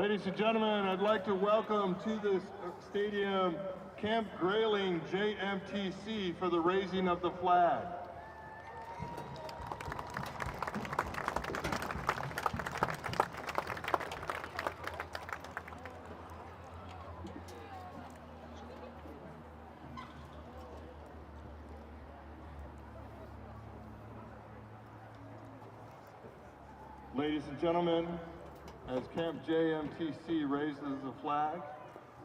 Ladies and gentlemen, I'd like to welcome to this stadium Camp Grayling JMTC for the raising of the flag. Ladies and gentlemen, as Camp JMTC raises the flag,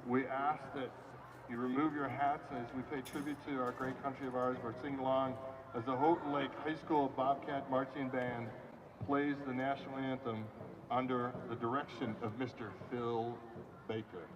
we ask that you remove your hats as we pay tribute to our great country of ours. We're singing along as the Houghton Lake High School Bobcat Marching Band plays the national anthem under the direction of Mr. Phil Baker.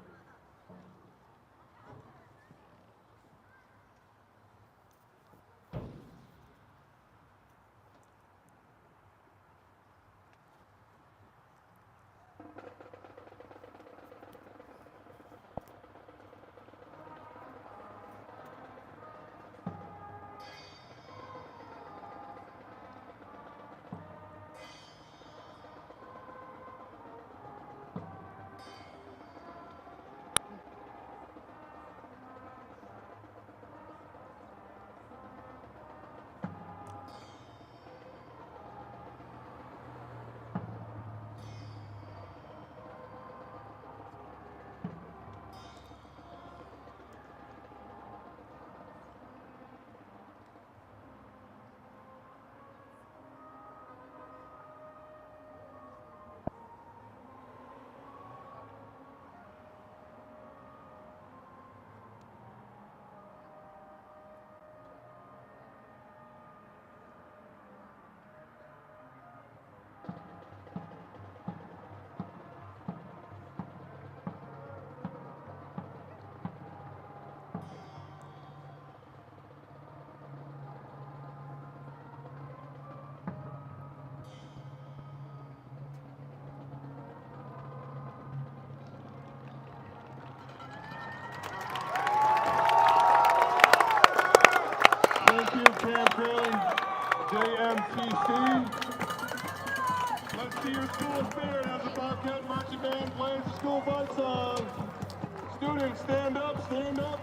Camp Grayling JMTC. Let's see your school spirit as the Bobcat Marching Band plays the school bus song. Students, stand up, stand up.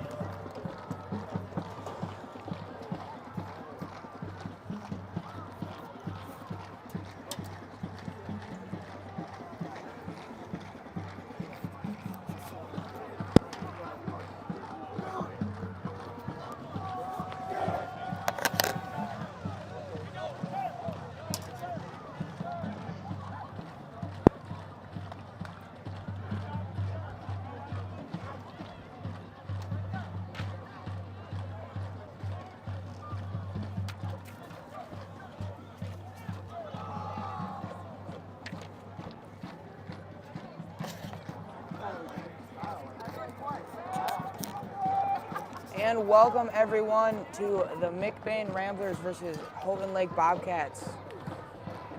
And welcome everyone to the McBain Ramblers versus Houghton Lake Bobcats.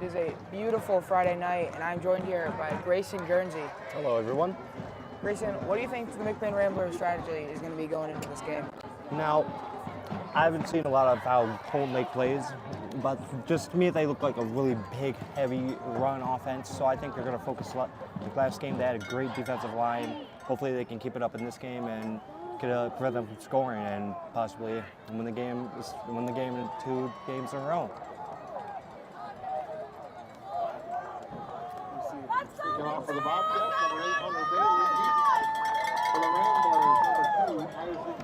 It is a beautiful Friday night, and I'm joined here by Grayson Guernsey. Hello, everyone. Grayson, what do you think the McBain Ramblers strategy is going to be going into this game? Now, I haven't seen a lot of how Houghton Lake plays, but just to me, they look like a really big, heavy run offense. So I think they're going to focus a lot. Like last game, they had a great defensive line. Hopefully, they can keep it up in this game and prevent them from scoring and possibly win the game in 2 games in a row. Kicking off for the Bobcats, number 8, Hunter Bailey. For the Ramblers, number 2, Isaac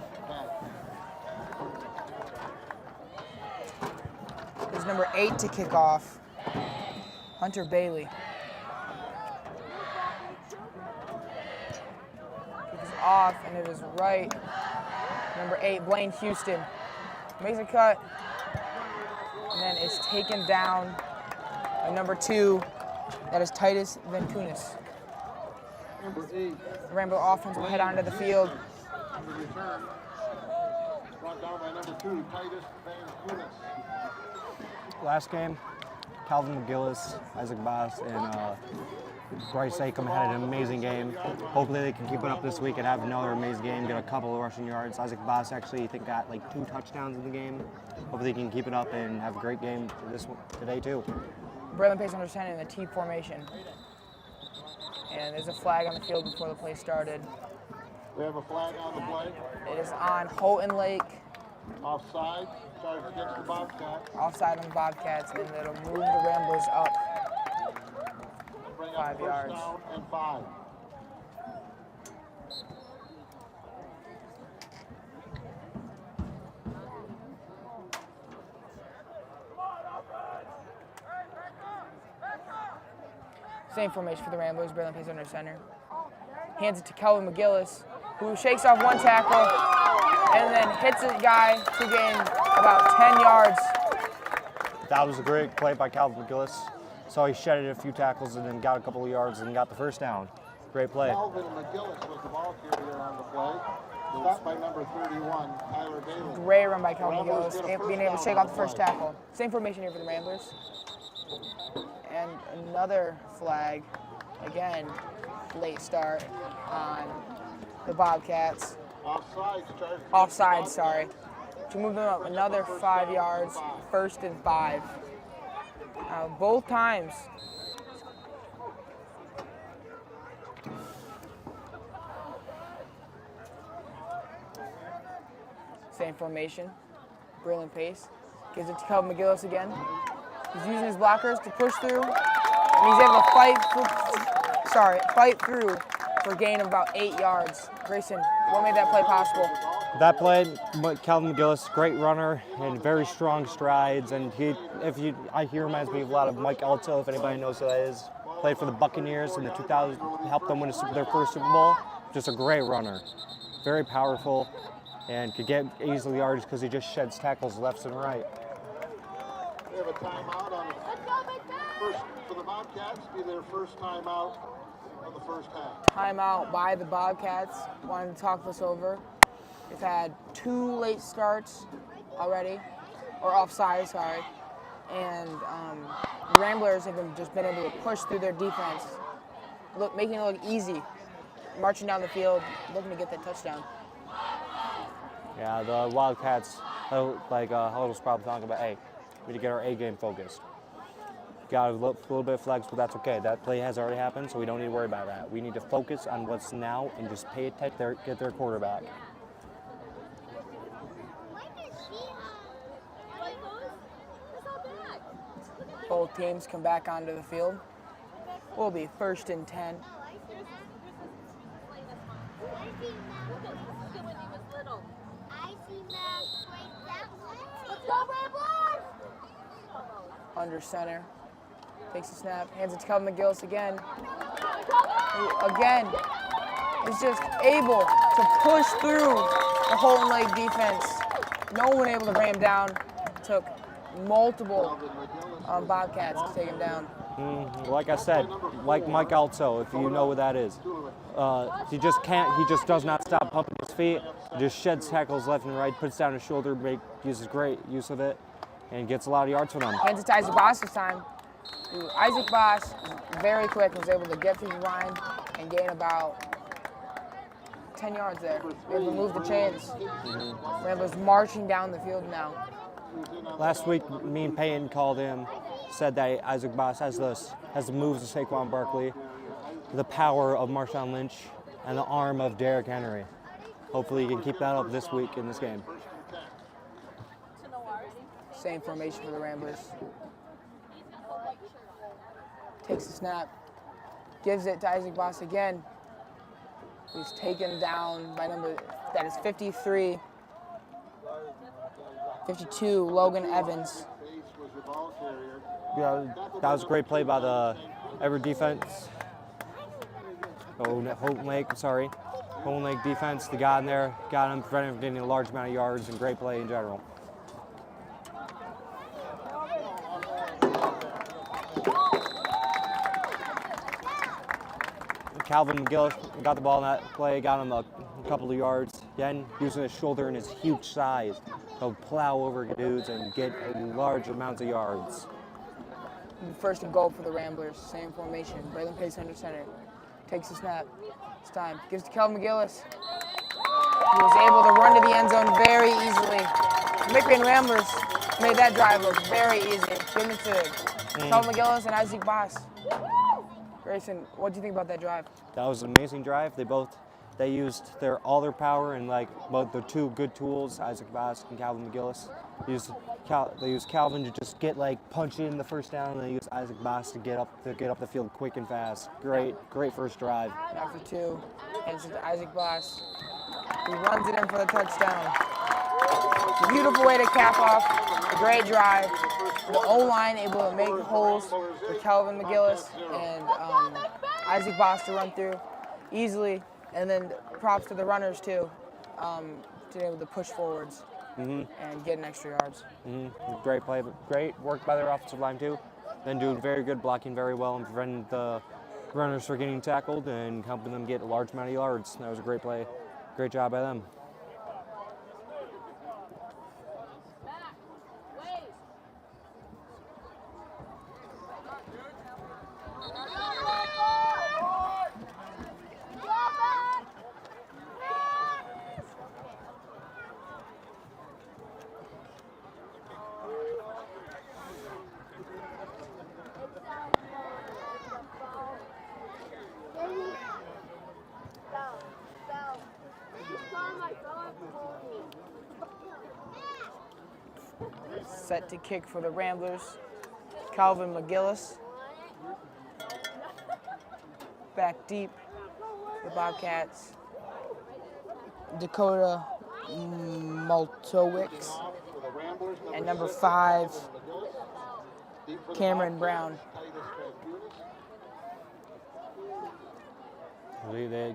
Pack. There's number 8 to kick off, Hunter Bailey. Off, and it is right. Number 8, Blaine Houston, makes a cut, and then is taken down by number 2, that is Titus Vankunis. Number 8. The Ramblers offense will head onto the field. Under return, brought down by number 2, Titus Vankunis. Last game, Calvin McGillis, Isaac Boss, and Bryce Acom had an amazing game. Hopefully they can keep it up this week and have another amazing game, get a couple of rushing yards. Isaac Boss actually, I think, got like 2 touchdowns in the game. Hopefully they can keep it up and have a great game today too. Braylon Pace understanding the T formation. And there's a flag on the field before the play started. We have a flag on the play. It is on Houghton Lake, Offside. Charge against the Bobcats. offside on the Bobcats, and it'll move the Ramblers up Bring 5 up first yards. down and 5. Same formation for the Ramblers. Braylon plays under center. Hands it to Kelvin McGillis, who shakes off one tackle and then hits a guy to gain about 10 yards. That was a great play by Calvin McGillis. So he shedded a few tackles and then got a couple of yards and got the first down. Great play. Calvin McGillis was the ball carrier on the play. Stopped by number 31, Tyler Bailey. Great run by Kelvin Ramblers McGillis, get a first being able to down shake on off the first play. tackle. Same formation here for the Ramblers. And another flag, again, late start on the Bobcats. Offside. Charge Offside, sorry. To move them up another 5 yards, 1st and 5. Both times. Same formation. Braylon Pace gives it to Kelvin McGillis again. He's using his blockers to push through, and he's able to fight through for a gain of about 8 yards. Grayson, what made that play possible? That play, Calvin McGillis, great runner and very strong strides. And he reminds me of a lot of Mike Alto, if anybody knows who that is. Played for the Buccaneers in the 2000s, helped them win their first Super Bowl. Just a great runner, very powerful, and could get easily yards because he just sheds tackles left and right. We have a timeout on the first for the Bobcats. Be their first timeout of the first half. Timeout by the Bobcats. Wanted to talk this over. They've had 2 late starts already, or offside, sorry. And the Ramblers have just been able to push through their defense, making it look easy, marching down the field, looking to get that touchdown. Yeah, the Wildcats, like Huddle's probably talking about, hey, we need to get our A game focused. Got a little bit of flex, but that's okay. That play has already happened, so we don't need to worry about that. We need to focus on what's now and just pay attention, get their quarterback. Both teams come back onto the field. Will be 1st and 10. Under center. Takes a snap, hands it to Kelvin McGillis again. Who again is just able to push through the Houghton Lake defense. No one able to ram him down. Took multiple Bobcats to take him down. Like I said, like Mike Alto, if you know what that is. He just does not stop pumping his feet. Just sheds tackles left and right, puts down his shoulder, uses great use of it, and gets a lot of yards for them. Hands it to Isaac Boss this time. Isaac Boss, very quick, was able to get through the line and gain about 10 yards there. Able to move the chains. Ramblers marching down the field now. Last week, me and Peyton called him, said that Isaac Boss has the moves of Saquon Barkley, the power of Marshawn Lynch, and the arm of Derrick Henry. Hopefully he can keep that up this week in this game. Same formation for the Ramblers. Takes the snap, gives it to Isaac Boss again. He's taken down by that is 53, 52, Logan Evans. Yeah, that was a great play by the Everett defense. Houghton Lake defense. They got in there, got him, prevented him from getting a large amount of yards, and great play in general. Calvin McGillis got the ball in that play, got him a couple of yards. Again, using his shoulder and his huge size to plow over dudes and get large amounts of yards. 1st and goal for the Ramblers. Same formation. Braylon Pace under center. Takes the snap. It's time. Gives to Kelvin McGillis. He was able to run to the end zone very easily. McBain Ramblers made that drive look very easy. Give it to Kelvin McGillis and Isaac Boss. Grayson, what do you think about that drive? That was an amazing drive. They used all their power and like both their two good tools, Isaac Bass and Calvin McGillis. They used Calvin to just get like punch in the first down, and they used Isaac Bass to get up the field quick and fast. Great first drive. Now for 2, hands it to Isaac Bass. He runs it in for the touchdown. Beautiful way to cap off a great drive. The O-line able to make holes for Calvin McGillis and Isaac Bass to run through easily. And then props to the runners too, to be able to push forwards and get an extra yards. Great play, great work by their offensive line too. Then doing very good blocking very well and preventing the runners from getting tackled and helping them get a large amount of yards. That was a great play. Great job by them. Set to kick for the Ramblers, Calvin McGillis. Back deep, the Bobcats, Dakota Maltowicz, and number 5, Cameron Brown.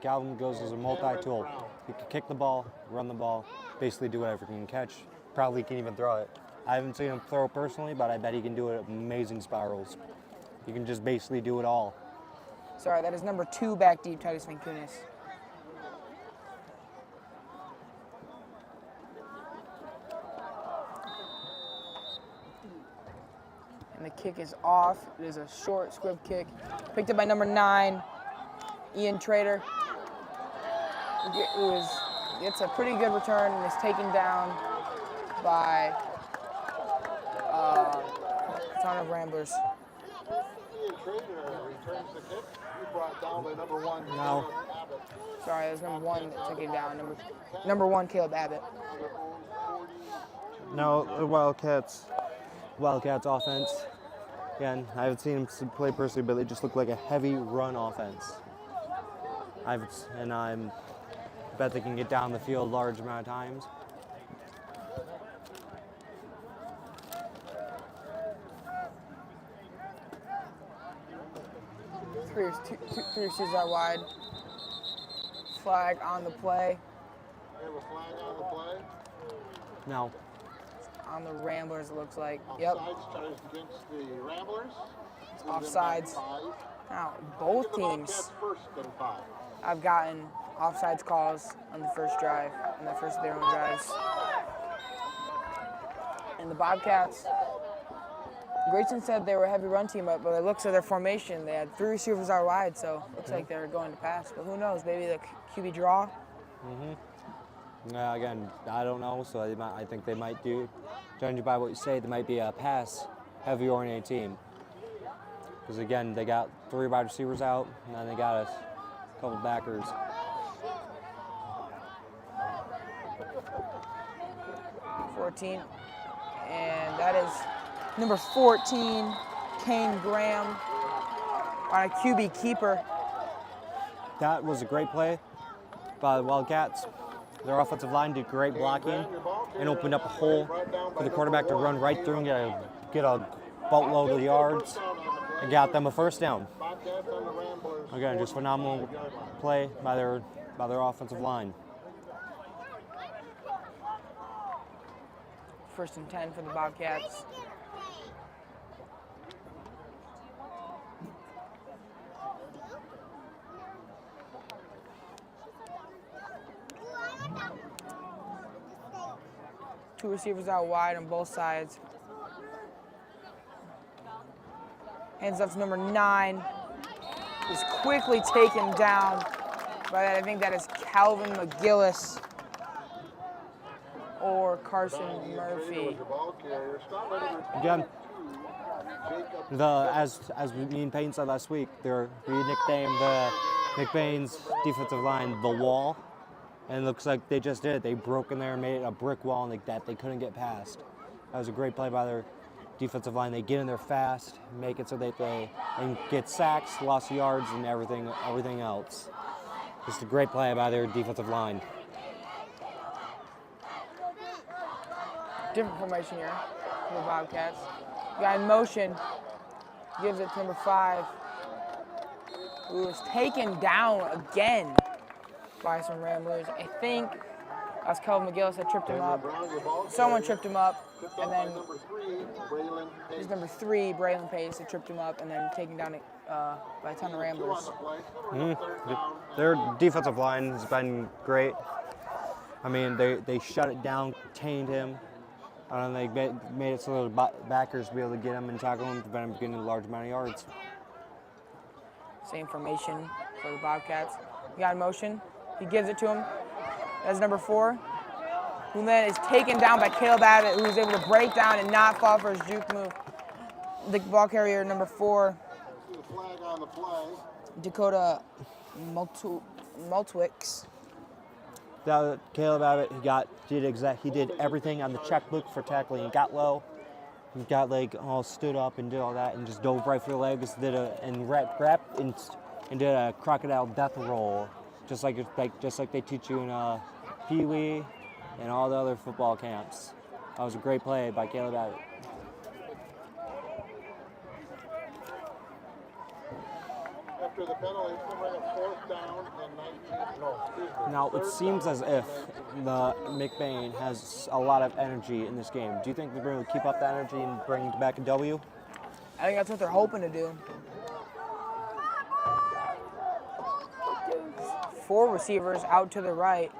Calvin goes as a multi-tool. He can kick the ball, run the ball, basically do whatever. He can catch, probably can even throw it. I haven't seen him throw personally, but I bet he can do it at amazing spirals. He can just basically do it all. Sorry, that is number 2 back deep, Titus Vankunis. And the kick is off. It is a short squib kick. Picked up by number 9, Ian Trader. It's a pretty good return and is taken down by a ton of Ramblers. Ian Trader returns the kick. He brought down by number 1. No. Sorry, it was number 1 that took it down. Number 1, Caleb Abbott. No, the Wildcats offense. Again, I haven't seen them play personally, but they just look like a heavy run offense. I bet they can get down the field a large amount of times. Three receivers out wide. Flag on the play. We have a flag on the play. No. On the Ramblers, it looks like. Yep. Offsides charged against the Ramblers. It's offsides. Now, both teams First and 5. have gotten offsides calls on the first drive, on the first of their own drives. And the Bobcats, Grayson said they were a heavy run team, but by the looks of their formation, they had 3 receivers out wide, so it looks like they're going to pass. But who knows? Maybe the QB draw. Again, I don't know, so I think they might do, judging by what you say, they might be a pass-heavy oriented team. Because again, they got 3 wide receivers out, and then they got a couple backers. And that is number 14, Kane Graham, on a QB keeper. That was a great play by the Wildcats. Their offensive line did great blocking and opened up a hole for the quarterback to run right through and get a boatload of yards and got them a first down. Again, just phenomenal play by their offensive line. 1st and 10 for the Bobcats. Two receivers out wide on both sides. Hands off to number 9. Is quickly taken down by that. I think that is Calvin McGillis or Carson Murphy. Again, As me and Payne said last week, we nicknamed the McBain's defensive line the Wall, and it looks like they just did it. They broke in there and made it a brick wall like that they couldn't get past. That was a great play by their defensive line. They get in there fast, make it so that they and get sacks, lost yards, and everything else. Just a great play by their defensive line. Different formation here for the Bobcats. Guy in motion, gives it to number 5, who is taken down again by some Ramblers. I think that was Kelvin McGillis that tripped him up. Someone tripped him up, and then he's number 3, Braylon Pace, that tripped him up, and then taken down by a ton of Ramblers. Their defensive line has been great. I mean, they shut it down, contained him. And they made it so the backers be able to get him and tackle him, prevent him from getting a large amount of yards. Same formation for the Bobcats. He got in motion. He gives it to him. That's number 4, who then is taken down by Caleb Abbott, who is able to break down and not fall for his juke move. The ball carrier, number 4, Dakota Multwicks. Caleb Abbott, he did everything on the checkbook for tackling. He got low, he got all stood up and did all that, and just dove right for the legs. Did a crocodile death roll, just like they teach you in Pee Wee and all the other football camps. That was a great play by Caleb Abbott. After the penalty, it's going to bring a 4th down and 19. Now, it seems as if the McBain has a lot of energy in this game. Do you think they're going to keep up that energy and bring back a W? I think that's what they're hoping to do. 4 receivers out to the right,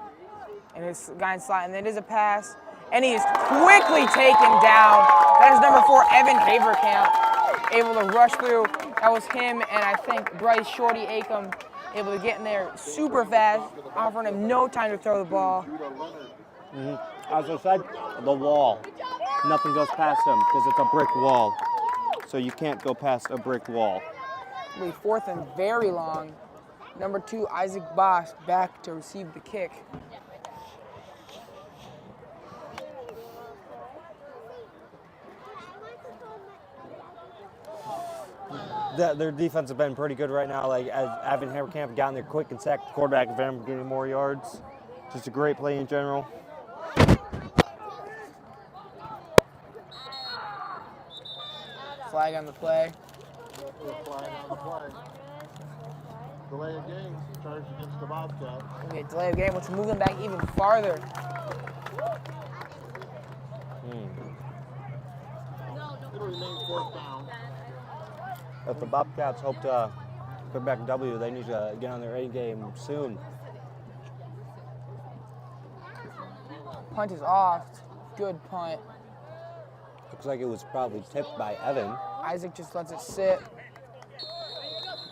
and this guy in slot, and it is a pass, and he is quickly taken down. That is number 4, Evan Haverkamp, able to rush through. That was him, and I think Bryce Shorty Acom able to get in there super fast, offering him no time to throw the ball. As I said, the wall. Nothing goes past him because it's a brick wall. So you can't go past a brick wall. It'll be 4th and very long. Number 2, Isaac Boss, back to receive the kick. Their defense has been pretty good right now. As Evan Haverkamp got in there quick and sacked the quarterback, and them getting more yards. Just a great play in general. Flag on the play. Flag on the play. Delay of game charged against the Bobcats. Okay, delay of game, which will move them back even farther. It'll remain 4th down. If the Bobcats hope to put back a W, they need to get on their A game soon. Punt is off. Good punt. Looks like it was probably tipped by Evan. Isaac just lets it sit.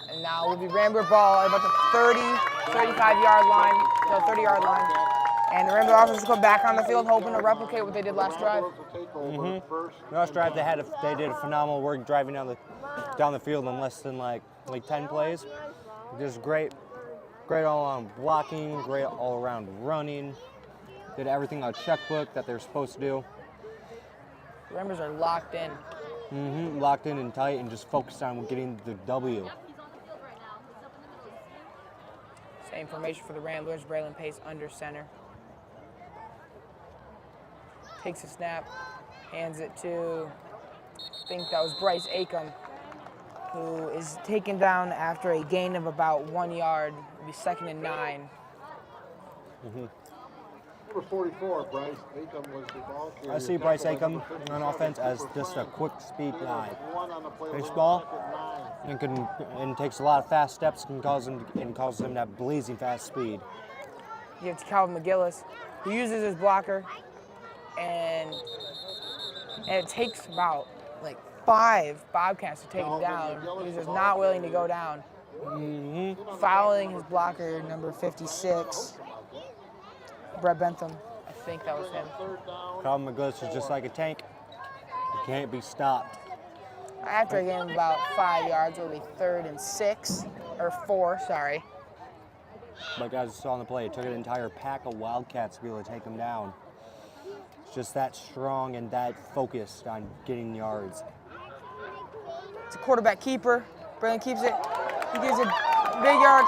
And now will be Rambler ball at about the 35-yard line, no, 30-yard line. And the Rambler offense will come back on the field, hoping to replicate what they did last drive. Last drive they did a phenomenal work driving down the field in less than like 10 plays. Just great all around blocking, great all around running. Did everything on checkbook that they're supposed to do. The Ramblers are locked in. Locked in and tight and just focused on getting the W. Same formation for the Ramblers. Braylon Pace under center. Takes a snap, hands it to, I think that was Bryce Acom, who is taken down after a gain of about 1 yard. It'll be 2nd and 9. Number 44, Bryce Acom was the ball carrier. I see Bryce Acom on offense as just a quick speed guy. Baseball and takes a lot of fast steps and causes him to have blazing fast speed. You have to Calvin McGillis, who uses his blocker, and it takes about 5 Bobcats to take him down. He's just not willing to go down. Fouling his blocker, number 56, Brett Bentham. I think that was him. Calvin McGillis is just like a tank. He can't be stopped. After a gain of about 5 yards, it'll be 3rd and 6, or 4, sorry. But guys, saw on the play, it took an entire pack of Wildcats to be able to take him down. It's just that strong and that focused on getting yards. It's a quarterback keeper. Braylon keeps it. He gives it big yards.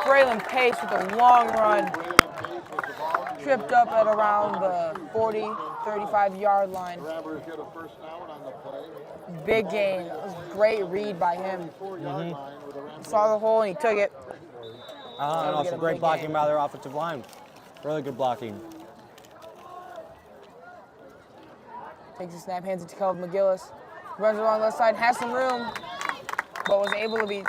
Braylon Pace with a long run. Tripped up at around the 40, 35-yard line. Big gain. It was a great read by him. He saw the hole and he took it. And also great blocking by their offensive line. Really good blocking. Takes a snap, hands it to Caleb McGillis. Runs along the left side, has some room, but was able to be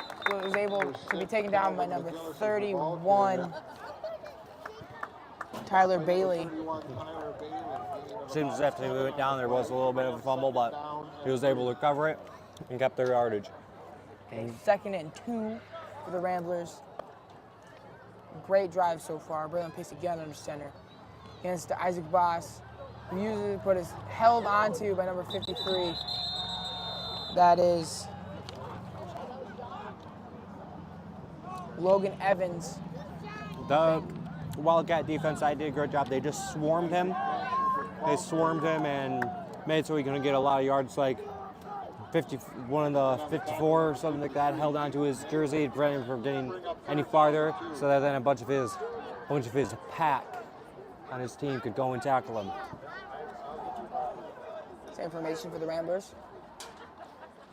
taken down by number 31, Tyler Bailey. Seems as if he went down, there was a little bit of a fumble, but he was able to recover it and kept their yardage. Okay, 2nd and 2 for the Ramblers. Great drive so far. Braylon Pace again under center. Hands to Isaac Boss, who uses it, but is held onto by number 53. That is Logan Evans. The Wildcat defense, I did a great job. They just swarmed him. They swarmed him and made it so he couldn't get a lot of yards, like 51 of the 54 or something like that, held onto his jersey, preventing him from getting any farther, so that then a bunch of his pack on his team could go and tackle him. Same formation for the Ramblers.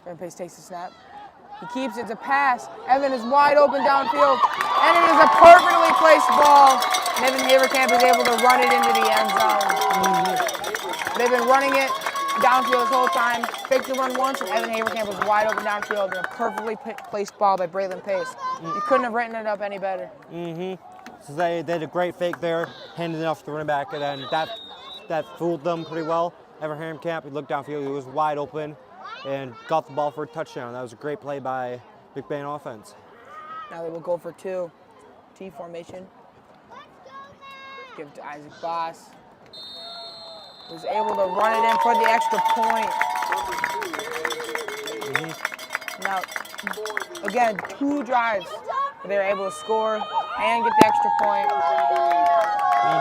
Braylon Pace takes the snap. He keeps it. It's a pass. Evan is wide open downfield, and it is a perfectly placed ball. And Evan Haverkamp is able to run it into the end zone. They've been running it downfield this whole time. Faked the run once, and Evan Haverkamp was wide open downfield, and a perfectly placed ball by Braylon Pace. You couldn't have written it up any better. So they did a great fake there, handed it off to the running back, and then that fooled them pretty well. Evan Haverkamp, he looked downfield, he was wide open, and got the ball for a touchdown. That was a great play by Bobcat Offense. Now they will go for 2. T formation. Give it to Isaac Boss. Was able to run it in for the extra point. Now, again, 2 drives where they were able to score and get the extra point.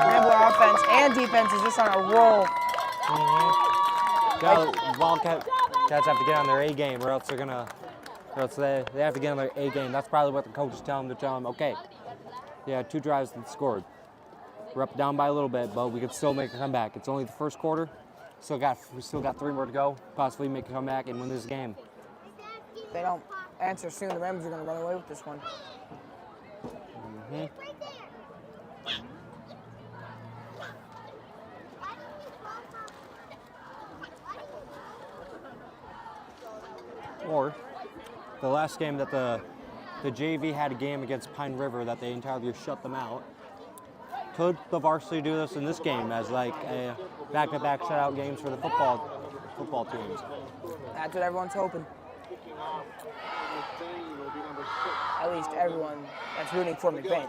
Rambler offense and defense is just on a roll. Wildcats have to get on their A game, or else they have to get on their A game. That's probably what the coach is telling them. They're telling them, okay, yeah, 2 drives and scored. We're up down by a little bit, but we can still make a comeback. It's only the first quarter. We still got 3 more to go. Possibly make a comeback and win this game. If they don't answer soon, the Rams are going to run away with this one. Or the last game that the JV had a game against Pine River that they entirely shut them out. Could the Varsity do this in this game as like a back-to-back shutout games for the football teams? That's what everyone's hoping. At least everyone that's rooting for McBain.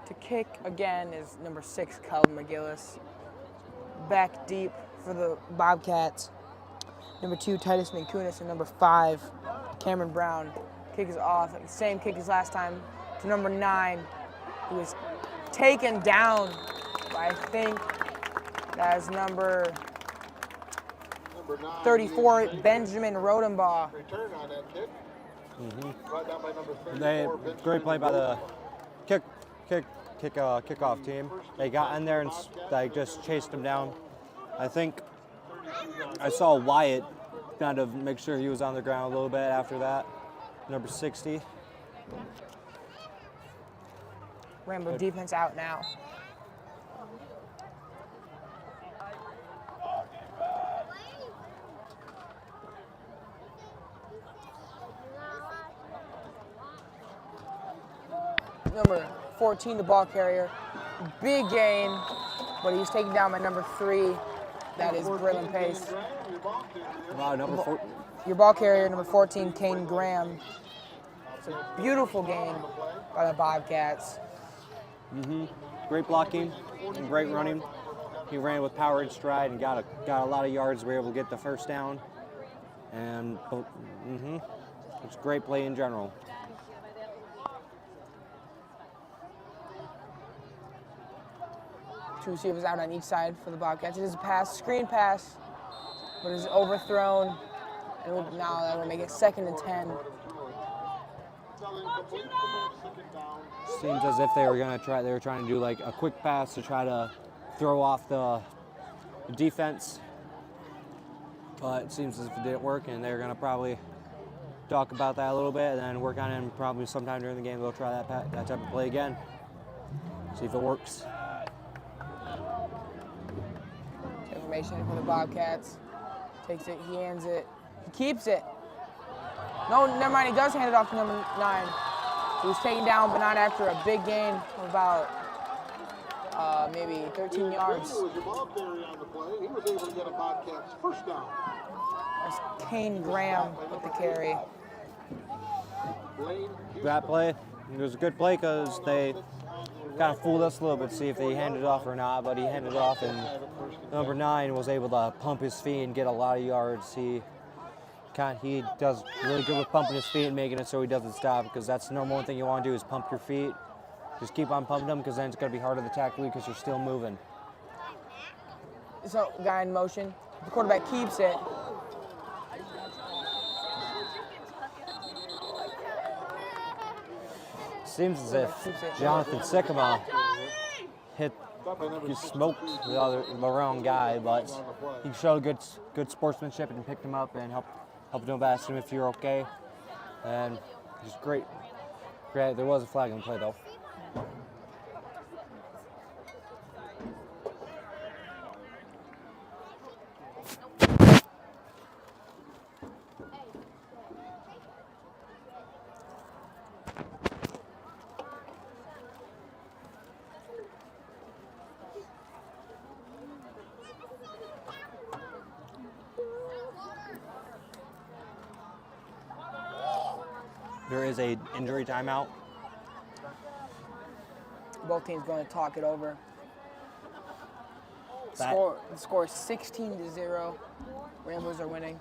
To kick again is number 6, Caleb McGillis. Back deep for the Bobcats. Number 2, Titus Minkunis, and number 5, Cameron Brown. Kick is off. Same kick as last time to number 9, who was taken down by, I think, that is number 34, Benjamin Rodenbaugh. Great play by the kickoff team. They got in there and they just chased him down. I think I saw Wyatt kind of make sure he was on the ground a little bit after that. Number 60. Rambo defense out now. Number 14, the ball carrier. Big gain, but he's taken down by number 3, That is Braylon Pace. Number 4. Your ball carrier, number 14, Kane Graham. It's a beautiful game by the Bobcats. Great blocking and great running. He ran with power and stride and got a lot of yards. We were able to get the first down. And it's a great play in general. Two receivers out on each side for the Bobcats. It is a pass, screen pass, but it's overthrown. And now that will make it 2nd and 10. Seems as if they were trying to do like a quick pass to try to throw off the defense. But it seems as if it didn't work, and they're gonna probably talk about that a little bit and then work on it, and probably sometime during the game they'll try that type of play again. See if it works. Information from the Bobcats. Takes it, he hands it, he keeps it. No, never mind, he does hand it off to number 9. He was taken down, but not after a big gain of about maybe 13 yards. He was on the play. He was able to get a Bobcats first down. That's Kane Graham with the carry. That play, it was a good play because they kind of fooled us a little bit to see if they handed it off or not, but he handed it off, and number 9 was able to pump his feet and get a lot of yards. He does really good with pumping his feet and making it so he doesn't stop, because that's the number one thing you want to do is pump your feet. Just keep on pumping them, because then it's going to be harder to tackle you because you're still moving. So, guy in motion. The quarterback keeps it. Seems as if Jonathan Sycamore he smoked the wrong guy, but he showed good sportsmanship and picked him up and helped him, ask him if you're okay. And just great. There was a flag in the play though. There is a injury timeout. Both teams going to talk it over. That- The score is 16-0. Ramblers are winning.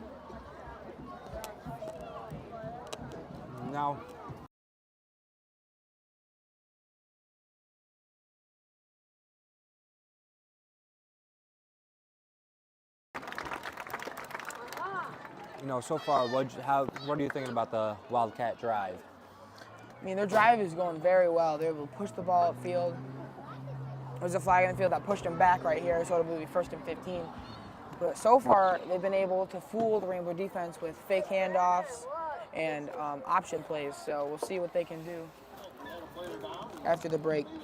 Now, so far, what are you thinking about the Wildcat drive? I mean, their drive is going very well. They're able to push the ball upfield. There's a flag in the field that pushed them back right here, so it'll be 1st and 15. But so far, they've been able to fool the Rambler defense with fake handoffs and option plays. So we'll see what they can do after the break. There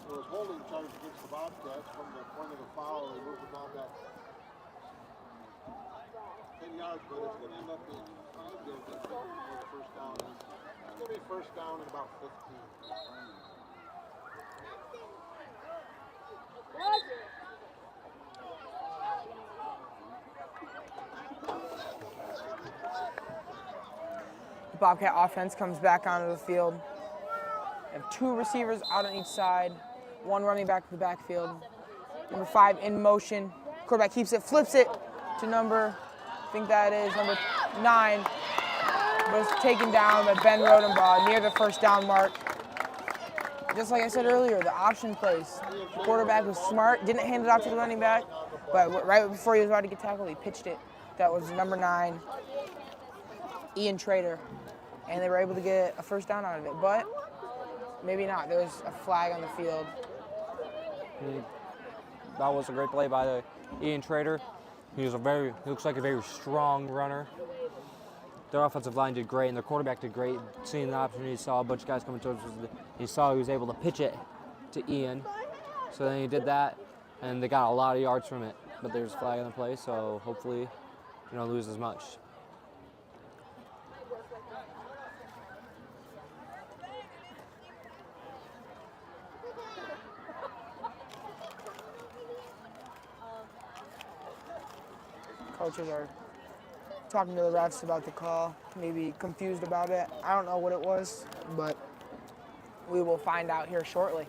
was holding charge against the Bobcats from the point of the foul. They moved the ball back 10 yards, but it's going to end up being 5 yards. That's where the first down is. It's going to be first down in about 15. The Bobcat offense comes back onto the field. They have 2 receivers out on each side, 1 running back to the backfield. Number 5 in motion. Quarterback keeps it, flips it to number 9, but it's taken down by Ben Rodenbaugh near the first down mark. Just like I said earlier, the option plays. The quarterback was smart, didn't hand it off to the running back, but right before he was about to get tackled, he pitched it. That was number 9, Ian Trader, and they were able to get a first down out of it, but maybe not. There's a flag on the field. That was a great play by the Ian Trader. He looks like a very strong runner. Their offensive line did great, and their quarterback did great. Seeing the opportunity, he saw a bunch of guys coming towards him. He saw he was able to pitch it to Ian. So then he did that, and they got a lot of yards from it. But there's a flag on the play, so hopefully you don't lose as much. Coaches are talking to the refs about the call, maybe confused about it. I don't know what it was, but we will find out here shortly.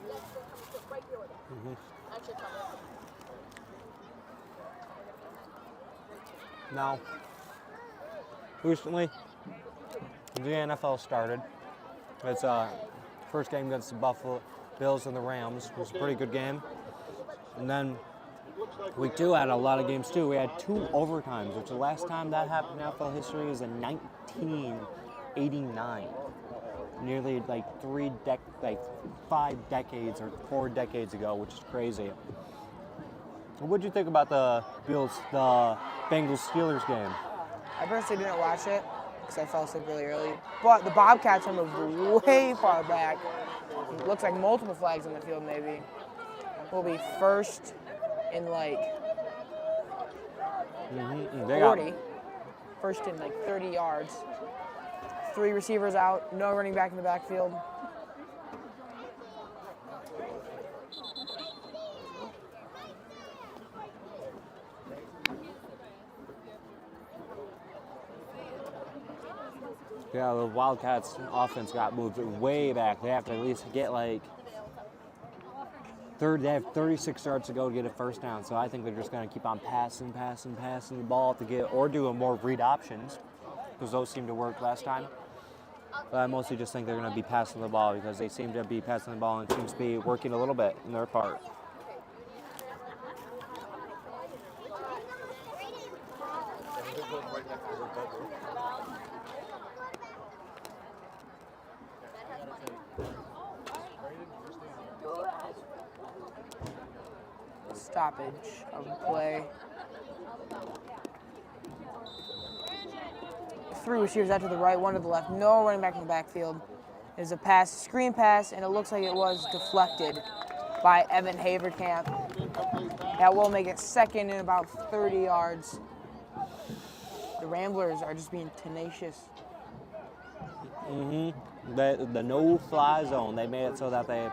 Now, recently, the NFL started. It's first game against the Buffalo Bills and the Rams. It was a pretty good game. And then week 2 had a lot of games too. We had 2 overtimes, which the last time that happened in NFL history was in 1989. Nearly like 5 decades or 4 decades ago, which is crazy. What did you think about the Bengals-Steelers game? I personally didn't watch it because I fell asleep really early. But the Bobcats are moved way far back. It looks like multiple flags on the field maybe. Will be first in like 40. First in like 30 yards. 3 receivers out, no running back in the backfield. Yeah, the Wildcats offense got moved way back. They have to at least get like they have 36 yards to go to get a first down. So I think they're just going to keep on passing the ball to get, or doing more read options, because those seemed to work last time. But I mostly just think they're going to be passing the ball because they seem to be passing the ball and it seems to be working a little bit in their part. Stoppage of play. 3 receivers out to the right, 1 to the left. No running back in the backfield. There's a pass, screen pass, and it looks like it was deflected by Evan Haverkamp. That will make it second and about 30 yards. The Ramblers are just being tenacious. The no-fly zone, they made it so that the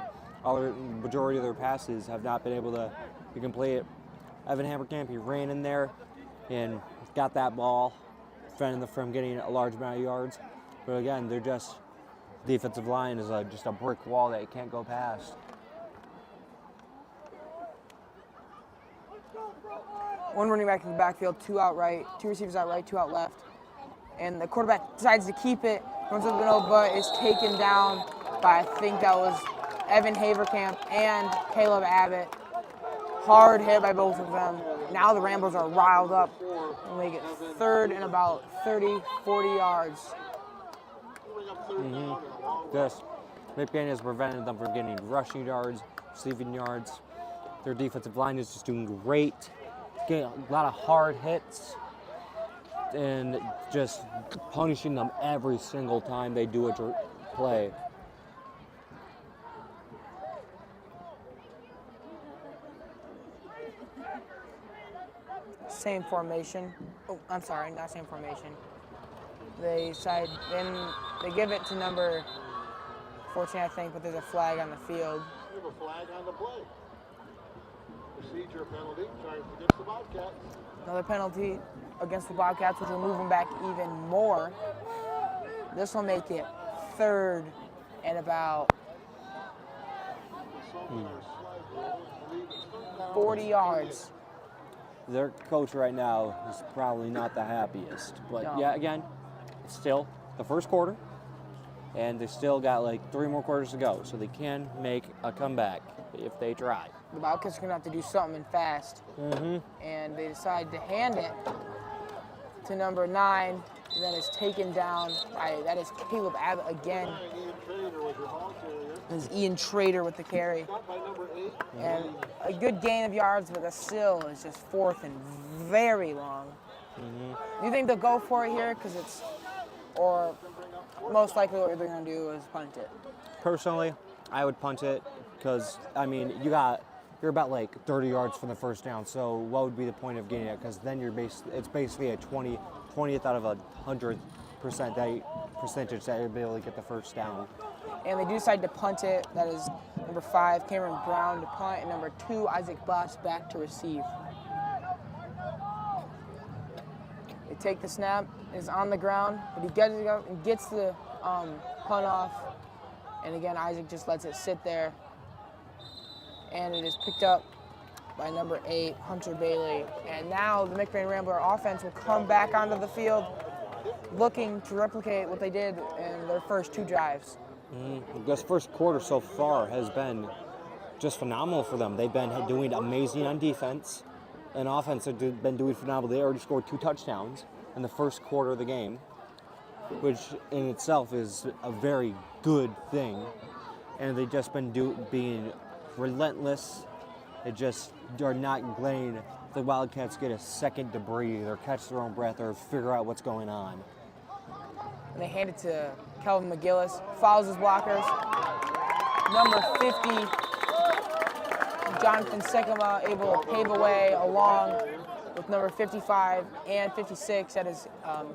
majority of their passes have not been able to be complete. Evan Haverkamp, he ran in there and got that ball, preventing them from getting a large amount of yards. But again, they're just, defensive line is just a brick wall that you can't go past. One running back in the backfield, 2 out right, 2 receivers out right, 2 out left. And the quarterback decides to keep it, runs up the middle, but is taken down by, I think that was Evan Haverkamp and Caleb Abbott. Hard hit by both of them. Now the Ramblers are riled up and make it third and about 30, 40 yards. Just McDaniels prevented them from getting rushing yards, receiving yards. Their defensive line is just doing great, getting a lot of hard hits, and just punishing them every single time they do a play. Same formation. Oh, I'm sorry, not same formation. They give it to number 14, I think, but there's a flag on the field. We have a flag on the play. Procedure penalty charged against the Bobcats. Another penalty against the Bobcats, which will move them back even more. This will make it third and about 40 yards. Their coach right now is probably not the happiest. But No. yeah, again, it's still the first quarter, and they still got like 3 more quarters to go, so they can make a comeback if they try. The Bobcats are going to have to do something fast. And they decide to hand it to number 9, and then is taken down by, that is Caleb Abbott again. This is Ian Trader with the carry. And a good gain of yards, but that still is just 4th and very long. Do you think they'll go for it here? Because it's, or most likely what they're going to do is punt it? Personally, I would punt it because, I mean, you're about like 30 yards from the first down, so what would be the point of getting it? Because then it's basically a 20th out of 100% percentage that you'll be able to get the first down. And they do decide to punt it. That is number 5, Cameron Brown to punt, and number 2, Isaac Boss back to receive. take the snap, is on the ground, but he gets it up and gets the punt off. And again, Isaac just lets it sit there. And it is picked up by number 8, Hunter Bailey. And now the McBain Rambler offense will come back onto the field looking to replicate what they did in their first 2 drives. This first quarter so far has been just phenomenal for them. They've been doing amazing on defense, and offense have been doing phenomenal. They already scored 2 touchdowns in the first quarter of the game, which in itself is a very good thing. And they've just been being relentless. They just are not letting the Wildcats get a second to breathe or catch their own breath or figure out what's going on. And they hand it to Kelvin McGillis, follows his blockers. Number 50, Jonathan Sekema, able to pave away along with number 55 and 56. That is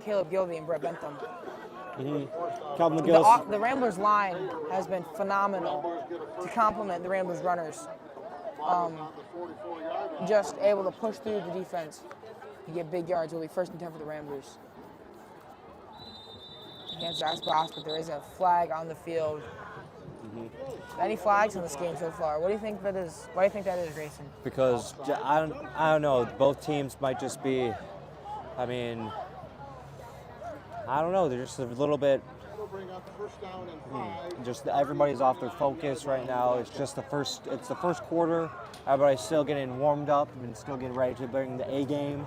Caleb Gilvey and Brett Bentham. Calvin McGillis. The Ramblers line has been phenomenal to complement the Ramblers runners. Just able to push through the defense and get big yards. Will be 1st and 10 for the Ramblers. Against our spots, but there is a flag on the field. Any flags in this game so far? What do you think that is? Why do you think that is, Grayson? Because I don't know. Both teams might just be. I mean, I don't know. They're just a little bit. Bring up 1st down and 5. Just everybody's off their focus right now. It's just the first quarter. Everybody's still getting warmed up and still getting ready to bring the A game,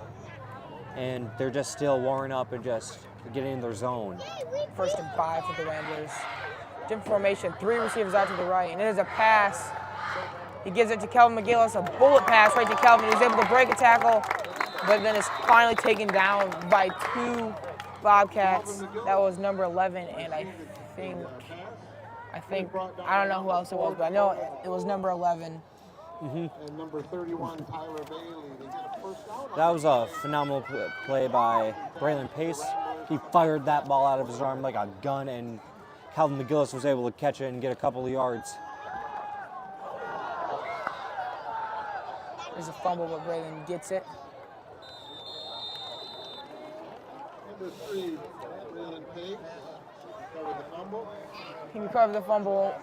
and they're just still warming up and just getting in their zone. 1st and 5 for the Ramblers. Different formation, 3 receivers out to the right, and it is a pass. He gives it to Kelvin McGillis, a bullet pass right to Kelvin. He's able to break a tackle, but then is finally taken down by 2 Bobcats. That was number 11, and I don't know who else it was, but I know it was number 11. And number 31, Tyler Bailey. They get a 1st down. That was a phenomenal play by Braylon Pace. He fired that ball out of his arm like a gun, and Calvin McGillis was able to catch it and get a couple of yards. There's a fumble, but Braylon gets it. Number 3, Braylon Page. Covered the fumble. He recovered the fumble,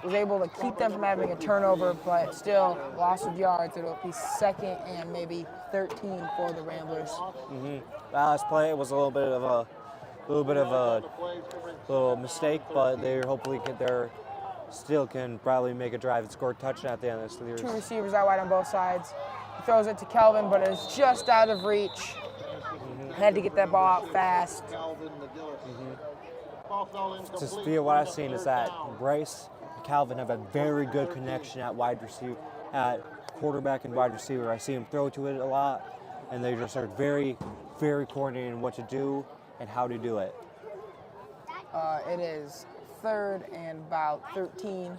was able to keep them from having a turnover, but still loss of yards. It'll be 2nd and maybe 13 for the Ramblers. That last play was a little bit of a little mistake, but they hopefully still can probably make a drive and score a touchdown at the end of this series. 2 receivers out wide on both sides. He throws it to Kelvin, but it's just out of reach. Had to get that ball out fast. Just via what I've seen is that Bryce and Calvin have a very good connection at wide receiver, at quarterback and wide receiver. I see them throw to it a lot, and they just are very, very coordinated in what to do and how to do it. It is 3rd and about 13.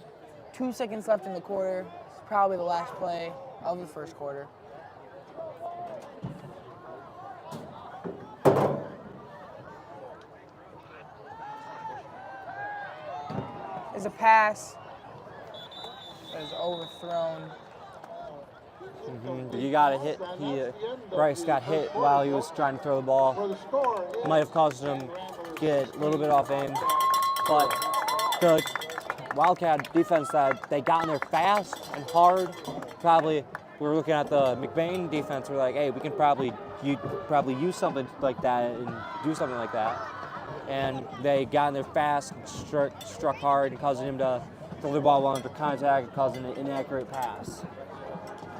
2 seconds left in the quarter. It's probably the last play of the first quarter. There's a pass that is overthrown. You got to hit. Bryce got hit while he was trying to throw the ball. Might have caused him to get a little bit off aim, but the Wildcat defense that they got in there fast and hard. Probably we were looking at the McBain defense. We're like, hey, we can probably use something like that and do something like that. And they got in there fast, and struck hard, and causing him to throw the ball under contact and causing an inaccurate pass.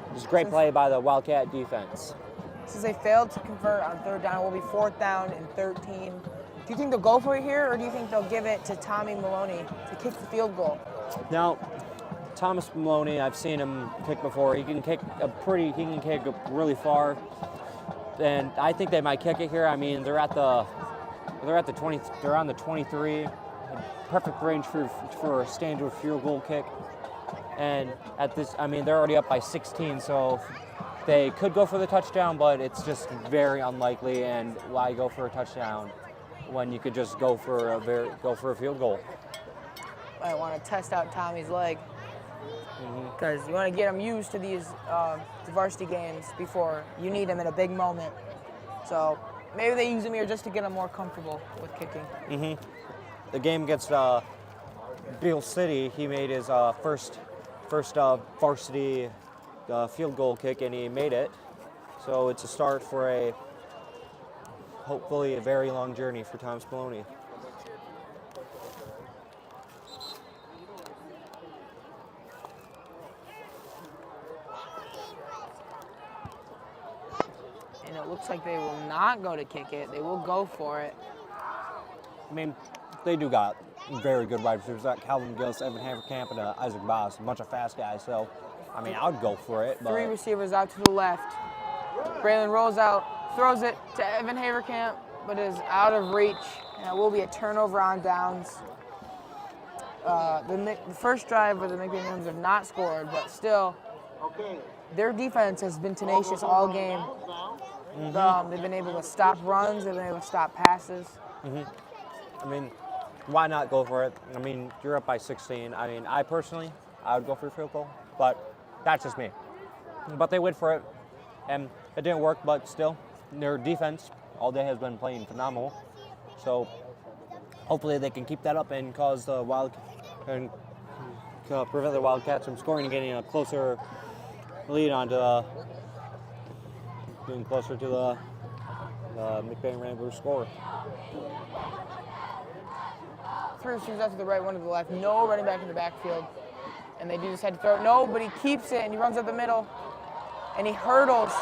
It was a great play by the Wildcat defense. Since they failed to convert on 3rd down, it will be 4th down and 13. Do you think they'll go for it here, or do you think they'll give it to Tommy Maloney to kick the field goal? Now, Thomas Maloney, I've seen him kick before. He can kick really far, and I think they might kick it here. I mean, they're on the 23, perfect range for a standard field goal kick. And at this, I mean, they're already up by 16, so they could go for the touchdown, but it's just very unlikely. And why go for a touchdown when you could just go for a field goal? I want to test out Tommy's leg because you want to get him used to these the varsity games before you need him in a big moment. So maybe they use him here just to get him more comfortable with kicking. The game against Beale City, he made his first varsity field goal kick, and he made it. So it's a start for a hopefully a very long journey for Thomas Maloney. And it looks like they will not go to kick it. They will go for it. I mean, they do got very good wide receivers like Calvin Gillis, Evan Haverkamp, and Isaac Boss, a bunch of fast guys. So, I mean, I would go for it. But 3 receivers out to the left. Braylon rolls out, throws it to Evan Haverkamp, but is out of reach. And it will be a turnover on downs. The first drive where the McBain Rams have not scored, but still, their defense has been tenacious all game. They've been able to stop runs, they've been able to stop passes. I mean, why not go for it? I mean, you're up by 16. I mean, I would go for a field goal, but that's just me. But they went for it, and it didn't work, but still, their defense all day has been playing phenomenal. So hopefully they can keep that up and cause the prevent the Wildcats from scoring and getting a closer lead onto getting closer to the McBain Ramblers score. 3 receivers out to the right, 1 to the left. No running back in the backfield. And they do decide to throw it. No, but he keeps it, and he runs up the middle. And he hurdles.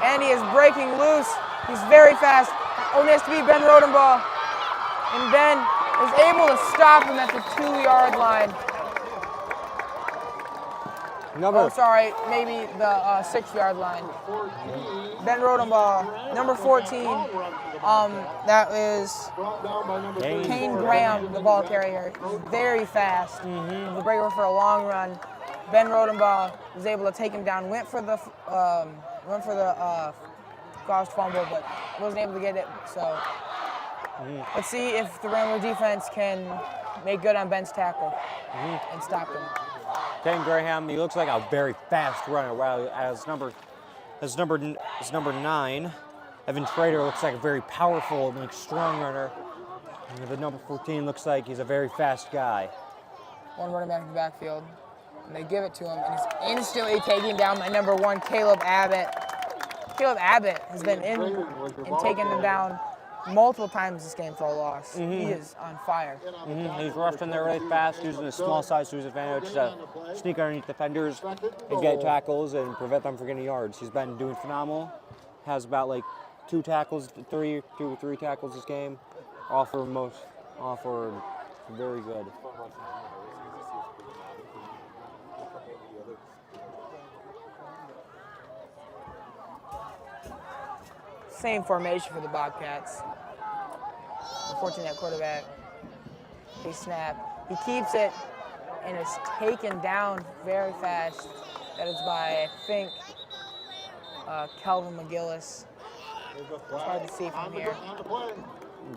And he is breaking loose. He's very fast. Only has to beat Ben Rodenbaugh. And Ben is able to stop him at the 2-yard line. Maybe the 6-yard line. Ben Rodenbaugh, number 14. That is Kane Graham, the ball carrier. Very fast. The breaker for a long run. Ben Rodenbaugh was able to take him down. Went for the caused fumble, but wasn't able to get it. So let's see if the Rambler defense can make good on Ben's tackle and stop him. Kane Graham, he looks like a very fast runner. Wow, as number 9, Evan Schrader looks like a very powerful and strong runner. And the number 14 looks like he's a very fast guy. 1 running back in the backfield, and they give it to him, and he's instantly taking down my number 1, Caleb Abbott. Caleb Abbott has been in and taken them down multiple times this game for a loss. He is on fire. He's rushed in there really fast, using his small size to his advantage to sneak underneath defenders and get tackles and prevent them from getting yards. He's been doing phenomenal. Has about like 2 or 3 tackles this game. All for very good. Same formation for the Bobcats. Unfortunately, that quarterback, they snap. He keeps it and is taken down very fast. That is by, I think, Calvin McGillis. It's hard to see from here.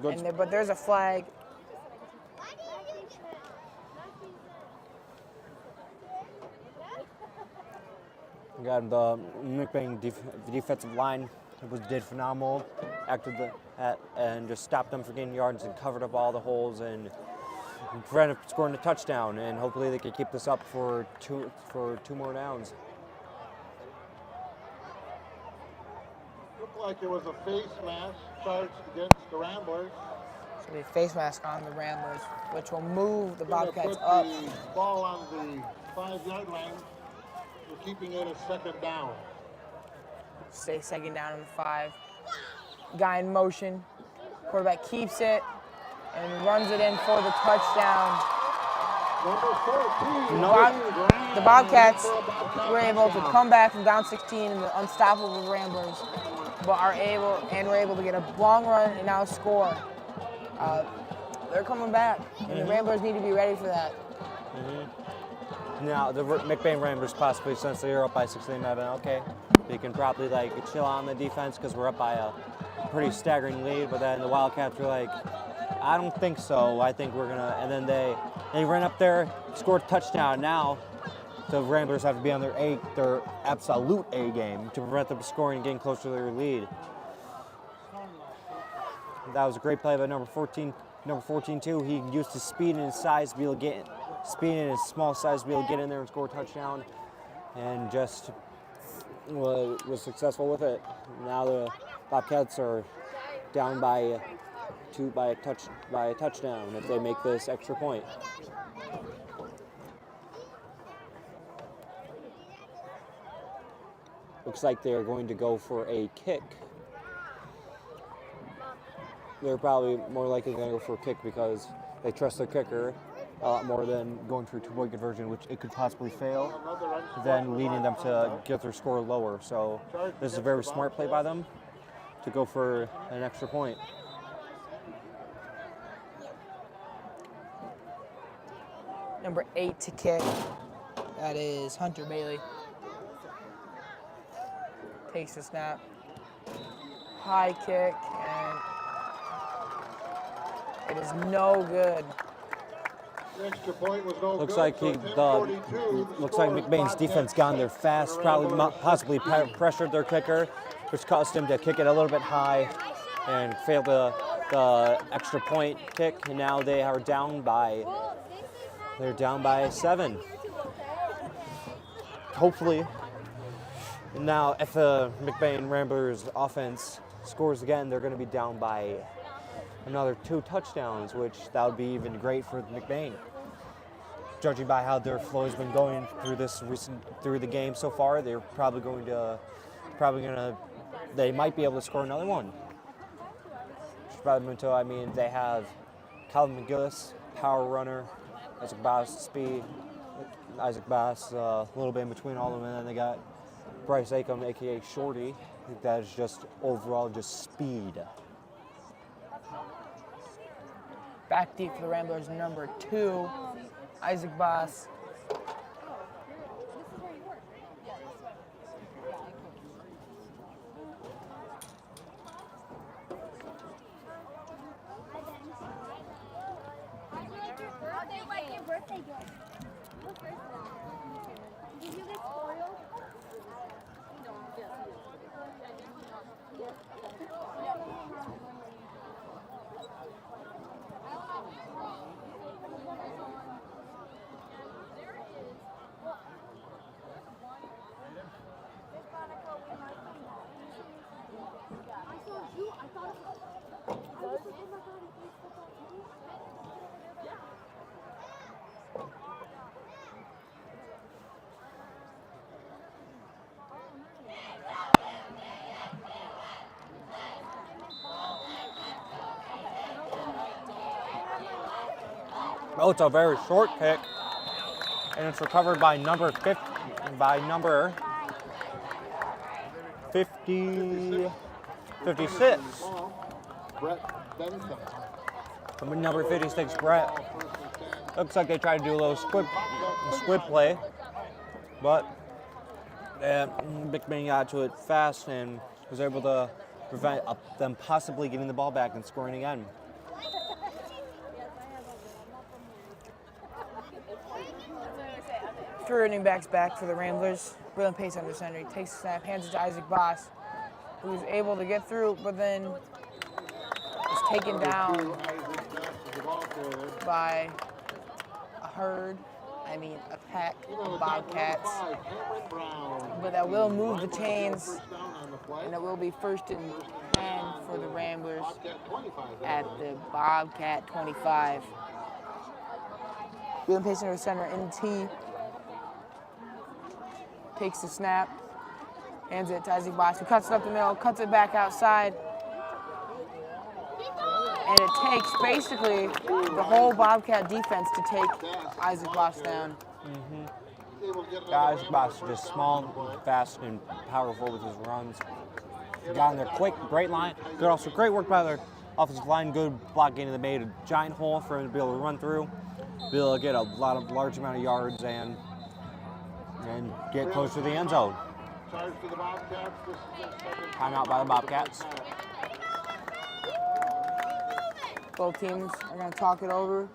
But there's a flag. Got the McBain defensive line did phenomenal, and just stopped them from getting yards and covered up all the holes and prevented scoring a touchdown. And hopefully they can keep this up for two more downs. Looked like it was a face mask charged against the Ramblers. So a face mask on the Ramblers, which will move the Bobcats put up. The ball on the 5-yard line. We're keeping it a 2nd down. Stay 2nd down and 5. Guy in motion. Quarterback keeps it and runs it in for the touchdown. The Bobcats were able to come back from down 16 in the unstoppable Ramblers, but were able to get a long run and now score. They're coming back, and the Ramblers need to be ready for that. Now, the McBain Ramblers possibly, since they're up by 16, okay, they can probably chill on the defense because we're up by a pretty staggering lead. But then the Wildcats were like, I don't think so. I think we're gonna. And then they ran up there, scored a touchdown. Now the Ramblers have to be on their absolute A game to prevent them from scoring and getting closer to their lead. That was a great play by number 14 too. He used his speed and his size to be able to get his small size to be able to get in there and score a touchdown, and just was successful with it. Now the Bobcats are down by a touchdown if they make this extra point. Looks like they're going to go for a kick. They're probably more likely going to go for a kick because they trust their kicker a lot more than going for a two-point conversion, which it could possibly fail, then leading them to get their score lower. So this is a very smart play by them to go for an extra point. Number 8 to kick. That is Hunter Bailey. Takes the snap. High kick, and it is no good. The extra point was no Looks good, like so 10-42. looks like McBain's defense got in there fast, probably possibly pressured their kicker, which caused him to kick it a little bit high and failed the extra point kick. And now they are down by 7. Hopefully. Now, if the McBain Ramblers offense scores again, they're going to be down by another 2 touchdowns, which that would be even great for McBain. Judging by how their flow has been going through the game so far, they're probably they might be able to score another one. I mean, they have Calvin McGillis, power runner, Isaac Bass, speed, Isaac Bass, a little bit in between all of them, and then they got Bryce Acom, aka Shorty. I think that is just overall just speed. Back deep for the Ramblers, number 2, Isaac Bass. Oh, it's a very short kick, and it's recovered by number 56. Brett Benson. Number 56, Brett. Looks like they tried to do a little squib play, but McBain got to it fast and was able to prevent them possibly getting the ball back and scoring again. Three running backs back for the Ramblers. Braylon Pace under center. He takes the snap, hands it to Isaac Boss, who's able to get through, but then is taken down by a pack of Bobcats. But that will move the chains, and it will be 1st and 10 for the Ramblers at the Bobcat 25. Braylon Pace under center, NT. Takes the snap, hands it to Isaac Boss, who cuts it up the middle, cuts it back outside. And it takes basically the whole Bobcat defense to take Isaac Boss down. Isaac Boss is just small, fast, and powerful with his runs. Got in there quick, great line. Also great work by their offensive line, good blocking. They made a giant hole for him to be able to run through, be able to get a large amount of yards and get close to the end zone. Timeout by the Bobcats. Both teams are going to talk it over.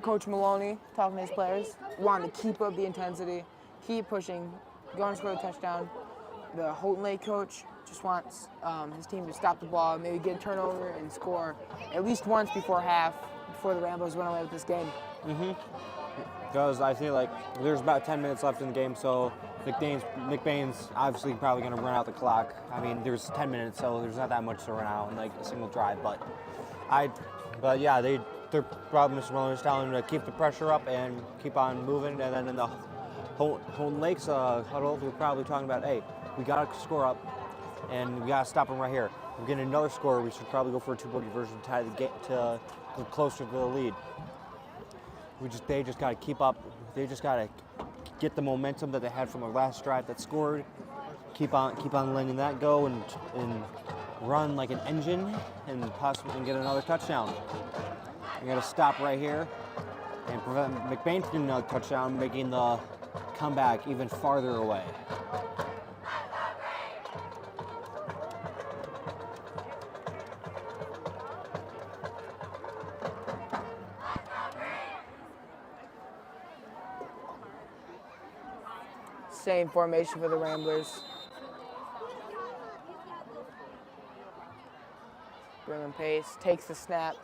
Coach Maloney talking to his players, wanting to keep up the intensity, keep pushing, go and score a touchdown. The Houghton Lake coach, just wants his team to stop the ball, maybe get a turnover and score at least once before half, before the Ramblers run away with this game. Because I feel like there's about 10 minutes left in the game, so McBain's obviously probably going to run out the clock. I mean, there's 10 minutes, so there's not that much to run out in like a single drive. But yeah, their problem is Miller's telling them to keep the pressure up and keep on moving. And then in the Houghton Lakes huddle, we're probably talking about, hey, we got to score up, and we got to stop them right here. We're getting another score. We should probably go for a two-point conversion to tie the game to get closer to the lead. They just got to keep up. They just got to get the momentum that they had from the last drive that scored. Keep on letting that go and run like an engine and possibly get another touchdown. You got to stop right here and prevent McBain from getting another touchdown, making the comeback even farther away. Same formation for the Ramblers. Bringing pace, takes the snap.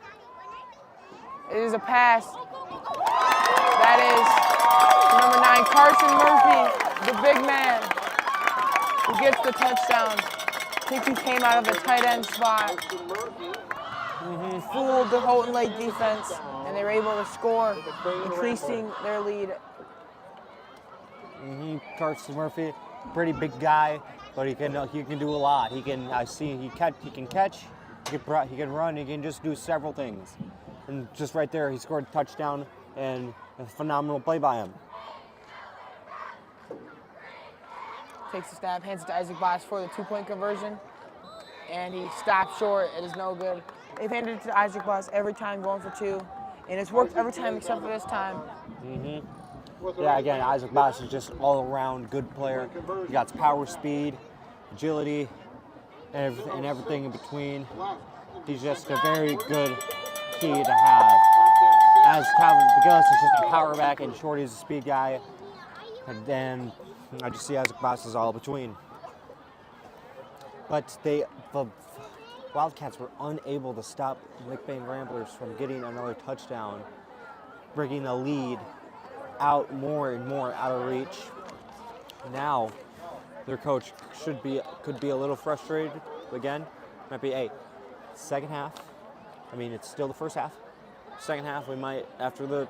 It is a pass. That is number 9, Carson Murphy, the big man, who gets the touchdown. I think he came out of a tight end spot. Fooled the Houghton Lake defense, and they were able to score, increasing their lead. Carson Murphy, pretty big guy, but he can do a lot. He can catch, he can run, he can just do several things. And just right there, he scored a touchdown and a phenomenal play by him. Takes the snap, hands it to Isaac Boss for the 2-point conversion, and he stops short. It is no good. They've handed it to Isaac Boss every time, going for 2, and it's worked every time except for this time. Yeah, again, Isaac Boss is just all-around good player. He got power, speed, agility, and everything in between. He's just a very good key to have. As Calvin McGillis is just a power back, and Shorty's a speed guy. And then I just see Isaac Boss is all between. But the Wildcats were unable to stop McBain Ramblers from getting another touchdown, bringing the lead out more and more out of reach. Now, their coach could be a little frustrated again. Might be, hey, second half. I mean, it's still the first half. Second half, we might after the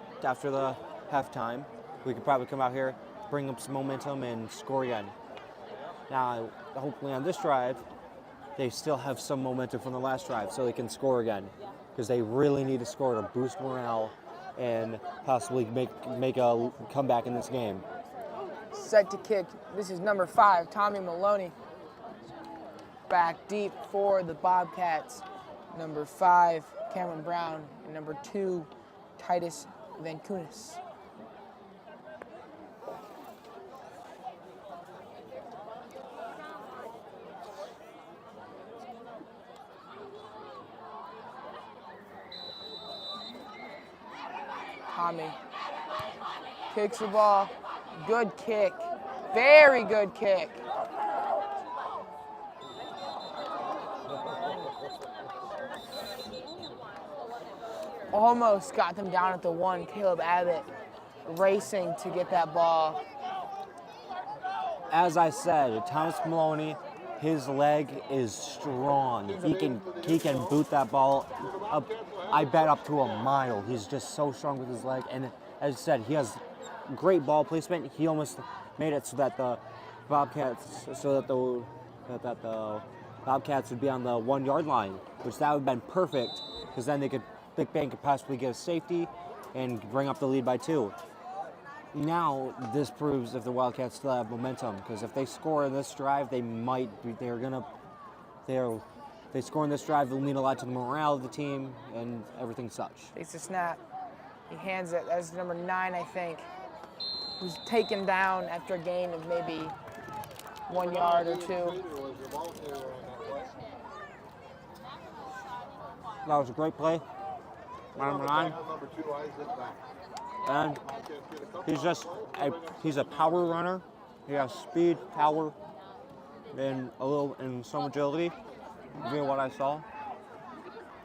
halftime, we could probably come out here, bring up some momentum, and score again. Now, hopefully on this drive, they still have some momentum from the last drive, so they can score again, because they really need to score to boost morale and possibly make a comeback in this game. Set to kick. This is number 5, Tommy Maloney. Back deep for the Bobcats. Number 5, Cameron Brown. And number 2, Titus Vankunis. Tommy kicks the ball. Good kick. Very good kick. Almost got them down at the 1. Caleb Abbott racing to get that ball. As I said, Thomas Maloney, his leg is strong. He can boot that ball up, I bet, up to a mile. He's just so strong with his leg. And as I said, he has great ball placement. He almost made it so that the Bobcats would be on the 1-yard line, which that would have been perfect, because then Big Ben could possibly get a safety and bring up the lead by 2. Now this proves if the Wildcats still have momentum, because if they score in this drive, they score in this drive, it'll mean a lot to the morale of the team and everything such. Takes a snap. He hands it. That's number 9, I think, who's taken down after a gain of maybe 1 yard or 2. That was a great play. Number 9. And he's a power runner. He has speed, power, and some agility, via what I saw.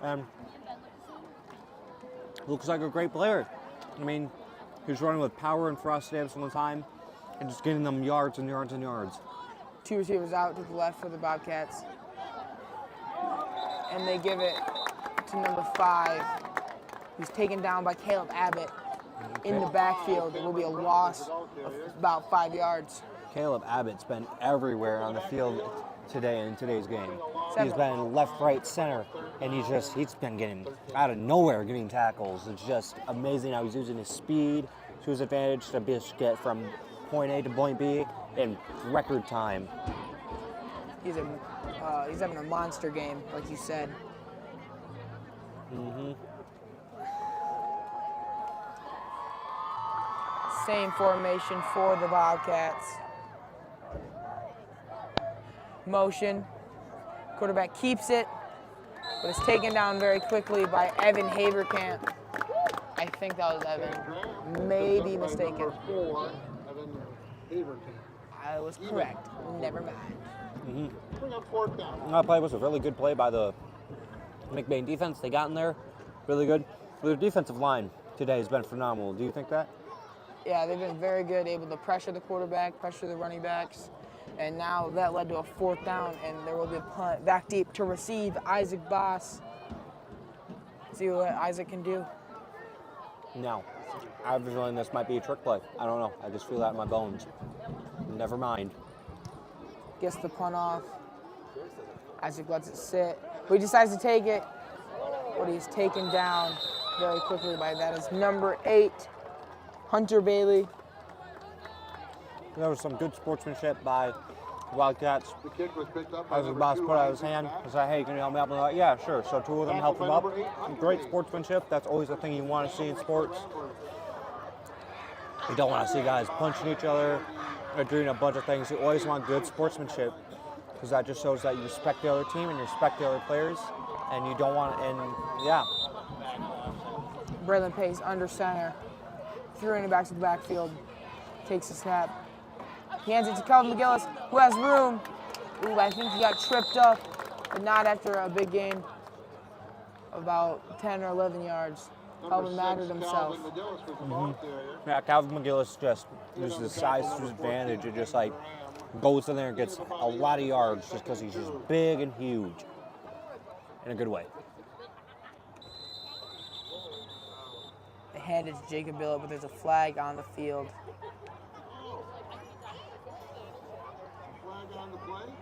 And looks like a great player. I mean, he's running with power and ferocity every single time, and just getting them yards and yards and yards. 2 receivers out to the left for the Bobcats. And they give it to number 5. He's taken down by Caleb Abbott in the backfield. It will be a loss of about 5 yards. Caleb Abbott's been everywhere on the field today in today's game. Seven. He's been left, right, center, and he's been getting out of nowhere getting tackles. It's just amazing how he's using his speed to his advantage to get from point A to point B in record time. He's having a monster game, like you said. Same formation for the Bobcats. Motion. Quarterback keeps it, but it's taken down very quickly by Evan Haverkamp. I think that was Evan. Maybe mistaken. 4, Evan Haverkamp. I was correct. Never mind. Bring up 4th down. That play was a really good play by the McBain defense. They got in there really good. Their defensive line today has been phenomenal. Do you think that? Yeah, they've been very good, able to pressure the quarterback, pressure the running backs. And now that led to a 4th down, and there will be a punt back deep to receive Isaac Boss. See what Isaac can do. No. I have a feeling this might be a trick play. I don't know. I just feel that in my bones. Never mind. Gets the punt off. Isaac lets it sit. But he decides to take it. But he's taken down very quickly by that is number 8, Hunter Bailey. There was some good sportsmanship by Wildcats. The kick was picked up by As the number boss 2, put out his Isaac hand Bass. and said, hey, can you help me out? And they're like, yeah, sure. So 2 of them helped him up. Great sportsmanship. That's always the thing you want to see in sports. You don't want to see guys punching each other or doing a bunch of things. You always want good sportsmanship because that just shows that you respect the other team and you respect the other players. And you don't want, and yeah. Braylon Pace under center. 3 running backs to the backfield. Takes the snap. He hands it to Calvin McGillis, who has room. Ooh, I think he got tripped up, but not after a big gain of about 10 or 11 yards. Calvin mattered himself. Calvin McGillis was the ball carrier. Yeah, Calvin McGillis just uses his size to his advantage. It just like goes in there and gets a lot of yards just because he's just big and huge in a good way. They hand it to Jacob Billett, but there's a flag on the field. Flag on the play.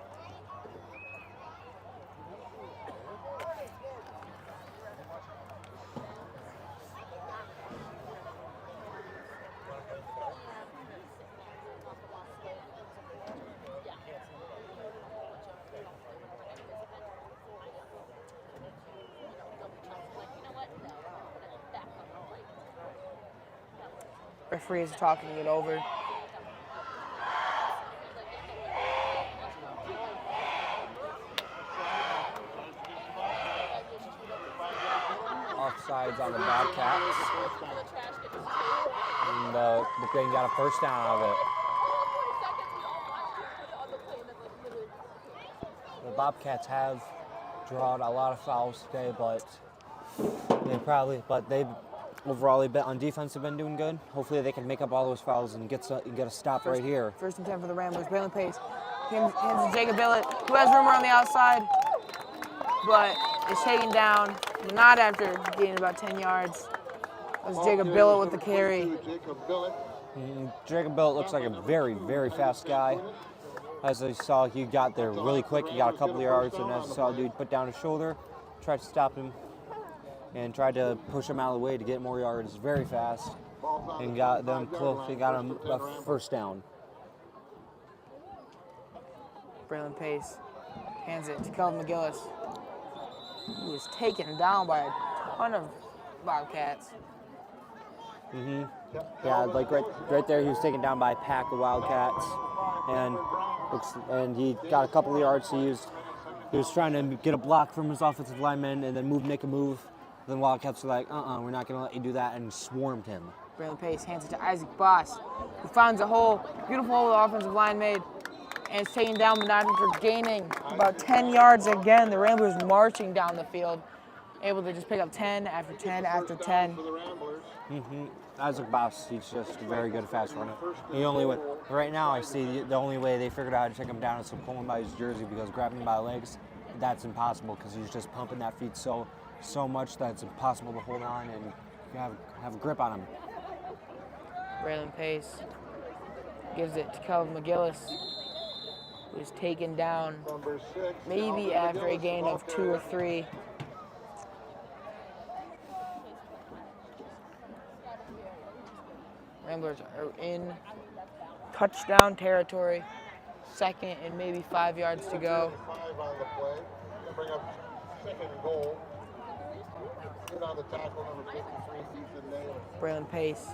Referee is talking it over. Offsides on the Bobcats. And McBain got a 1st down out of it. The Bobcats have drawn a lot of fouls today, but they've overall on defense have been doing good. Hopefully they can make up all those fouls and get a stop right here. 1st and 10 for the Ramblers. Braylon Pace hands to Jacob Billett, who has room around the outside, but is taken down. Not after gaining about 10 yards. That was Jacob Billett with the carry. Jacob Billett. Jacob Billett looks like a very, very fast guy. As I saw, he got there really quick. He got a couple of yards, and as I saw a dude put down his shoulder, tried to stop him, and tried to push him out of the way to get more yards very fast, and got them close. He got him a 1st down. Braylon Pace hands it to Calvin McGillis, who was taken down by a ton of Bobcats. Yeah, like right there, he was taken down by a pack of Wildcats, and he got a couple of yards. He was trying to get a block from his offensive lineman and then make a move. Then Wildcats were like, we're not going to let you do that, and swarmed him. Braylon Pace hands it to Isaac Boss, who finds a hole. Beautiful hole the offensive line made. And it's taken down, but not after gaining about 10 yards again. The Ramblers marching down the field, able to just pick up 10 after 10 after 10. For the Ramblers. Isaac Boss, he's just very good at fast running. The only way, right now, I see the only way they figured out how to take him down is to pull him by his jersey, because grabbing him by the legs, that's impossible because he's just pumping that feet so much that it's impossible to hold on and have a grip on him. Braylon Pace gives it to Kelvin McGillis, who's taken down Number 6. maybe after a gain of 2 or 3. Ramblers are in touchdown territory. 2nd and maybe 5 yards to go. 5 on the play. Gonna bring up 2nd and goal. Get on the tackle, number 53, Ethan Naylor. Braylon Pace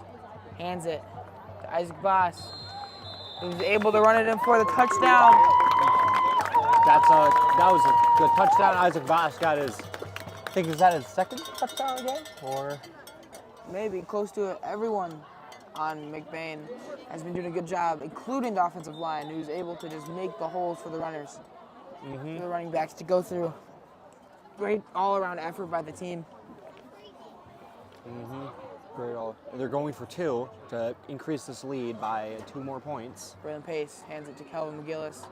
hands it to Isaac Boss, who's able to run it in for the touchdown. That was a good touchdown. Isaac Boss got his, I think, is that his 2nd touchdown again? Or Maybe close to it. Everyone on McBain has been doing a good job, including the offensive line, who's able to just make the holes for the runners, for the running backs to go through. Great all-around effort by the team. great all. They're going for 2 to increase this lead by 2 more points. Braylon Pace hands it to Kelvin McGillis.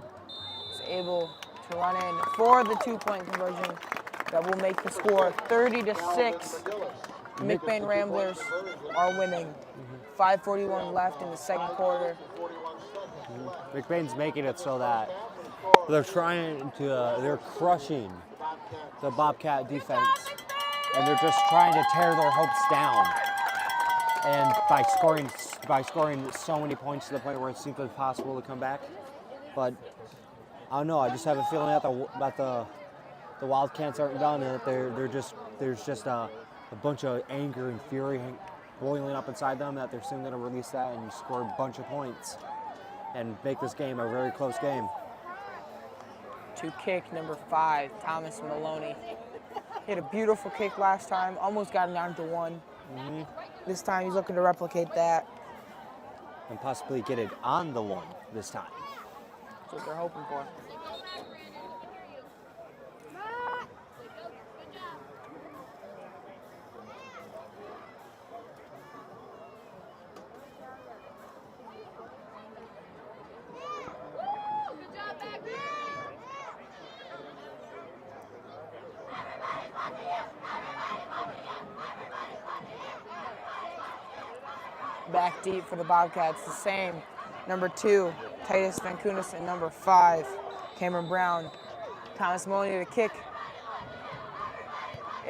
He's able to run in for the 2-point conversion that will make the score 30-6. McBain Ramblers are winning. 5:41 left in the 2nd quarter. McBain's making it so that they're they're crushing the Bobcat defense, and they're just trying to tear their hopes down. And by scoring so many points to the point where it seems impossible to come back. But I don't know. I just have a feeling that the Wildcats aren't done, and that there's just a bunch of anger and fury boiling up inside them, that they're soon going to release that and score a bunch of points and make this game a very close game. To kick number 5, Thomas Maloney. He had a beautiful kick last time, almost got it down to 1. This time he's looking to replicate that. And possibly get it on the 1 this time. That's what they're hoping for. Back deep for the Bobcats, the same. Number 2, Titus Vankunis, and number 5, Cameron Brown. Thomas Maloney to kick.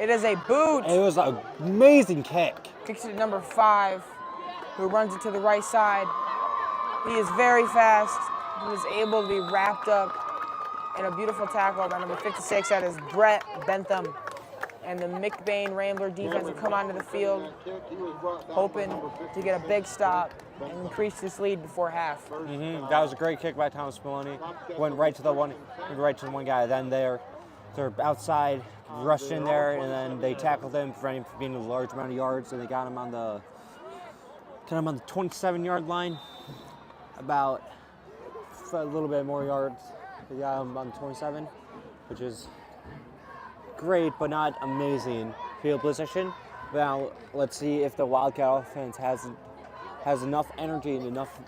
It is a boot. It was an amazing kick. Kicks it to number 5, who runs it to the right side. He is very fast. He was able to be wrapped up in a beautiful tackle by number 56. That is Brett Bentham. And the McBain Rambler defense will come onto the field, hoping to get a big stop and increase this lead before half. That was a great kick by Thomas Maloney. Went right to the one guy. Then they're outside, rushed in there, and then they tackled him, preventing him from being a large amount of yards. And they got him on the 27-yard line, about a little bit more yards. They got him on 27, which is great, but not amazing field position. Now, let's see if the Wildcat offense has enough energy and enough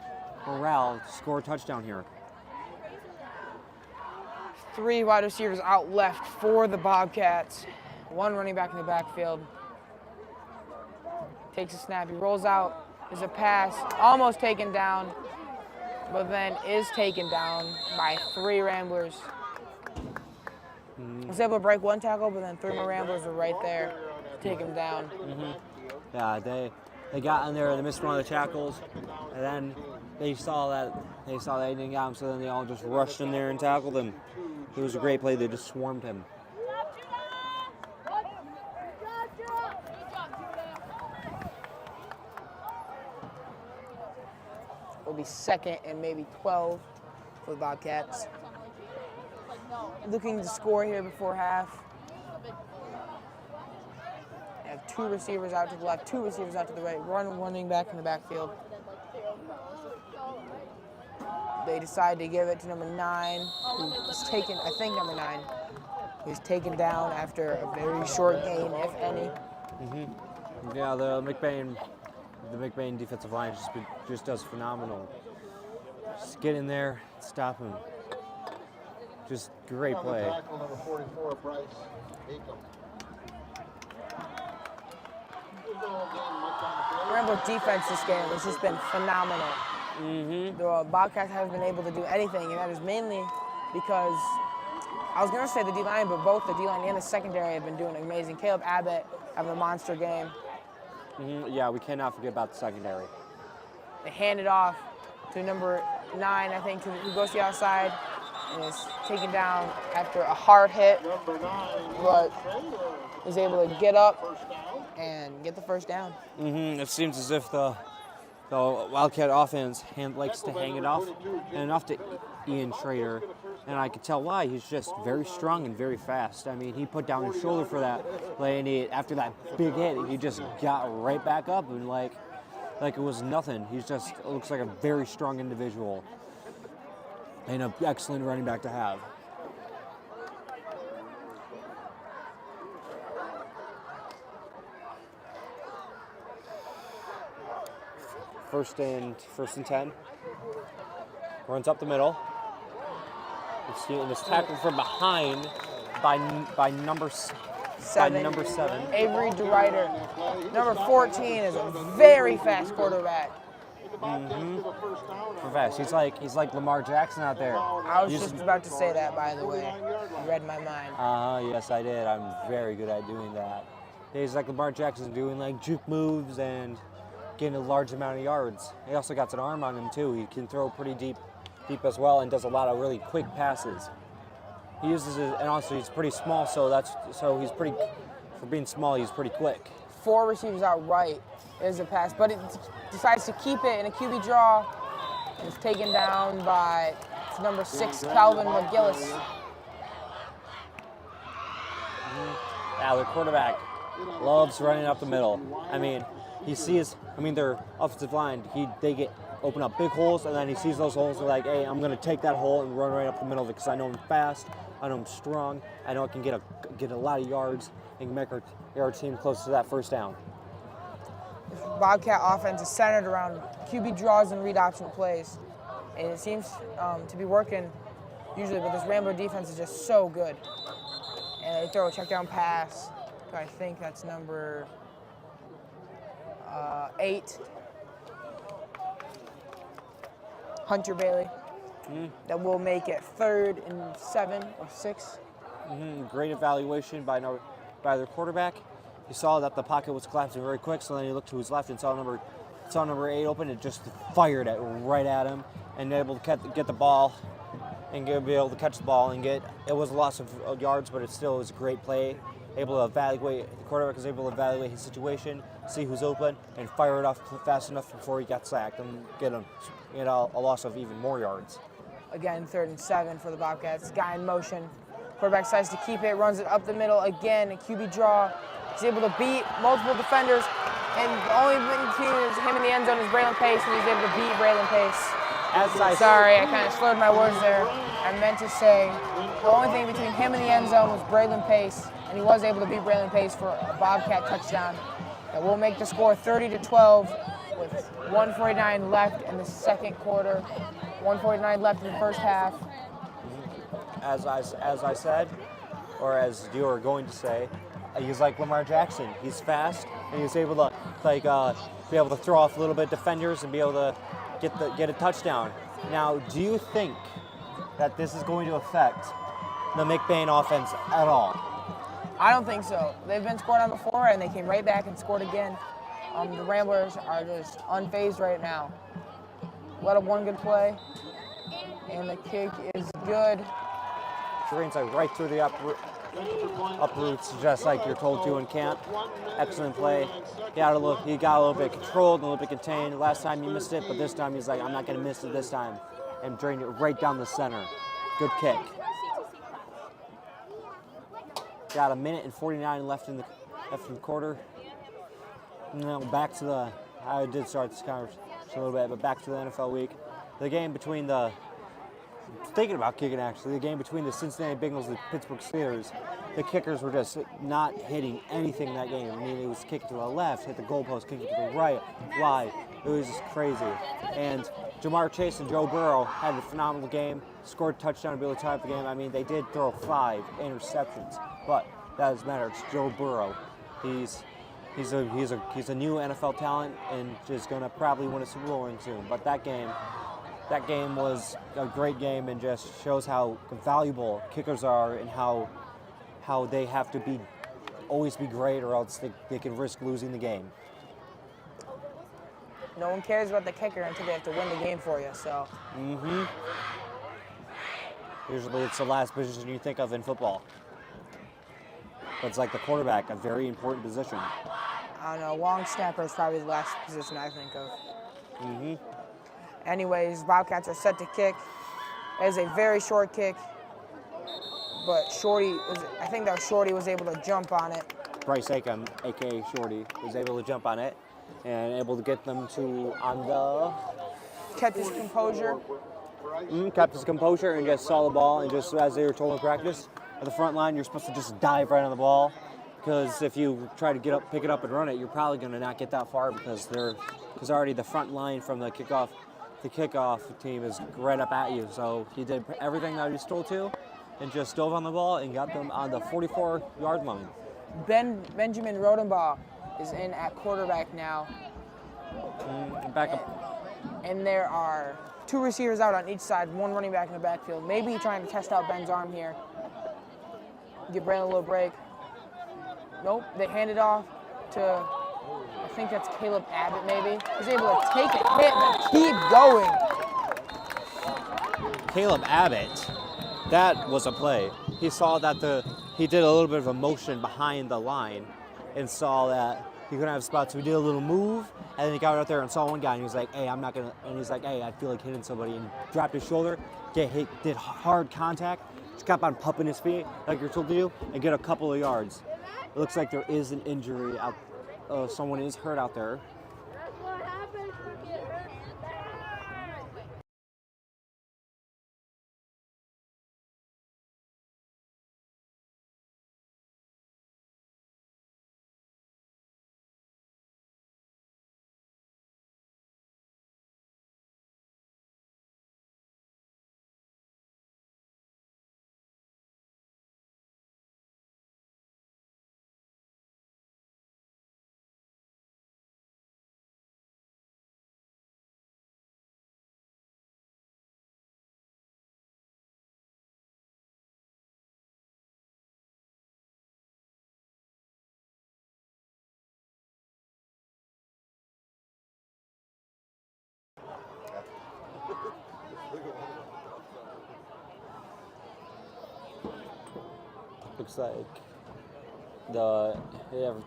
morale to score a touchdown here. 3 wide receivers out left for the Bobcats. 1 running back in the backfield. Takes a snap, he rolls out. There's a pass, almost taken down, but then is taken down by 3 Ramblers. Was able to break 1 tackle, but then 3 more Ramblers were right there to take him down. Yeah, they got in there, they missed one of the tackles, and then they saw that he didn't get him, so then they all just rushed in there and tackled him. It was a great play. They just swarmed him. It'll be 2nd and maybe 12 for the Bobcats. Looking to score here before half. They have 2 receivers out to the left, 2 receivers out to the right. Running back in the backfield. they decide to give it to number 9, who was taken, I think number 9, who's taken down after a very short gain, if any. Yeah, the McBain defensive line just does phenomenal. Just get in there, stop him. Just great play. Tackle number 44, Bryce Acom. Rambo defense this game has just been phenomenal. The Bobcats haven't been able to do anything, and that is mainly because, I was going to say the D-line, but both the D-line and the secondary have been doing amazing. Caleb Abbott having a monster game. Yeah, we cannot forget about the secondary. They hand it off to number 9, I think, who goes to the outside and is taken down after a hard hit, but is able to get up and get the first down. It seems as if the Wildcat offense likes to hang it off and off to Ian Schrader, and I could tell why. He's just very strong and very fast. I mean, he put down his shoulder for that play, and after that big hit, he just got right back up and like it was nothing. He's just looks like a very strong individual and an excellent running back to have. First and 10. Runs up the middle. And it's tackled from behind by number 7. Avery DeRuyter. Number 14 is a very fast quarterback. Fast. He's like Lamar Jackson out there. I was just about to say that, by the way. You read my mind. Yes, I did. I'm very good at doing that. He's like Lamar Jackson, doing like juke moves and getting a large amount of yards. He also got an arm on him too. He can throw pretty deep as well, and does a lot of really quick passes. He uses it, and also he's pretty small, so he's pretty, for being small, he's pretty quick. 4 receivers out right is a pass, but it decides to keep it in a QB draw. And it's taken down by number 6, Calvin McGillis. Yeah, their quarterback loves running up the middle. I mean, their offensive line, they open up big holes, and then he sees those holes and like, hey, I'm going to take that hole and run right up the middle of it because I know I'm fast, I know I'm strong, I know I can get a lot of yards and make our team close to that first down. This Bobcat offense is centered around QB draws and read option plays, and it seems to be working usually, but this Rambo defense is just so good. And they throw a check down pass. I think that's number 8. Hunter Bailey. That will make it 3rd and 7 or 6. Great evaluation by their quarterback. He saw that the pocket was collapsing very quick, so then he looked to his left and saw number 8 open and just fired it right at him, and able to get the ball and be able to catch the ball and it was a loss of yards, but it still was a great play. The quarterback was able to evaluate his situation, see who's open, and fire it off fast enough before he got sacked and get a loss of even more yards. Again, 3rd and 7 for the Bobcats. Guy in motion. Quarterback decides to keep it, runs it up the middle again, a QB draw. He's able to beat multiple defenders, and the only thing between him and the end zone is Braylon Pace, and he's able to beat Braylon Pace. Sorry, I kind of slurred my words there. I meant to say the only thing between him and the end zone was Braylon Pace, and he was able to beat Braylon Pace for a Bobcat touchdown. That will make the score 30-12 with 1:49 left in the second quarter, 1:49 left in the first half. As I said, or as you are going to say, he's like Lamar Jackson. He's fast, and he's able to be able to throw off a little bit defenders and be able to get a touchdown. Now, do you think that this is going to affect the McBain offense at all? I don't think so. They've been scored on before, and they came right back and scored again. The Ramblers are just unfazed right now. Let up one good play, and the kick is good. Drains right through the uproots, just like you're told to in camp. Excellent play. He got a little bit controlled, a little bit contained. Last time he missed it, but this time he's like, I'm not going to miss it this time. And drained it right down the center. Good kick. Got 1:49 left in the quarter. Now back to I did start this conversation a little bit, but back to the NFL week. The game between the thinking about kicking, actually, the game between the Cincinnati Bengals and the Pittsburgh Steelers, the kickers were just not hitting anything in that game. I mean, it was kicking to the left, hit the goalpost, kicking to the right, wide. It was just crazy. And Jamar Chase and Joe Burrow had a phenomenal game, scored a touchdown to be able to tie up the game. I mean, they did throw 5 interceptions, but that doesn't matter. It's Joe Burrow. He's a new NFL talent and just gonna probably win a Super Bowl ring soon. But that game was a great game and just shows how valuable kickers are and how they have to always be great, or else they can risk losing the game. No one cares about the kicker until they have to win the game for you. So. Usually it's the last position you think of in football. But it's like the quarterback, a very important position. I don't know. Long snapper is probably the last position I think of. Anyways, Bobcats are set to kick. It is a very short kick, but I think that Shorty was able to jump on it. Bryce Aiken, a.k.a. Shorty, was able to jump on it and able to get them Kept his composure. Kept his composure and just saw the ball, and just as they were told in practice, at the front line, you're supposed to just dive right on the ball, because if you try to pick it up and run it, you're probably going to not get that far because already the front line from the kickoff team is right up at you. So he did everything that he was told to, and just dove on the ball and got them on the 44-yard line. Benjamin Rodenbaugh is in at quarterback now. Back up. And there are 2 receivers out on each side, 1 running back in the backfield. Maybe trying to test out Ben's arm here. Give Brandon a little break. Nope, they hand it off to, I think that's Caleb Abbott maybe. He's able to take a hit and keep going. Caleb Abbott, that was a play. He saw that he did a little bit of a motion behind the line and saw that he couldn't have spots, so he did a little move, and then he got out there and saw one guy, and he was like, hey, I'm not gonna, and he's like, hey, I feel like hitting somebody, and dropped his shoulder, did hard contact, just kept on pumping his feet like you're told to do, and get a couple of yards. It looks like there is an injury out, someone is hurt out there.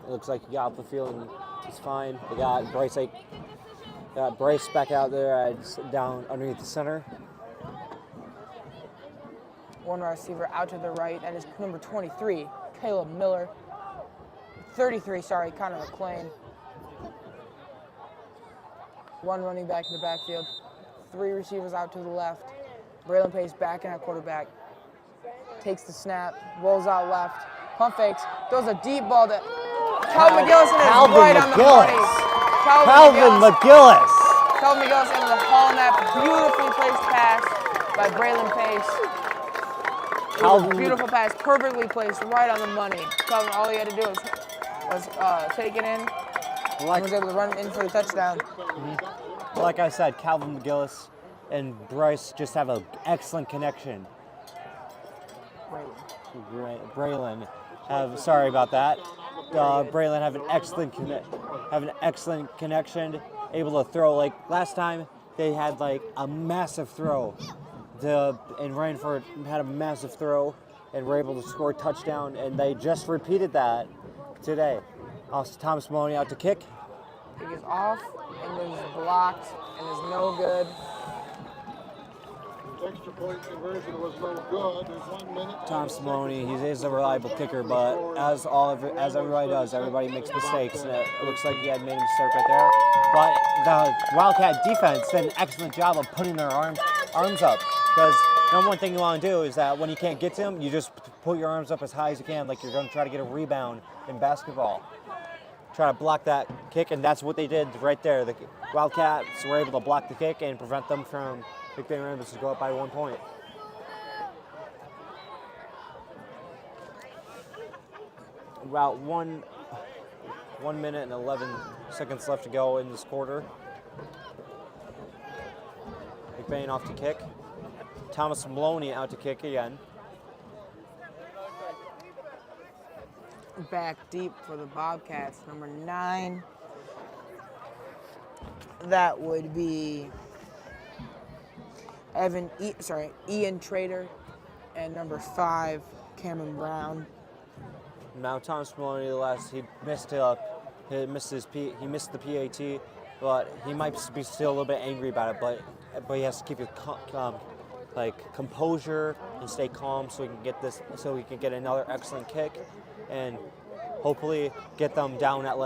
Looks like he got off the field and he's fine. They got Bryce back out there down underneath the center. One receiver out to the right. That is number 23, Caleb Miller. 33, sorry, Connor McClain. 1 running back in the backfield. 3 receivers out to the left. Braylon Pace back in at quarterback. Takes the snap, rolls out left, pump fakes, throws a deep ball to Calvin McGillis, and it's right on the money. Calvin McGillis. Calvin McGillis able to haul that beautifully placed pass by Braylon Pace. Beautiful pass, perfectly placed, right on the money. Calvin, all he had to do was take it in, and was able to run in for the touchdown. Like I said, Calvin McGillis and Bryce just have an excellent connection. Braylon, sorry about that. Braylon have an excellent connection. Able to throw, like last time they had like a massive throw, and Rainford had a massive throw and were able to score a touchdown, and they just repeated that today. Also, Thomas Maloney out to kick. Kick is off and is blocked and is no good. Extra point conversion was no good. There's 1 minute. Tom Maloney, he is a reliable kicker, but as everybody does, everybody makes mistakes. And it looks like he had made a mistake right there. But the Wildcat defense did an excellent job of putting their arm arms up. Because number one thing you want to do is that when you can't get to him, you just put your arms up as high as you can, like you're going to try to get a rebound in basketball. Try to block that kick, and that's what they did right there. The Wildcats were able to block the kick and prevent them from McBain Rambus to go up by 1 point. About 1 minute and 11 seconds left to go in this quarter. McBain off to kick. Thomas Maloney out to kick again. Back deep for the Bobcats, number 9. That would be Ian Trader, and number 5, Cameron Brown. Now Thomas Maloney, he missed the PAT, but he might be still a little bit angry about it. But he has to keep his composure and stay calm so he can get another excellent kick, and hopefully get them down at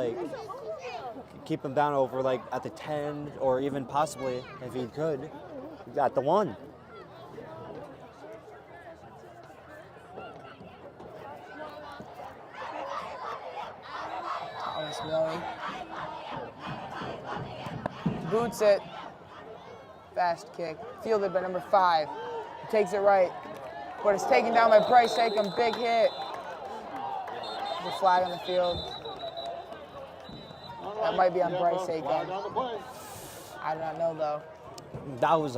keep them down over at the 10, or even possibly, if he could, at the 1. Thomas Maloney boots it. Fast kick. Fielded by number 5. He takes it right, but it's taken down by Bryce Acom. Big hit. The flag on the field. That might be on Bryce Acom. I do not know though. That was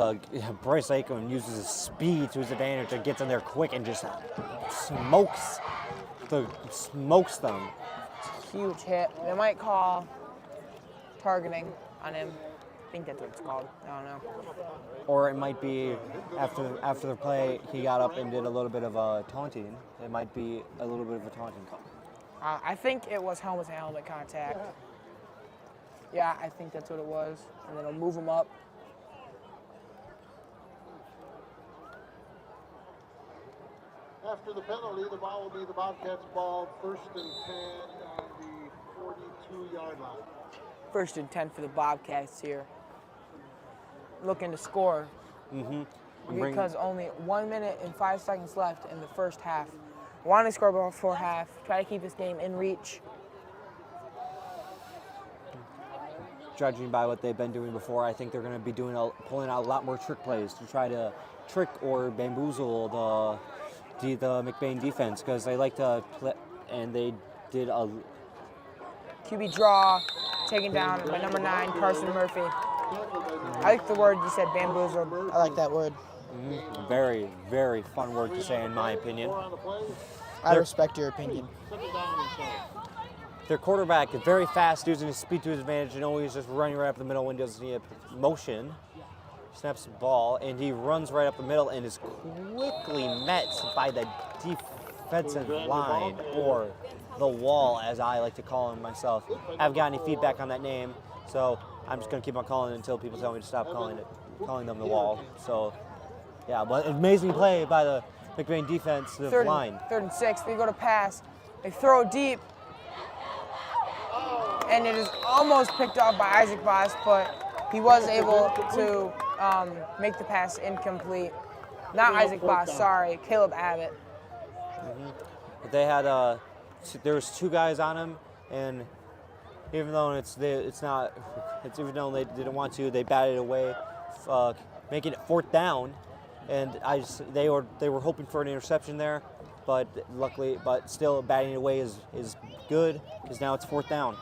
Bryce Acom uses his speed to his advantage and gets in there quick and just smokes them. Huge hit. They might call targeting on him. I think that's what it's called. I don't know. Or it might be after the play, he got up and did a little bit of taunting. It might be a little bit of a taunting call. I think it was helmet-to-helmet contact. Yeah, I think that's what it was. And then it'll move him up. After the penalty, the ball will be the Bobcats' ball, 1st and 10 on the 42-yard line. 1st and 10 for the Bobcats here. Looking to score. Because only 1 minute and 5 seconds left in the first half. Want to score before half. Try to keep this game in reach. Judging by what they've been doing before, I think they're going to be pulling out a lot more trick plays to try to trick or bamboozle the McBain defense, because they like to play, and they did a QB draw, taken down by number 9, Carson Murphy. I like the word you said, bamboozled. I like that word. Very, very fun word to say, in my opinion. I respect your opinion. Their quarterback is very fast, using his speed to his advantage, and always just running right up the middle when he doesn't need a motion. Snaps the ball, and he runs right up the middle and is quickly met by the defensive line, or the wall, as I like to call him myself. I haven't got any feedback on that name, so I'm just going to keep on calling it until people tell me to stop calling them the wall. So, yeah, but amazing play by the McBain defensive line. 3rd and 6. They go to pass. They throw deep. And it is almost picked off by Isaac Boss, but he was able to make the pass incomplete. Not Isaac Boss, sorry, Caleb Abbott. They had there was 2 guys on him, and even though even though they didn't want to, they batted away, making it 4th down. And they were hoping for an interception there, but still batting away is good, because now it's 4th down.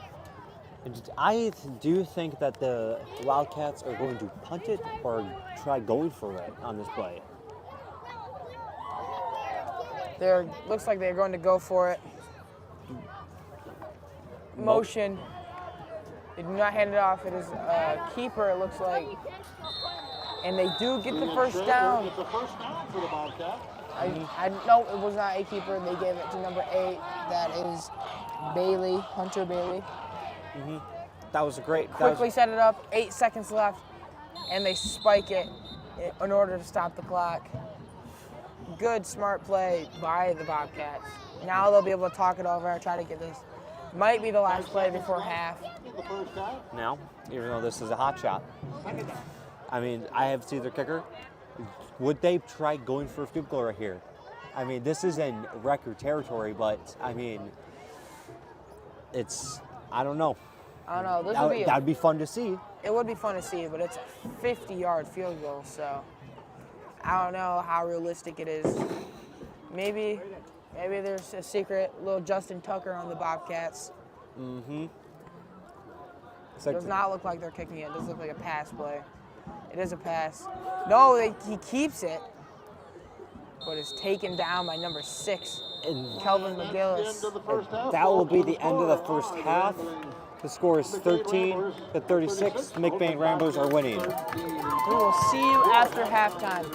I do think that the Wildcats are going to punt it or try going for it on this play. Looks like they're going to go for it. Motion. They do not hand it off. It is a keeper, it looks like. And they do get the first down. It's a first down for the Bobcats. No, it was not a keeper. They gave it to number 8. That is Bailey, Hunter Bailey. That was a great. Quickly set it up. 8 seconds left, and they spike it in order to stop the clock. Good, smart play by the Bobcats. Now they'll be able to talk it over, try to get this. Might be the last play before half. Now, even though this is a hot shot, I mean, I have to see their kicker, would they try going for a field goal right here? I mean, this is in record territory, but I mean, I don't know. I don't know. This would be That'd be fun to see. it would be fun to see, but it's a 50-yard field goal, so I don't know how realistic it is. Maybe there's a secret little Justin Tucker on the Bobcats. It's like Does not look like they're kicking it. It does look like a pass play. It is a pass. No, he keeps it, but it's taken down by number 6, and Kelvin And McGillis. that's the end of the first half. that will be the Ball end of the first score. half. The score is 13-36. The McBain Ramblers are winning. We will see you after halftime.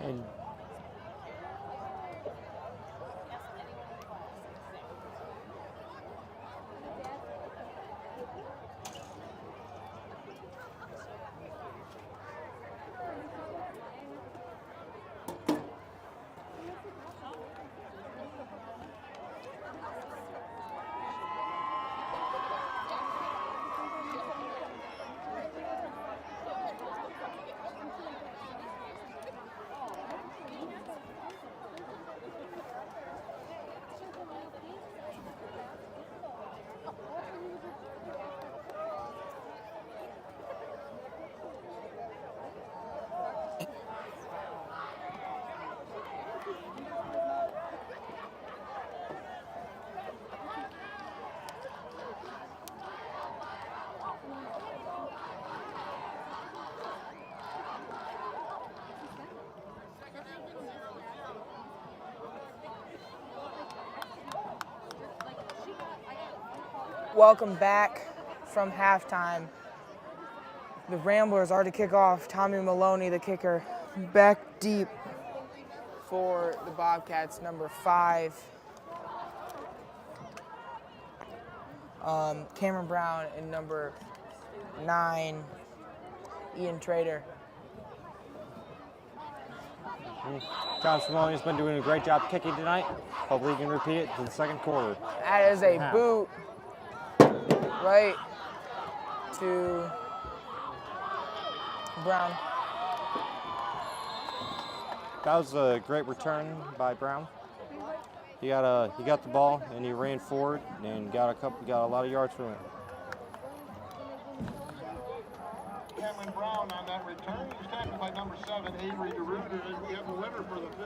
And Welcome back from halftime. The Ramblers are to kick off. Tommy Maloney, the kicker, back deep for the Bobcats, number 5. Cameron Brown and number 9, Ian Trader. Carson Murphy's been doing a great job kicking tonight. Hopefully he can repeat it to the second quarter. That is a boot right to Brown. That was a great return by Brown. He got the ball and he ran forward and got a lot of yards from it. Cameron Brown on that return. He was tackled by number 7, Avery DeRuiter, and we have a winner for the 50-50.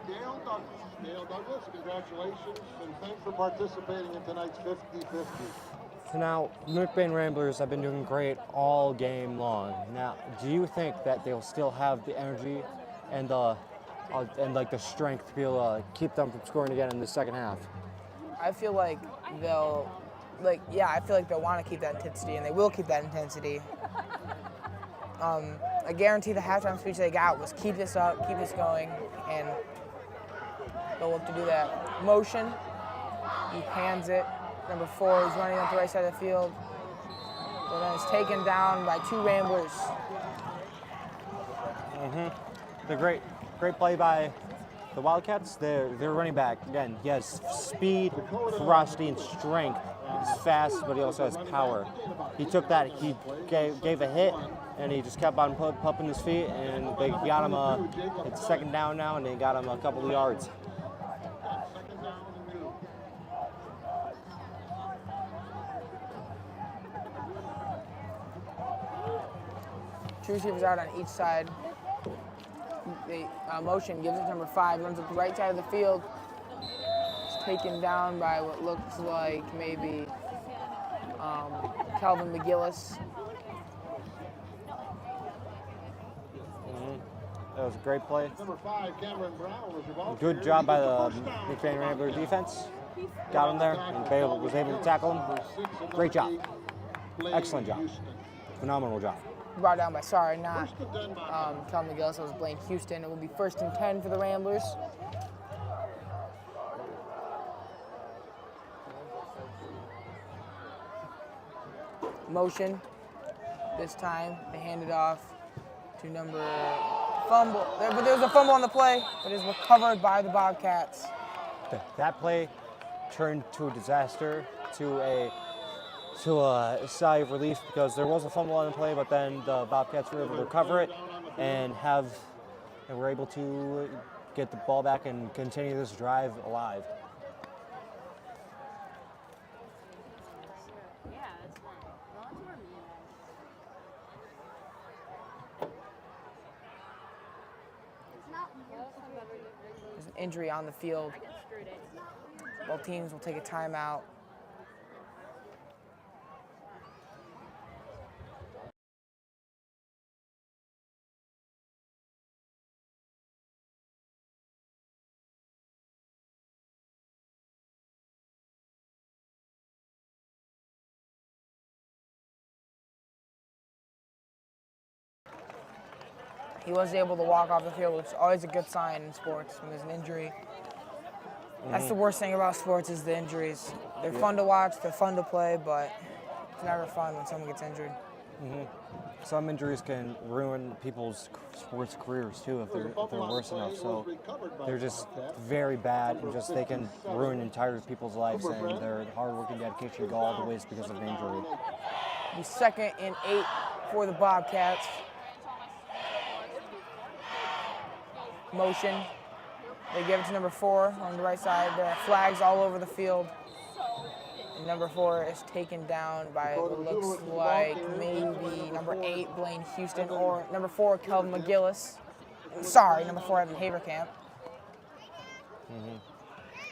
Dale Douglas. Dale Douglas, congratulations, and thanks for participating in tonight's 50-50. So now, McBain Ramblers have been doing great all game long. Now, do you think that they'll still have the energy and the strength to be able to keep them from scoring again in the second half? I feel like they'll want to keep that intensity, and they will keep that intensity. I guarantee the halftime speech they got was keep this up, keep this going, and they'll look to do that. Motion, he hands it. Number 4 is running up the right side of the field, but then it's taken down by 2 Ramblers. The great play by the Wildcats. Their running back, again, he has speed, ferocity, and strength. He's fast, but he also has power. He took that, he gave a hit, and he just kept on pumping his feet, and they got him it's second down now, and they got him a couple of yards. Two receivers out on each side. The motion gives it to number 5, runs up the right side of the field. It's taken down by what looks like maybe Calvin McGillis. That was a great play. Number 5, Cameron Brown, was involved. Good job by the McBain Rambler defense. Got him there and was able to tackle him. Great job. Excellent job. Phenomenal job. Brought down by, not Calvin McGillis, it was Blaine Houston. It will be 1st and 10 for the Ramblers. Motion. This time they hand it off to number fumble. But there's a fumble on the play, but is recovered by the Bobcats. That play turned to a disaster, to a sigh of relief, because there was a fumble on the play, but then the Bobcats were able to recover it and were able to get the ball back and continue this drive alive. There's an injury on the field. Both teams will take a timeout. He was able to walk off the field, which is always a good sign in sports when there's an injury. That's the worst thing about sports is the injuries. They're fun to watch, they're fun to play, but it's never fun when someone gets injured. Some injuries can ruin people's sports careers too if they're worse enough. So they're just very bad, and just they can ruin entire people's lives, and their hard work and dedication go all the ways because of an injury. The 2nd and 8 for the Bobcats. Motion. They give it to number 4 on the right side. There are flags all over the field. And number 4 is taken down by what looks like maybe number 8, Blaine Houston, or number 4, Kelvin McGillis. Sorry, number 4, Evan Haverkamp.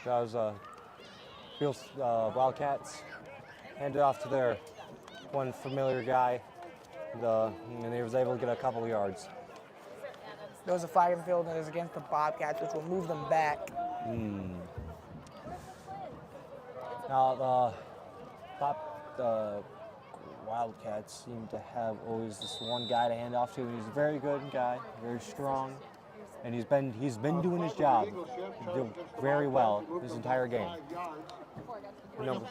That was Bills Wildcats handed off to their one familiar guy, and he was able to get a couple of yards. There was a flag in the field, and it was against the Bobcats, which will move them back. Now, the Wildcats seem to have always this one guy to hand off to, and he's a very good guy, very strong, and he's been doing his job very well this entire game. It'll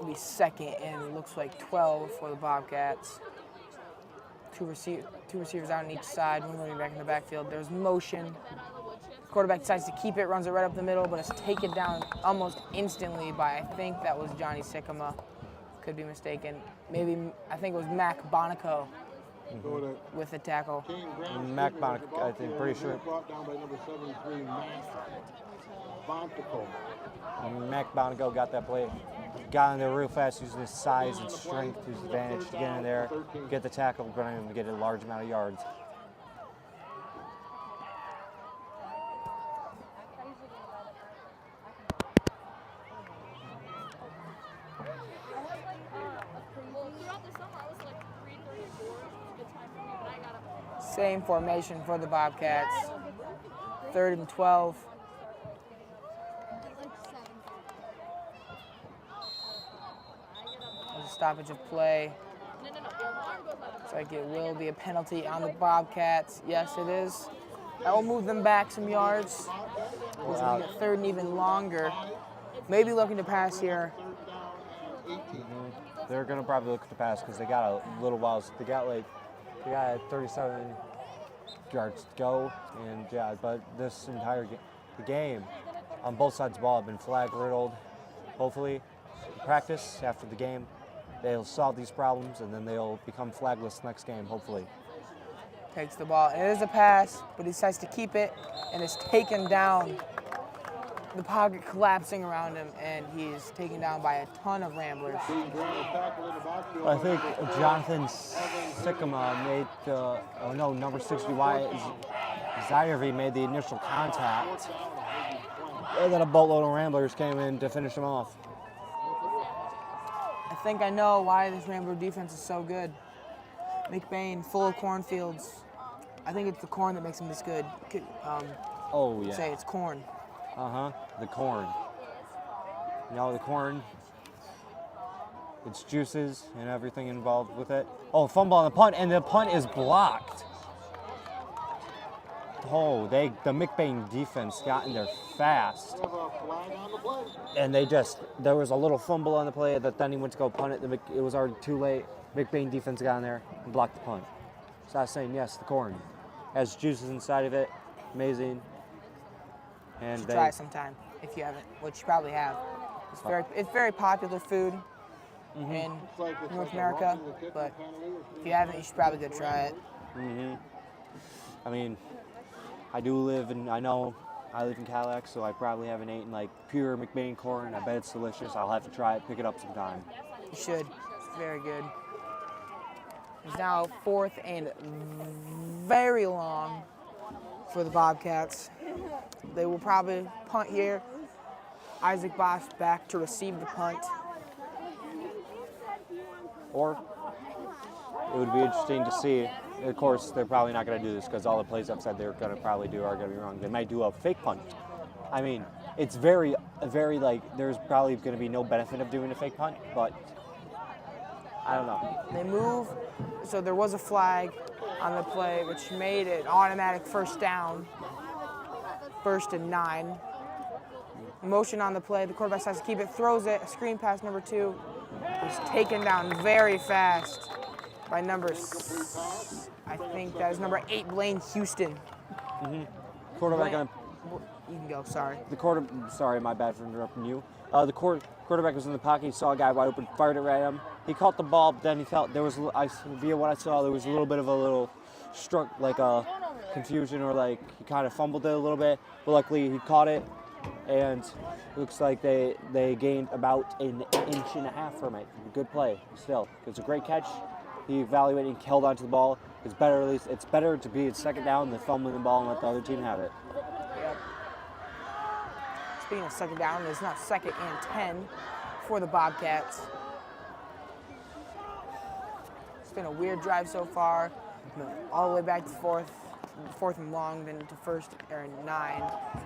be 2nd and it looks like 12 for the Bobcats. Two receivers out on each side, one running back in the backfield. There's motion. Quarterback decides to keep it, runs it right up the middle, but it's taken down almost instantly by, I think that was Johnny Sycamore. Could be mistaken. I think it was Mac Bonico with the tackle. Mac Bonico, I think, pretty sure. Mac Bonico got that play. Got in there real fast using his size and strength, his advantage to get in there, get the tackle, going him to get a large amount of yards. Same formation for the Bobcats. 3rd and 12. There's a stoppage of play. Looks like it will be a penalty on the Bobcats. Yes, it is. That will move them back some yards, which will make it 3rd and even longer. Maybe looking to pass here. They're going to probably look to pass because they got a little while. They got 37 yards to go, and yeah, but this entire game on both sides of the ball have been flag riddled. Hopefully, in practice after the game, they'll solve these problems and then they'll become flagless next game, hopefully. Takes the ball. It is a pass, but he decides to keep it and is taken down. The pocket collapsing around him, and he's taken down by a ton of Ramblers. I think Jonathan Sycamore made number 60 Zyrvi made the initial contact. And then a boatload of Ramblers came in to finish him off. I think I know why this Rambler defense is so good. McBain, full of cornfields. I think it's the corn that makes him this good. Oh, yeah. Say it's corn. The corn. The corn, its juices and everything involved with it. Oh, fumble on the punt, and the punt is blocked. Oh, the McBain defense got in there fast. And there was a little fumble on the play that then he went to go punt it. It was already too late. McBain defense got in there and blocked the punt. So I was saying, yes, the corn has juices inside of it. Amazing. And you should try it sometime if you haven't, which you probably have. It's very popular food in North America, but if you haven't, you should probably go try it. I mean, I live in Cadillac, so I probably haven't eaten pure McBain corn. I bet it's delicious. I'll have to try it, pick it up sometime. You should. It's very good. It's now 4th and very long for the Bobcats. They will probably punt here. Isaac Bosch back to receive the punt. Or it would be interesting to see. Of course, they're probably not going to do this because all the plays I've said they're going to probably do are going to be wrong. They might do a fake punt. I mean, it's very there's probably going to be no benefit of doing a fake punt, but I don't know. They move So there was a flag on the play, which made it automatic first down. 1st and 9. Motion on the play. The quarterback has to keep it, throws it. A screen pass, number 2. Is taken down very fast by I think that is number 8, Blaine Houston. Quarterback Blaine, you can go, sorry. Sorry, my bad for interrupting you. The quarterback was in the pocket. He saw a guy wide open, fired it right at him. He caught the ball, but then he felt via what I saw, there was a little bit of a confusion, or like he kind of fumbled it a little bit. But luckily he caught it, and it looks like they gained about an inch and a half from it. Good play, still. It's a great catch. He evaluated and held onto the ball. It's better to be at second down than fumbling the ball and let the other team have it. Yep. Speaking of second down, it's now 2nd and 10 for the Bobcats. It's been a weird drive so far. All the way back to 4th and long, then to 1st and 9.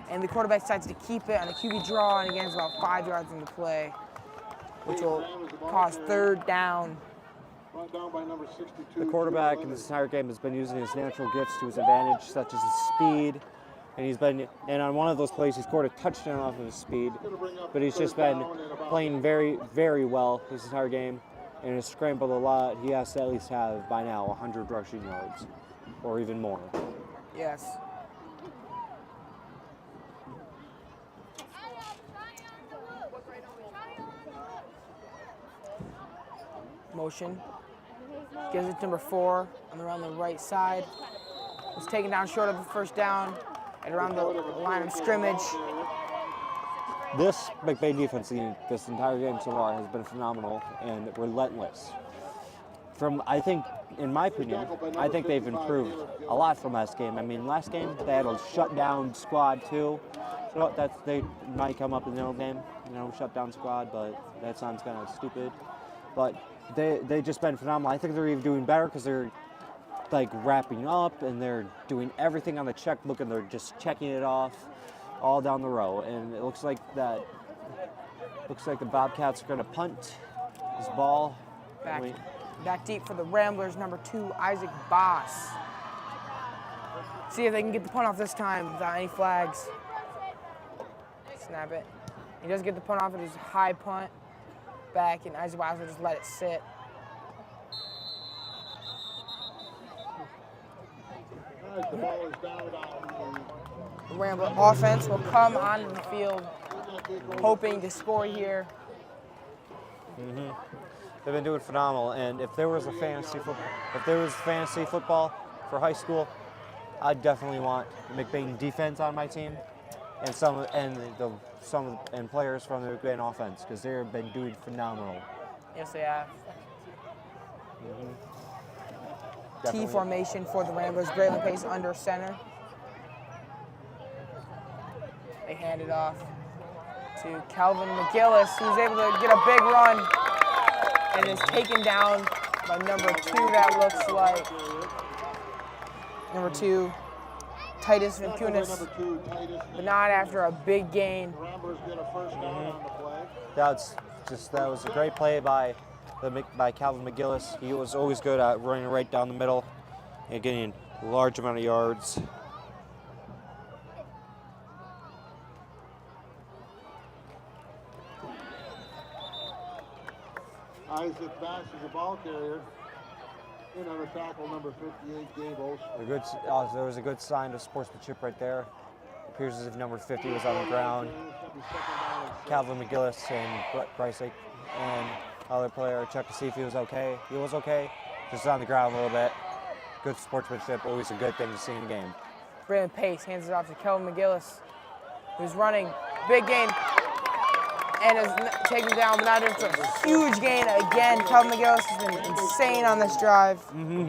And the quarterback decides to keep it on a QB draw, and again, it's about 5 yards into play, which will cause 3rd down. Brought down by number 62. The quarterback in this entire game has been using his natural gifts to his advantage, such as his speed. And on one of those plays, he scored a touchdown off of his speed. But he's just been playing very, very well this entire game, and has scrambled a lot. He has to at least have, by now, 100 rushing yards, or even more. Yes. Motion. Gives it to number 4 around the right side. Was taken down short of the first down and around the line of scrimmage. This McBain defense, this entire game so far, has been phenomenal and relentless. In my opinion, I think they've improved a lot from last game. I mean, last game they had a shutdown squad too. So they might come up in the middle game, shutdown squad, but that sounds kind of stupid. But they just been phenomenal. I think they're even doing better because they're like wrapping up and they're doing everything on the checkbook and they're just checking it off all down the row. And it looks like the Bobcats are going to punt this ball. Back deep for the Ramblers, number 2, Isaac Boss. See if they can get the punt off this time without any flags. Snap it. He does get the punt off. It is a high punt back, and Isaac Boss will just let it sit. The ball is down. The Rambler offense will come onto the field, hoping to score here. They've been doing phenomenal, and if there was fantasy football for high school, I'd definitely want McBain defense on my team, and players from the McBain offense, because they've been doing phenomenal. Yes, they have. T formation for the Ramblers. Braylon Pace under center. They hand it off to Calvin McGillis, who's able to get a big run and is taken down by number 2, that looks like. Number 2, Titus Vincunis, but not after a big gain. That was a great play by Calvin McGillis. He was always good at running right down the middle and getting a large amount of yards. Isaac Bass is a ball carrier. In on a tackle, number 58, Gabe Olson. There was a good sign of sportsmanship right there. It appears as if number 50 was on the ground. Calvin McGillis and Bryce and other player checked to see if he was okay. He was okay, just on the ground a little bit. Good sportsmanship, always a good thing to see in a game. Braylon Pace hands it off to Calvin McGillis, who's running. Big gain. And is taken down, but not into a huge gain again. Calvin McGillis has been insane on this drive.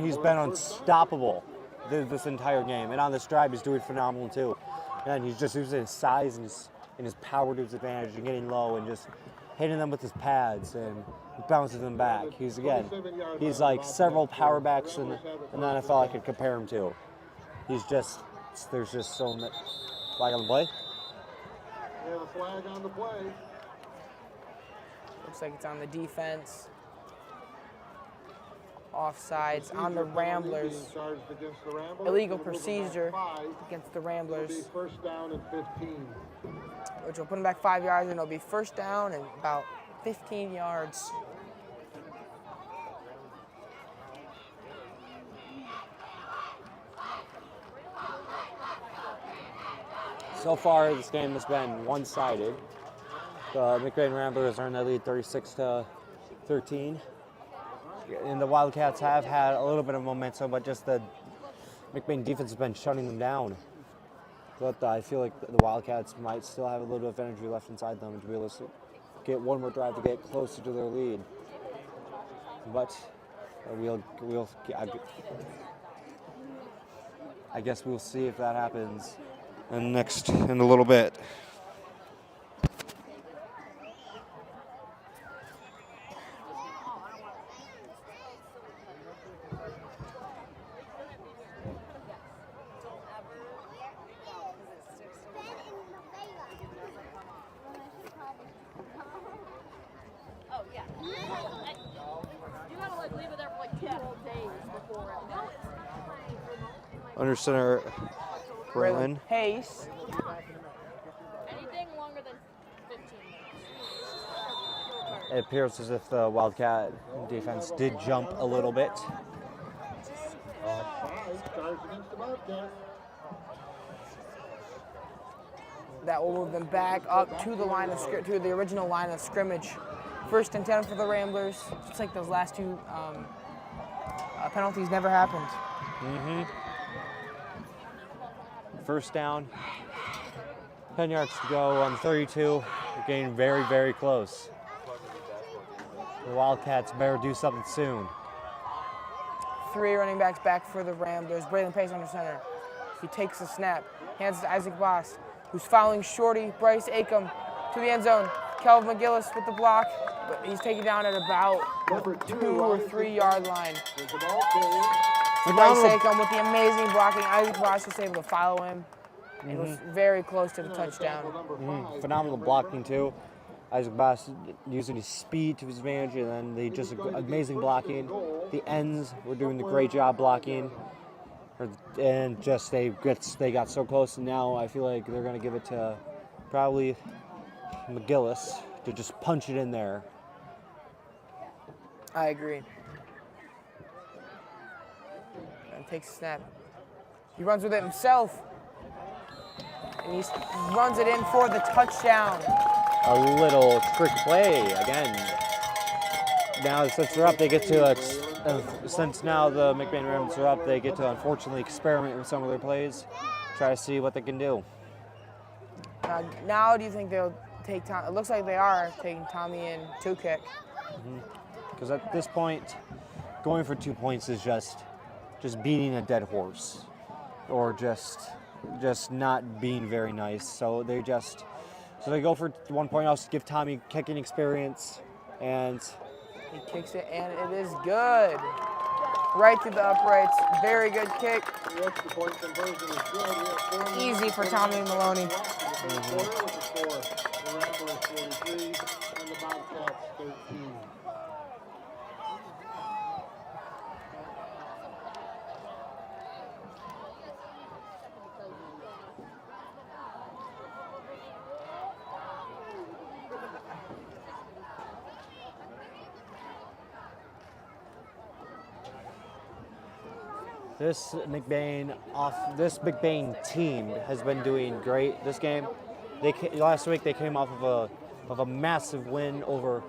He's been unstoppable this entire game, and on this drive he's doing phenomenal too. And he's just using his size and his power to his advantage and getting low and just hitting them with his pads and bouncing them back. He's like several power backs in the NFL I could compare him to. There's just so much. Flag on the play? We have a flag on the play. Looks like it's on the defense. offsides on the Ramblers. Being charged against the Ramblers. Illegal It'll move them procedure back 5. against the It'll Ramblers, be first down and 15. which will put them back 5 yards, and it'll be first down and about 15 yards. So far, this game has been one-sided. The McBain Ramblers are in the lead 36-13. And the Wildcats have had a little bit of momentum, but just the McBain defense has been shutting them down. But I feel like the Wildcats might still have a little bit of energy left inside them to be able to get one more drive to get closer to their lead. But I guess we'll see if that happens in a little bit. Oh, yeah. You gotta like leave it there for like 2 whole days before it. No, it's not. Under center, Braylon. Pace. Anything longer than 15 minutes. It appears as if the Wildcat defense did jump a little bit. Offside, charged against the Bobcats. That will move them back up to the line of to the original line of scrimmage. First and 10 for the Ramblers. Just like those last two penalties never happened. First down, 10 yards to go on 32. We're getting very, very close. The Wildcats better do something soon. 3 running backs back for the Ramblers. Braylon Pace under center. He takes the snap, hands it to Isaac Boss, who's following Shorty, Bryce Acom to the end zone. Kelvin McGillis with the block, but he's taken down at about Number 2 2 or 3 yard line. There's the ball carrier. Bryce Acom with the amazing blocking. Isaac Boss was able to follow him and was very close to the touchdown. Number 5. Phenomenal blocking too. Isaac Bass using his speed to his advantage, and then they just amazing blocking. The ends were doing the great job blocking, and just they got so close, and now I feel like they're gonna give it to probably McGillis to just punch it in there. I agree. And takes a snap. He runs with it himself. And he runs it in for the touchdown. A little trick play again. Now since they're up, they get to since now the McBain Rams are up, they get to unfortunately experiment with some of their plays, try to see what they can do. Now do you think they'll take Tom? It looks like they are taking Tommy in 2 kick. Because at this point, going for 2 points is just beating a dead horse, or just not being very nice. So they go for 1 point. Also give Tommy kicking experience, and He kicks it, and it is good. Right through the uprights. Very good kick. The extra point conversion is good. We have 4 minutes Easy for Tommy Maloney. The Ramblers 43 and the Bobcats 13. this McBain team has been doing great this game. Last week they came off of a massive win over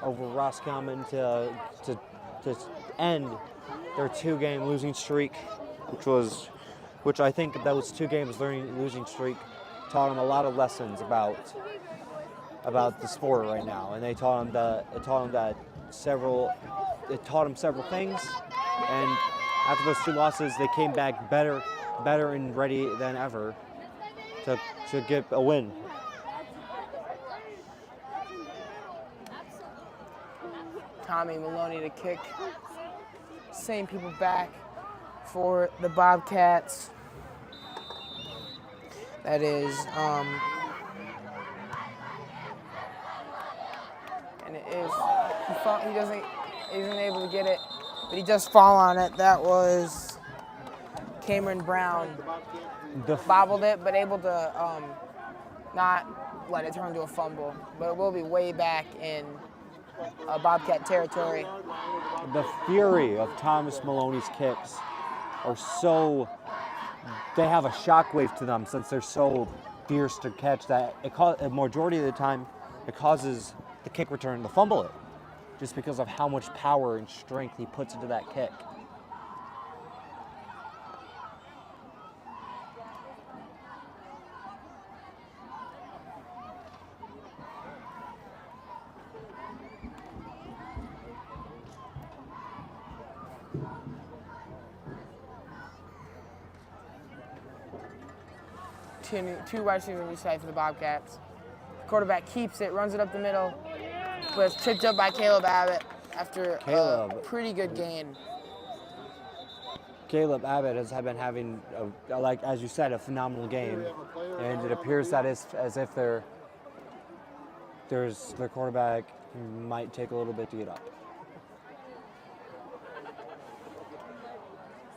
Roscommon to end their 2-game losing streak, which I think those 2 games losing streak taught them a lot of lessons about the sport right now, and it taught them several things, and after those 2 losses, they came back better and ready than ever to get a win. Tommy Maloney to kick. Same people back for the Bobcats. That is, and it is, he isn't able to get it. but he does fall on it. That was Cameron Brown. Bobbled it, but able to not let it turn into a fumble. But it will be way back in Bobcat territory. The fury of Thomas Maloney's kicks are so, they have a shockwave to them since they're so fierce to catch that a majority of the time it causes the kick return to fumble it, just because of how much power and strength he puts into that kick. Two wide receivers on each side for the Bobcats. Quarterback keeps it, runs it up the middle, but it's tripped up by Caleb Abbott after a pretty good gain. Caleb Abbott has been having, like as you said, a phenomenal game, and it appears that as if their quarterback might take a little bit to get up.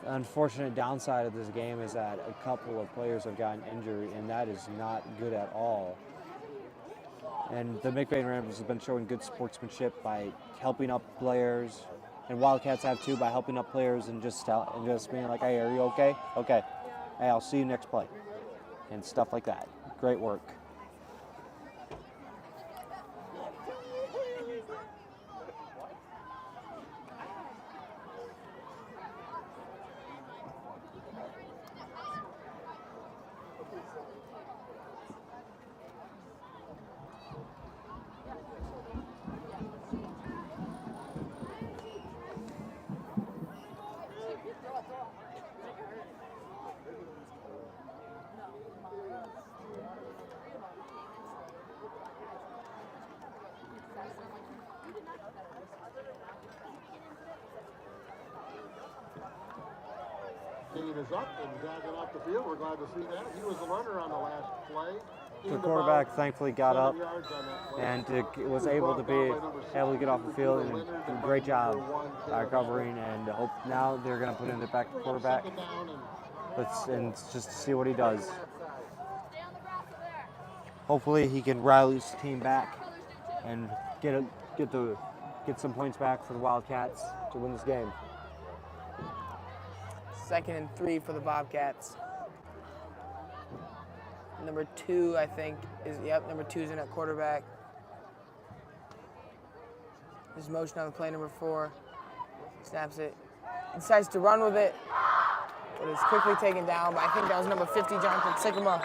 The unfortunate downside of this game is that a couple of players have gotten injured, and that is not good at all. And the McBain Ramblers have been showing good sportsmanship by helping up players, and Wildcats have too, by helping up players and just being like, "Hey, are you okay? Okay. Hey, I'll see you next play," and stuff like that. Great work. Team is up and dragging off the field. We're glad to see that. He was the runner on the last play. The quarterback thankfully got up and was able to get off the field, and did a great job covering, and hope now they're going to put in the back to quarterback. And just to see what he does. Hopefully he can rally his team back and get some points back for the Wildcats to win this game. 2nd and 3 for the Bobcats. Number 2, I think, number 2 is in at quarterback. There's motion on the play, number 4. Snaps it. Decides to run with it, but it's quickly taken down by, I think that was number 50, Jonathan Sycamore.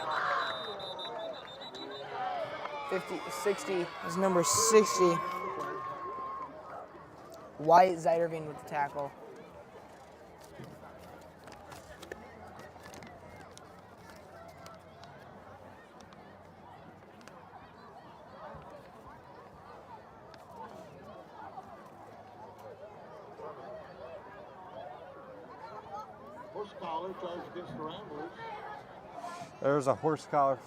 60 is number 60. Wyatt Zeiderveen with the tackle. Horse collar charged against the Ramblers. There's a horse collar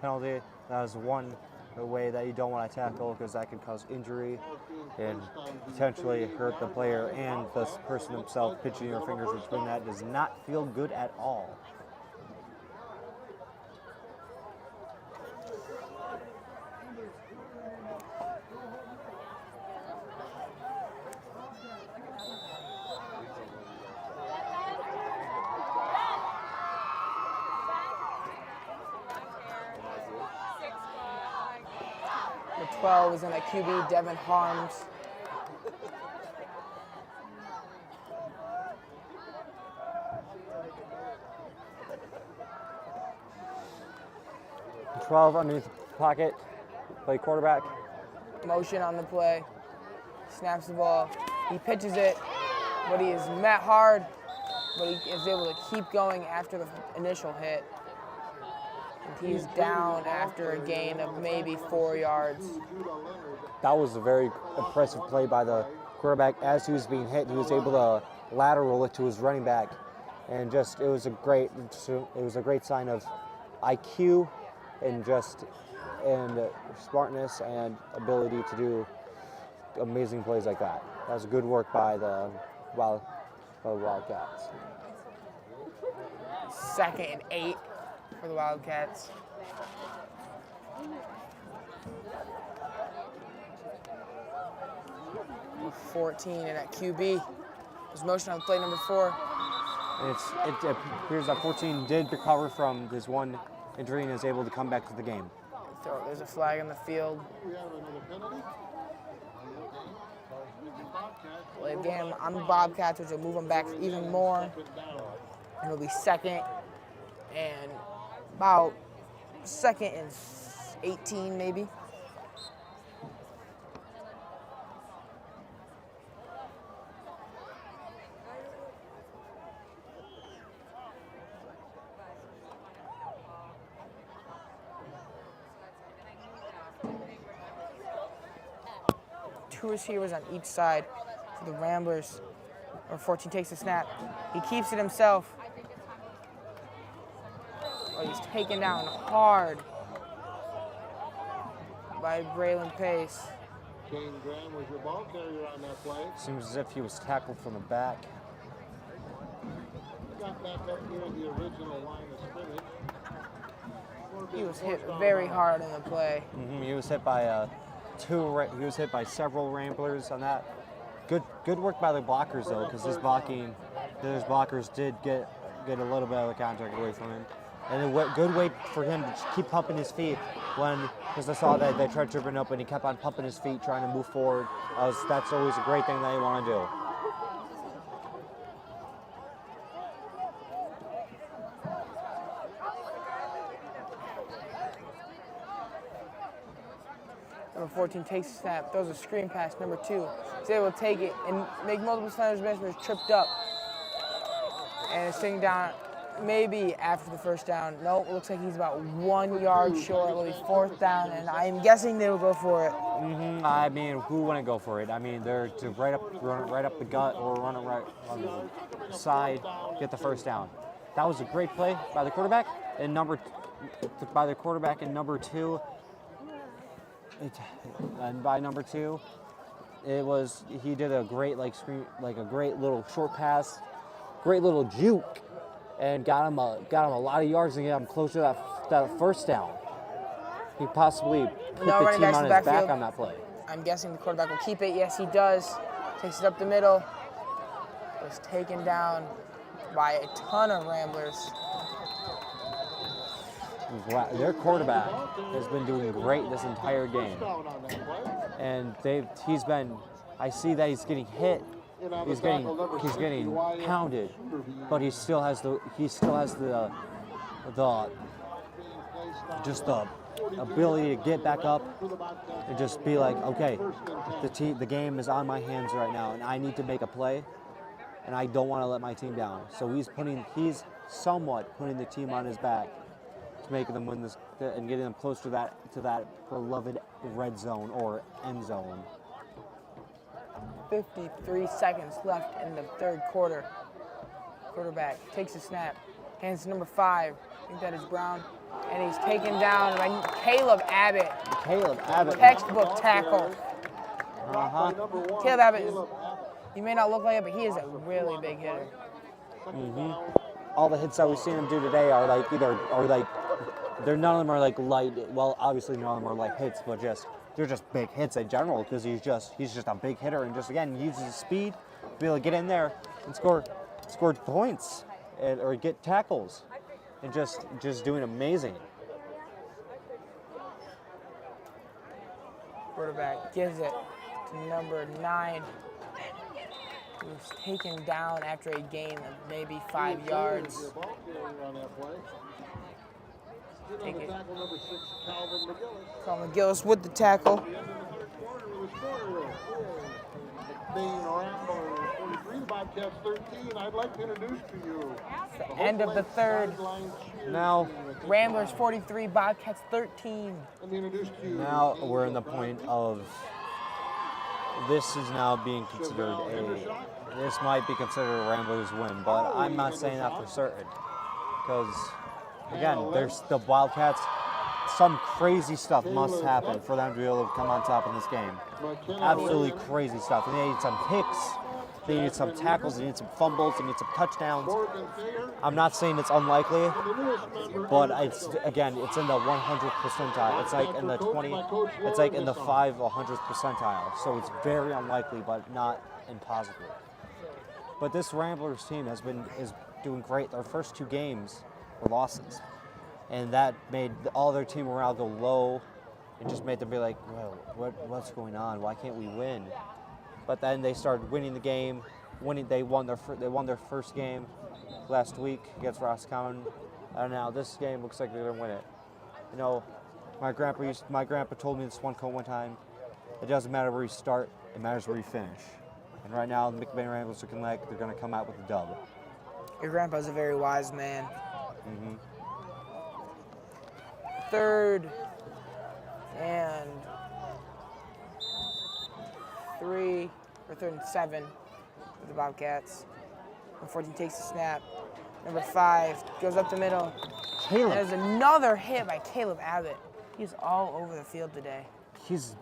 penalty. That is one way that you don't want to tackle, because that can cause injury and potentially hurt the player and the person himself. Pitching your fingers between that does not feel good at all. The 12 is in at QB, Devin Harms. The 12 underneath the pocket, play quarterback. Motion on the play. Snaps the ball. He pitches it, but he is met hard, but he is able to keep going after the initial hit. And he's down after a gain of maybe 4 yards. That was a very impressive play by the quarterback. As he was being hit, he was able to lateral it to his running back, and just it was a great sign of IQ and smartness and ability to do amazing plays like that. That was good work by the by the Wildcats. 2nd and 8 for the Wildcats. Number 14 and at QB. There's motion on play number 4. It appears that 14 did recover from this one injury and is able to come back to the game. There's a flag on the field. We have another penalty. Play game on the Bobcats, which will move them back even more. And it'll be 2nd and about 2nd and 18 maybe. Two receivers on each side for the Ramblers. Number 14 takes the snap. He keeps it himself. Oh, he's taken down hard by Braylon Pace. Kane Graham was your ball carrier on that play. Seems as if he was tackled from the back. Got back up near the original line of scrimmage. He was hit very hard on the play. He was hit by he was hit by several Ramblers on that. Good work by the blockers though, because his blockers did get a little bit of the contact away from him. And a good way for him to keep pumping his feet because I saw that they tried tripping up and he kept on pumping his feet, trying to move forward. That's always a great thing that you want to do. Number 14 takes the snap, throws a screen pass. Number 2 is able to take it and make multiple sliders benchers tripped up. And it's sitting down maybe after the first down. Nope, it looks like he's about 1 yard short. It'll be 4th down, and I'm guessing they will go for it. I mean, who wouldn't go for it? I mean, they're to run it right up the gut or run it right on the side, get the first down. That was a great play by the quarterback. And number 2. And by number 2, he did a great a great little short pass, great little juke, and got him a lot of yards and got him close to that first down. He possibly put the team on his back on that play. I'm guessing the quarterback will keep it. Yes, he does. Takes it up the middle. Was taken down by a ton of Ramblers. Their quarterback has been doing great this entire game, and I see that he's getting hit, he's getting pounded, but he still has the ability to get back up and just be like, okay, the game is on my hands right now, and I need to make a play, and I don't want to let my team down. So he's somewhat putting the team on his back to make them win this and getting them close to that beloved red zone or end zone. 53 seconds left in the 3rd quarter. Quarterback takes a snap, hands to number 5. I think that is Brown, and he's taken down by Caleb Abbott. Textbook tackle. Caleb Abbott, you may not look like it, but he is a really big hitter. All the hits that we've seen him do today are none of them are like light. Well, obviously none of them are light hits, but they're just big hits in general because he's just a big hitter and just again uses his speed to be able to get in there and score points or get tackles and just doing amazing. Quarterback gives it to number 9. He was taken down after a gain of maybe 5 yards. Take it. Calvin McGillis with the tackle. Bobcats 13. I'd like to introduce to you. It's the end of the 3rd. Now, Ramblers 43, Bobcats 13. Now we're in the point of this is now being considered this might be considered a Ramblers win, but I'm not saying that for certain because again, there's the Wildcats. Some crazy stuff must happen for them to be able to come on top in this game. Absolutely crazy stuff. And they need some picks They need some tackles, they need some fumbles, they need some touchdowns. Morgan Thayer, I'm not saying it's unlikely, and the newest member, but it's again, it's in the 100th percentile. It's like in the 20, it's like in the 5/100th percentile. So it's very unlikely, but not impossible. But this Ramblers team is doing great. Their first 2 games were losses, and that made all their team morale go low. It just made them be like, well, what's going on? Why can't we win? But then they started winning the game. They won their first game last week against Roscommon, and now this game looks like they're gonna win it. You know, my grandpa told me this one time. It doesn't matter where you start; it matters where you finish. And right now, the McBain Ramblers looking like they're gonna come out with a dub. Your grandpa's a very wise man. Mm-hmm. 3rd and 3, or 3rd and 7 for the Bobcats. Number 14 takes the snap. Number 5 goes up the middle. Caleb. And there's another hit by Caleb Abbott. He's all over the field today. He's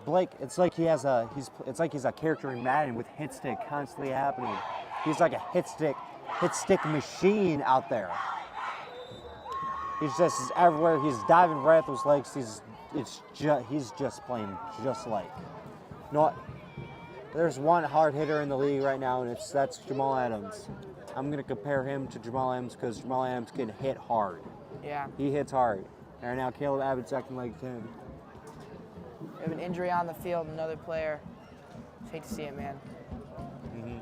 Blake. It's like he's a character in Madden with hit stick constantly happening. He's like a hit stick machine out there. He's everywhere. He's diving right at those legs. He's just playing just like. There's one hard hitter in the league right now, and that's Jamal Adams. I'm gonna compare him to Jamal Adams because Jamal Adams can hit hard. Yeah. He hits hard. And right now Caleb Abbott's acting like him. We have an injury on the field, another player. Hate to see it, man. Mm-hmm.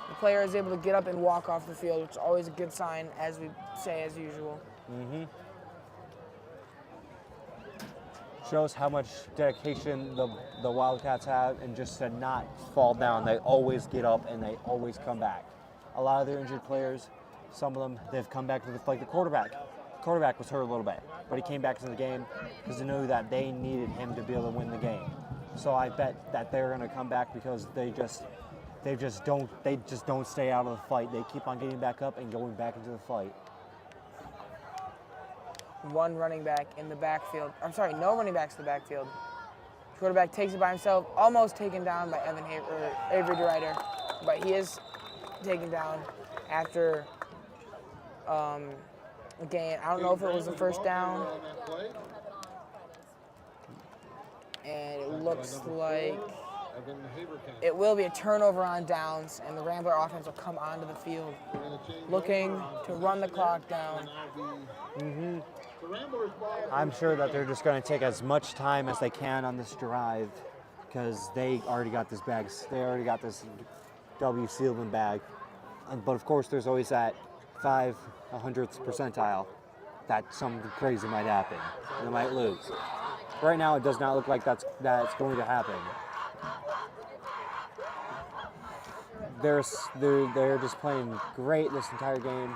The player is able to get up and walk off the field, which is always a good sign, as we say as usual. Mm-hmm. Shows how much dedication the Wildcats have, and just to not fall down. They always get up and they always come back. A lot of their injured players, some of them, they've come back to like the quarterback. The quarterback was hurt a little bit, but he came back to the game because they knew that they needed him to be able to win the game. So I bet that they're going to come back because they just don't stay out of the fight. They keep on getting back up and going back into the fight. One running back in the backfield. I'm sorry, no running backs in the backfield. Quarterback takes it by himself, almost taken down by Avery DeRuyter, but he is taken down after a gain. I don't know if it was a first down. And it looks like it will be a turnover on downs, and the Rambler offense will come onto the field looking to run the clock down. Mm-hmm. I'm sure that they're just going to take as much time as they can on this drive because they already got this bag. They already got this W sealed in bag. But of course, there's always that 5/100th percentile that something crazy might happen. And they might lose. Right now, it does not look like that's going to happen. They're just playing great this entire game.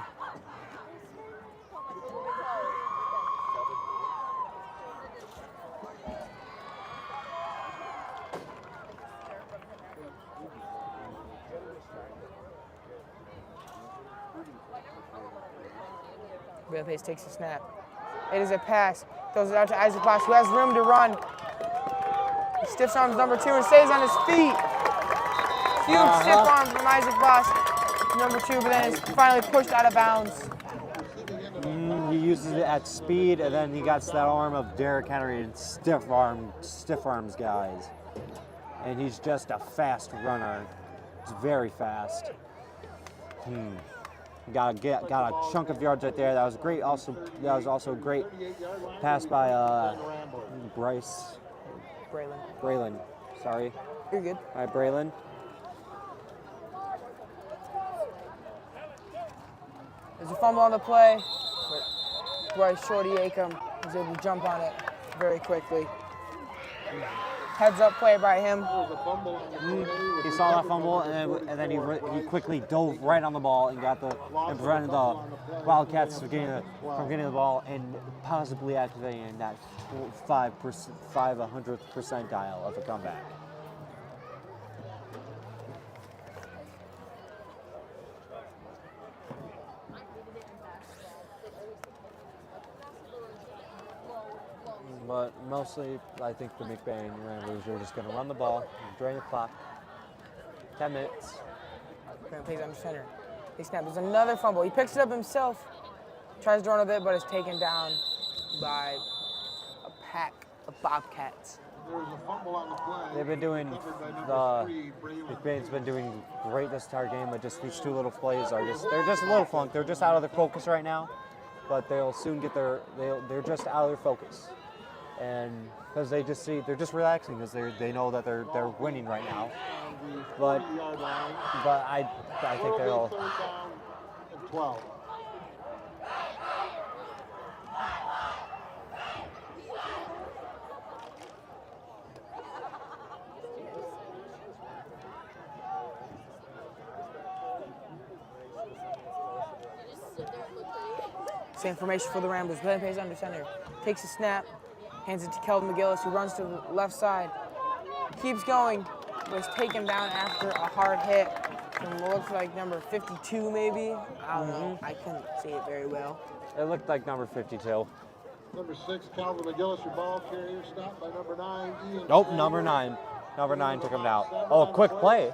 Pace takes a snap. It is a pass. Throws it out to Isaac Bosch, who has room to run. He stiff arms number 2 and stays on his feet. Huge stiff arm from Isaac Bosch, number 2, but then is finally pushed out of bounds. He uses it at speed, and then he got that arm of Derrick Henry and stiff arms guys. And he's just a fast runner. He's very fast. Got a chunk of yards right there. That was great. That was also a great pass by Braylon. Sorry. You're good. All right, Braylon. There's a fumble on the play, but Bryce Shorty Acom was able to jump on it very quickly. Heads up play by him. There was a fumble on the play. He saw that fumble, and then he quickly dove right on the ball and and prevented the Wildcats from getting the ball and possibly activating that 500th percentile of a comeback. But mostly, I think the McBain Ramblers are just going to run the ball, drain the clock. 10 minutes. Grant plays under center. He snaps. There's another fumble. He picks it up himself. Tries to run with it, but is taken down by a pack of Bobcats. There was a fumble on the play. They've been doing McBain's been doing great this entire game, but just these two little plays are they're just a little flunked. They're just out of their focus right now, but they'll soon get they're just out of their focus. And because they're just relaxing because they know that they're winning right now. But I think they'll. 12. Same formation for the Ramblers. Glenn plays under center. Takes a snap. Hands it to Kelvin McGillis, who runs to the left side. Keeps going, but is taken down after a hard hit from what looks like number 52, maybe. I don't know. I couldn't see it very well. It looked like number 52. Number 6, Calvin McGillis, your ball carrier, stopped by number 9, Ian. Nope, number 9. Number 9 took him down. Oh, quick play.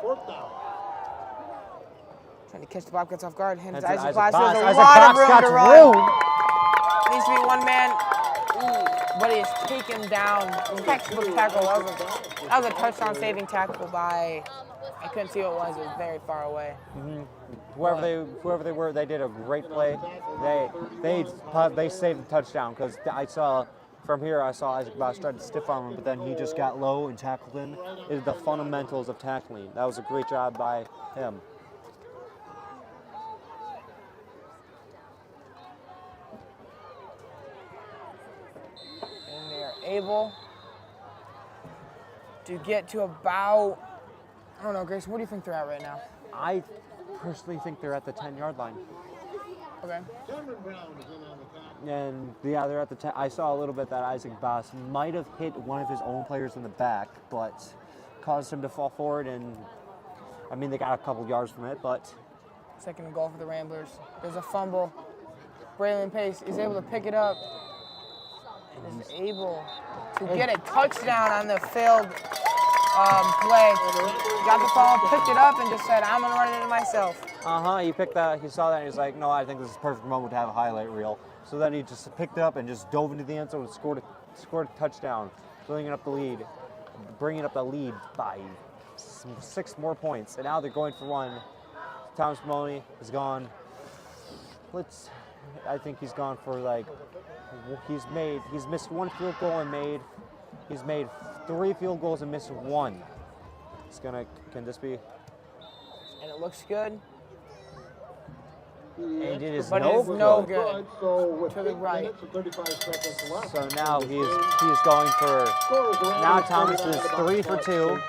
Trying to catch the Bobcats off guard. Hands to Isaac Isaac Glass. Glass. There's a Isaac lot of Glass room to got run. room. Needs to be one man. But he is taken down. Textbook tackle. That was a touchdown saving tackle by, I couldn't see what it was. It was very far away. Mm-hmm. Whoever they were, they did a great play. They saved the touchdown because I saw Isaac Glass tried to stiff arm him, but then he just got low and tackled him. It is the fundamentals of tackling. That was a great job by him. Able to get to about, I don't know, Grayson, what do you think they're at right now? I personally think they're at the 10-yard line. Okay. Cameron Brown is in on the tackle. And yeah, they're at the 10. I saw a little bit that Isaac Bass might have hit one of his own players in the back, but caused him to fall forward. And I mean, they got a couple yards from it, but. Second and goal for the Ramblers. There's a fumble. Braylon Pace is able to pick it up. And is able to get a touchdown on the failed play. Got the ball, picked it up, and just said, I'm going to run it in myself. He saw that, and he's like, no, I think this is a perfect moment to have a highlight reel. So then he just picked it up and just dove into the end zone and scored a touchdown, bringing up the lead by 6 more points. And now they're going for one. Thomas Maloney is gone. I think he's gone for he's missed 1 field goal he's made 3 field goals and missed 1. Can this be? And it looks good. And it is but no it is good. no good. So with To the 8 right. minutes and 35 seconds left. So now he's going for. Now Thomas is 3 for 2.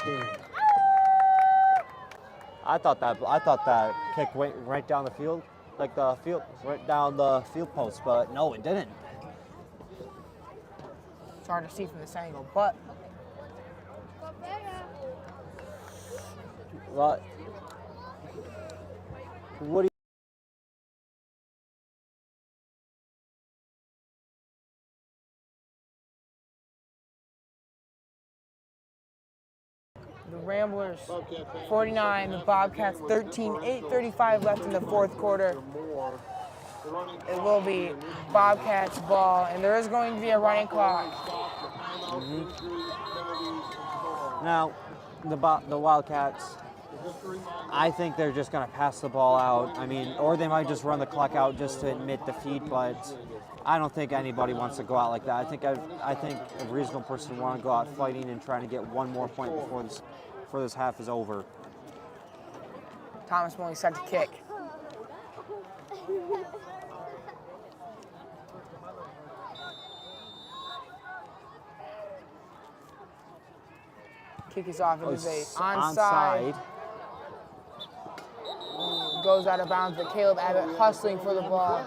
I thought that kick went right down the field, right down the field post, but no, it didn't. It's hard to see from this angle, but What do you? the Ramblers 49, the Bobcats 13, 8:35 left in the fourth quarter. It will be Bobcats ball, and there is going to be a running clock. Now, the Wildcats, I think they're just going to pass the ball out. I mean, or they might just run the clock out just to admit defeat, but I don't think anybody wants to go out like that. I think a reasonable person want to go out fighting and trying to get 1 more point before this half is over. Thomas Maloney set to kick. Kick is off. It is a It's onside. Goes out of bounds, but Caleb Abbott hustling for the ball.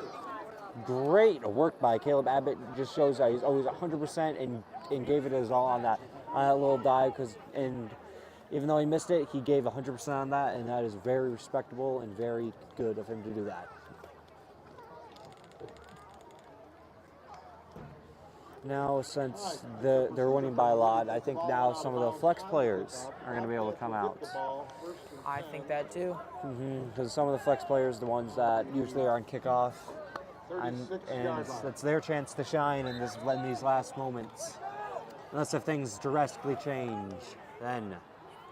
Great work by Caleb Abbott. Just shows that he's always 100% and gave it his all on that little dive. And even though he missed it, he gave 100% on that, and that is very respectable and very good of him to do that. Now, since they're winning by a lot, I think now some of the flex players are going to be able to come out. I think that too. Because some of the flex players, the ones that usually are on kickoff, and it's their chance to shine in these last moments. Unless if things drastically change, then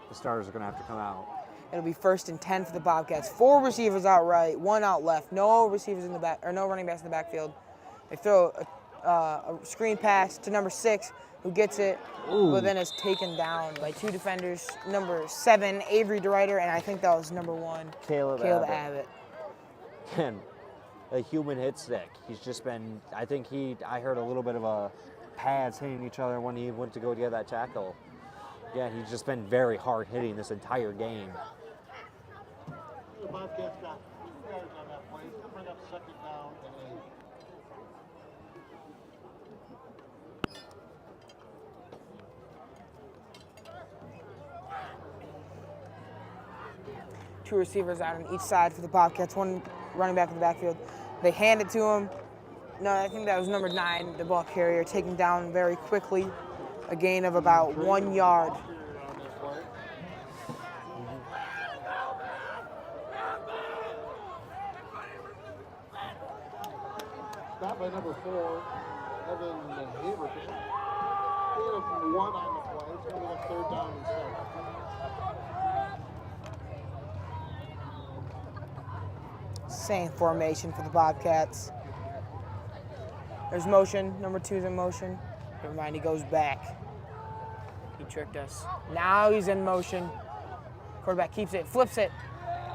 the starters are going to have to come out. It'll be 1st and 10 for the Bobcats. 4 receivers out right, 1 out left. No receivers in the back, or no running backs in the backfield. They throw a screen pass to number 6, who gets it, but then is taken down by 2 defenders. Number 7, Avery DeRuyter, and I think that was number 1, Caleb Abbott. And a human hit stick. He's just been, I heard a little bit of a pads hitting each other when he went to go get that tackle. Yeah, he's just been very hard hitting this entire game. The Bobcats got 2 yards on that play. They'll bring up 2nd down and 8. Two receivers out on each side for the Bobcats, 1 running back in the backfield. They hand it to him. No, I think that was number 9, the ball carrier, taken down very quickly. A gain of about 1 yard. Stopped by number 4, Evan Haber. They have 1 on the play. It's going to be a 3rd down and 7. Same formation for the Bobcats. There's motion. Number 2's in motion. Never mind, he goes back. He tricked us. Now he's in motion. Quarterback keeps it, flips it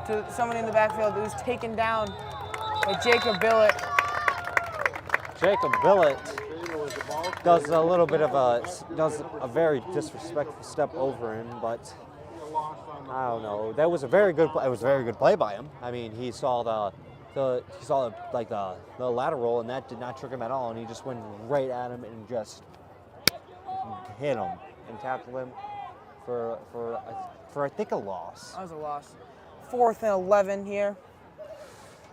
to someone in the backfield who's taken down by Jacob Billett. Jacob Billett does a very disrespectful step over him, but I don't know. That was a very good play. It was a very good play by him. I mean, he saw the lateral, and that did not trick him at all, and he just went right at him and just hit him and tackled him for I think a loss. That was a loss. 4th and 11 here.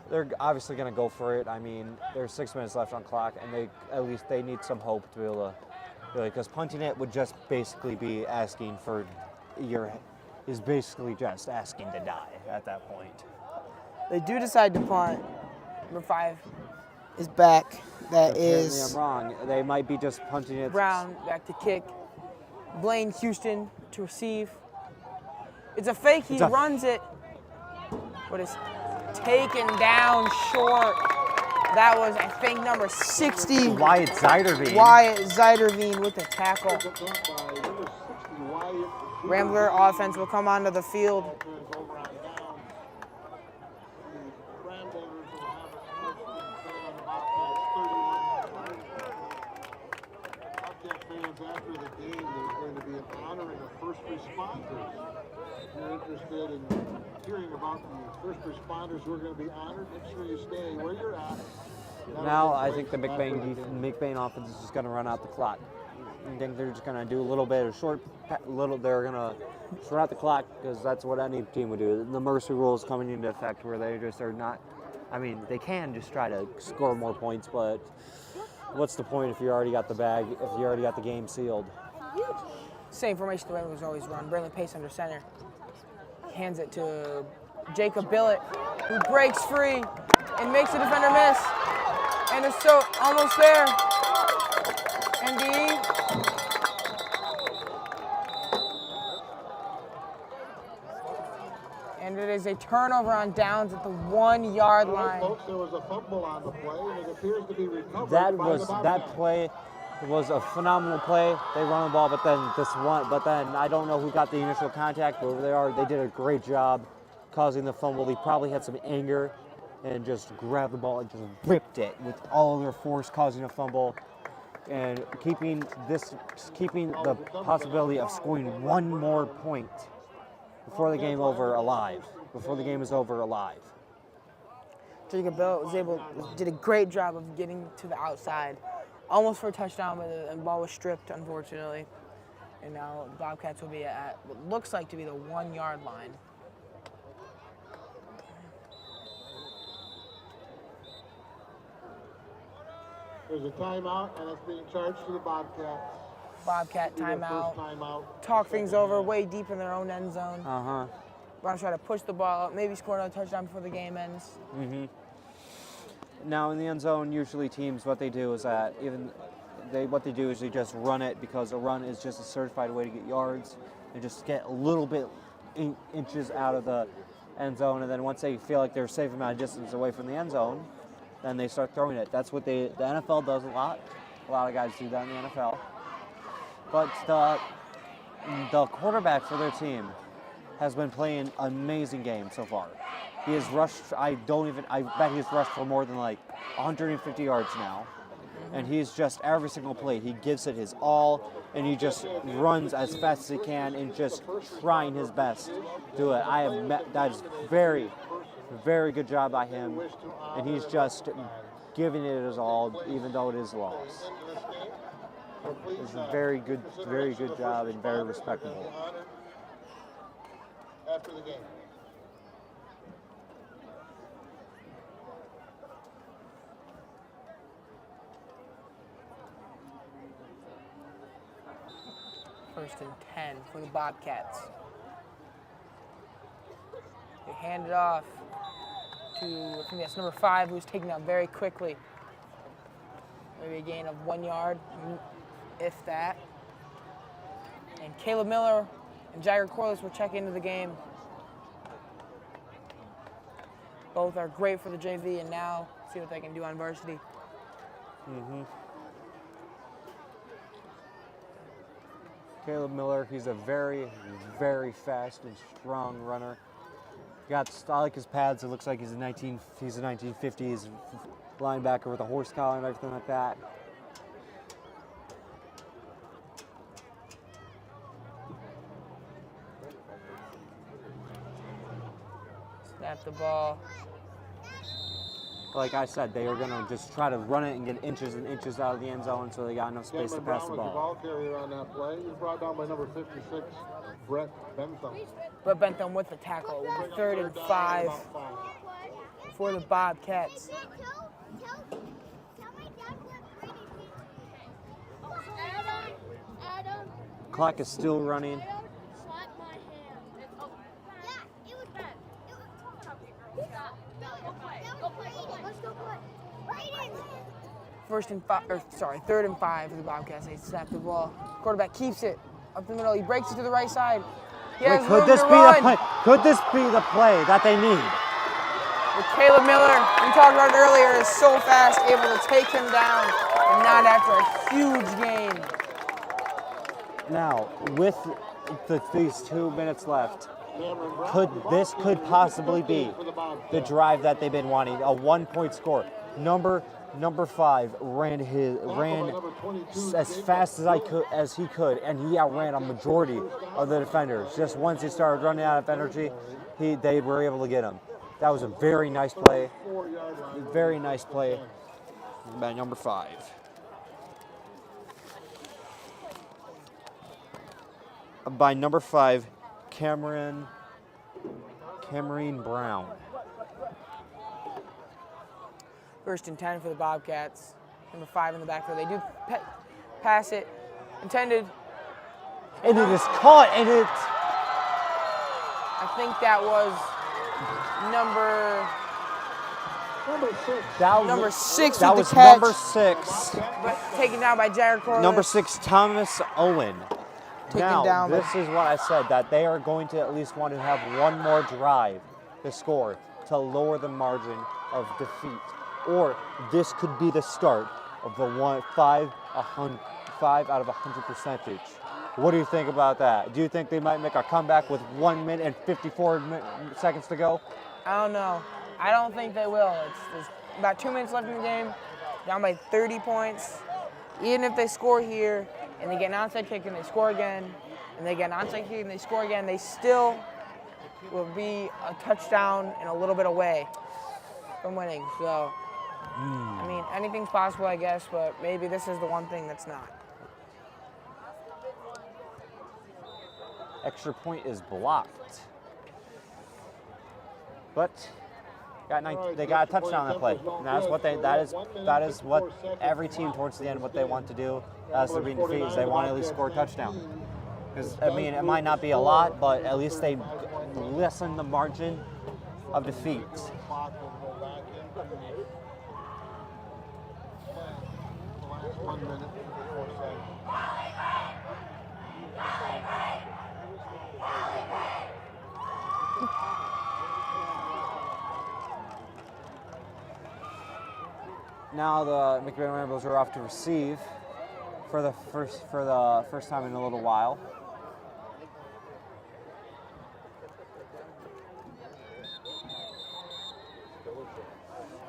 They're obviously going to go for it. I mean, there's 6 minutes left on clock, and they need some hope to be able to, because punting it would just basically be asking just asking to die at that point. They do decide to punt. Number 5 is back. That is I'm wrong. They might be just punting it. Brown back to kick. Blaine Houston to receive. It's a fake. He runs it, but it's taken down short. That was, I think, number 60. Wyatt Zeiderveen. Wyatt Zeiderveen with the tackle. Rambler offense will come onto the field. After the game, there's going to be an honoring of first responders. If you're interested in hearing about the first responders who are going to be honored, make sure you stay where you're at. Now I think the McBain offense is just going to run out the clock. I think they're just going to do a little bit of they're going to run out the clock because that's what any team would do. The mercy rule is coming into effect where they just are not, I mean, they can just try to score more points, but what's the point if you already got the bag, if you already got the game sealed? Same formation the Ramblers always run. Braylon Pace under center. Hands it to Jacob Billett, who breaks free and makes the defender miss. And it's so almost there. NDE. And it is a turnover on downs at the 1 yard line. Folks, there was a fumble on the play, and it appears to be recovered. That play was a phenomenal play. They run the ball, but then I don't know who got the initial contact, but they did a great job causing the fumble. They probably had some anger and just grabbed the ball and just ripped it with all of their force, causing a fumble. and keeping the possibility of scoring one more point before the game is over alive. Jacob Bell did a great job of getting to the outside, almost for a touchdown, but the ball was stripped, unfortunately. And now the Bobcats will be at what looks like to be the 1 yard line. There's a timeout, and it's being charged to the Bobcats. Bobcat Their timeout. first timeout. Talk things over way deep in their own end zone. Uh-huh. Want to try to push the ball up, maybe score another touchdown before the game ends. Now in the end zone, usually teams, what they do is that they just run it, because a run is just a certified way to get yards, and just get a little bit inches out of the end zone, and then once they feel like they're a safe amount of distance away from the end zone, then they start throwing it. That's what the NFL does a lot. A lot of guys do that in the NFL. But the quarterback for their team has been playing an amazing game so far. He has rushed, I bet he's rushed for more than like 150 yards now. And he's just, every single play, he gives it his all, and he just runs as fast as he can and just trying his best to do it. That is very, very good job by him, and he's just giving it his all, even though it is a loss. It's a very good job and very respectable. After the game. First and 10 for the Bobcats. They hand it off to, I think that's number 5, who's taken out very quickly. Maybe a gain of 1 yard, if that. And Caleb Miller and Jagger Corliss will check into the game. Both are great for the JV, and now see what they can do on varsity. Caleb Miller, he's a very, very fast and strong runner. I like his pads. It looks like he's a 1950s linebacker with a horse collar and everything like that. Snap the ball. Like I said, they are going to just try to run it and get inches and inches out of the end zone, so they got enough space to pass the Brown was the ball. ball carrier on that play. He was brought down by number 56, Brett Bentham. But Bentham with the tackle. 3rd and 5 for the Bobcats. Clock is still running. Third and 5 for the Bobcats. They snap the ball. Quarterback keeps it up the middle. He breaks it to the right side. Could this be the play that they need? With Caleb Miller, we talked about it earlier, is so fast, able to take him down, and not after a huge gain. Now, with these 2 minutes left, could possibly be the drive that they've been wanting, a 1-point score. Number 5 ran as fast as he could, and he outran a majority of the defenders. Just once he started running out of energy, they were able to get him. That was a very nice play. Very nice play by number 5. By number 5, Cameron Brown. First and 10 for the Bobcats. Number 5 in the backfield. They do pass it. Intended. And it is caught, and it... I think that was number 6 That with was the catch. number 6. But taken down by Jagger Corliss. Number 6, Thomas Owen. Taken down. This is what I said, that they are going to at least want to have one more drive to score to lower the margin of defeat. Or this could be the start of the 5 out of 100 percentage. What do you think about that? Do you think they might make a comeback with 1 minute and 54 seconds to go? I don't know. I don't think they will. There's about 2 minutes left in the game. Down by 30 points. even if they score here and they get an onside kick and they score again, and they get an onside kick and they score again, they still will be a touchdown and a little bit away from winning. So, I mean, anything's possible, I guess, but maybe this is the one thing that's not. Extra point is blocked. But they got a touchdown on that play. And that is what every team towards the end, what they want to do as they're being defeated, is they want to at least score a touchdown. Because, I mean, it might not be a lot, but at least they lessen the margin of defeat. Now the McBain Ramblers are off to receive for the first time in a little while.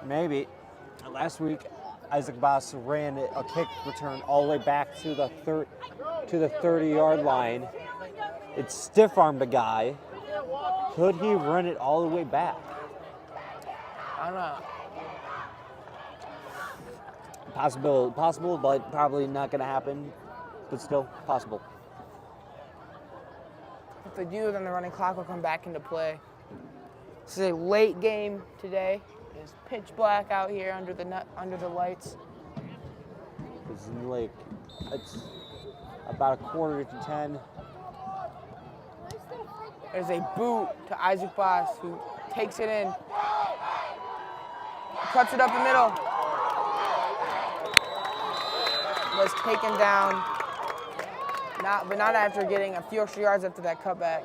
Maybe last week Isaac Boss ran a kick return all the way back to the 30-yard line. It stiff-armed a guy. Could he run it all the way back? I don't know. Possible, but probably not going to happen. But still possible. If they do, then the running clock will come back into play. This is a late game today. It's pitch black out here under the lights. It's about 9:45. There's a boot to Isaac Boss, who takes it in, cuts it up the middle. Was taken down, but not after getting a few extra yards after that cutback.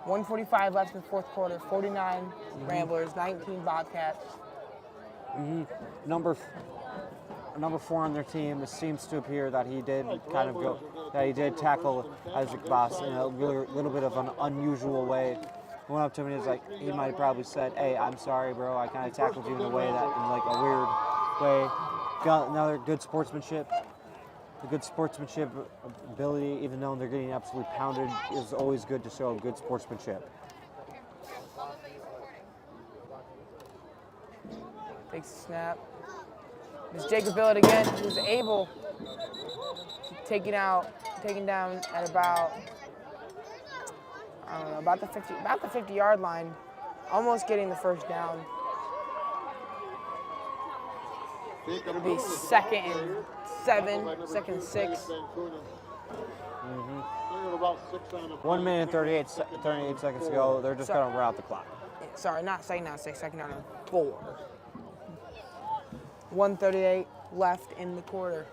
1:45 left in the fourth quarter. 49 Ramblers, 19 Bobcats. Number 4 on their team. It seems to appear that he did tackle Isaac Boss in a little bit of an unusual way. He went up to him and he might have probably said, "Hey, I'm sorry, bro. I kind of tackled you in a weird way." Got another good sportsmanship. The good sportsmanship ability, even though they're getting absolutely pounded, is always good to show good sportsmanship. Takes a snap. There's Jacob Billett again, who's able to taken down at about, I don't know, about the 50-yard line, almost getting the first down. It'll be 2nd and 7, 2nd and 6. 1 minute and 38 seconds to go. They're just going to run out the clock. Sorry, not 2nd down 6, 2nd down 4. 1:38 left in the quarter.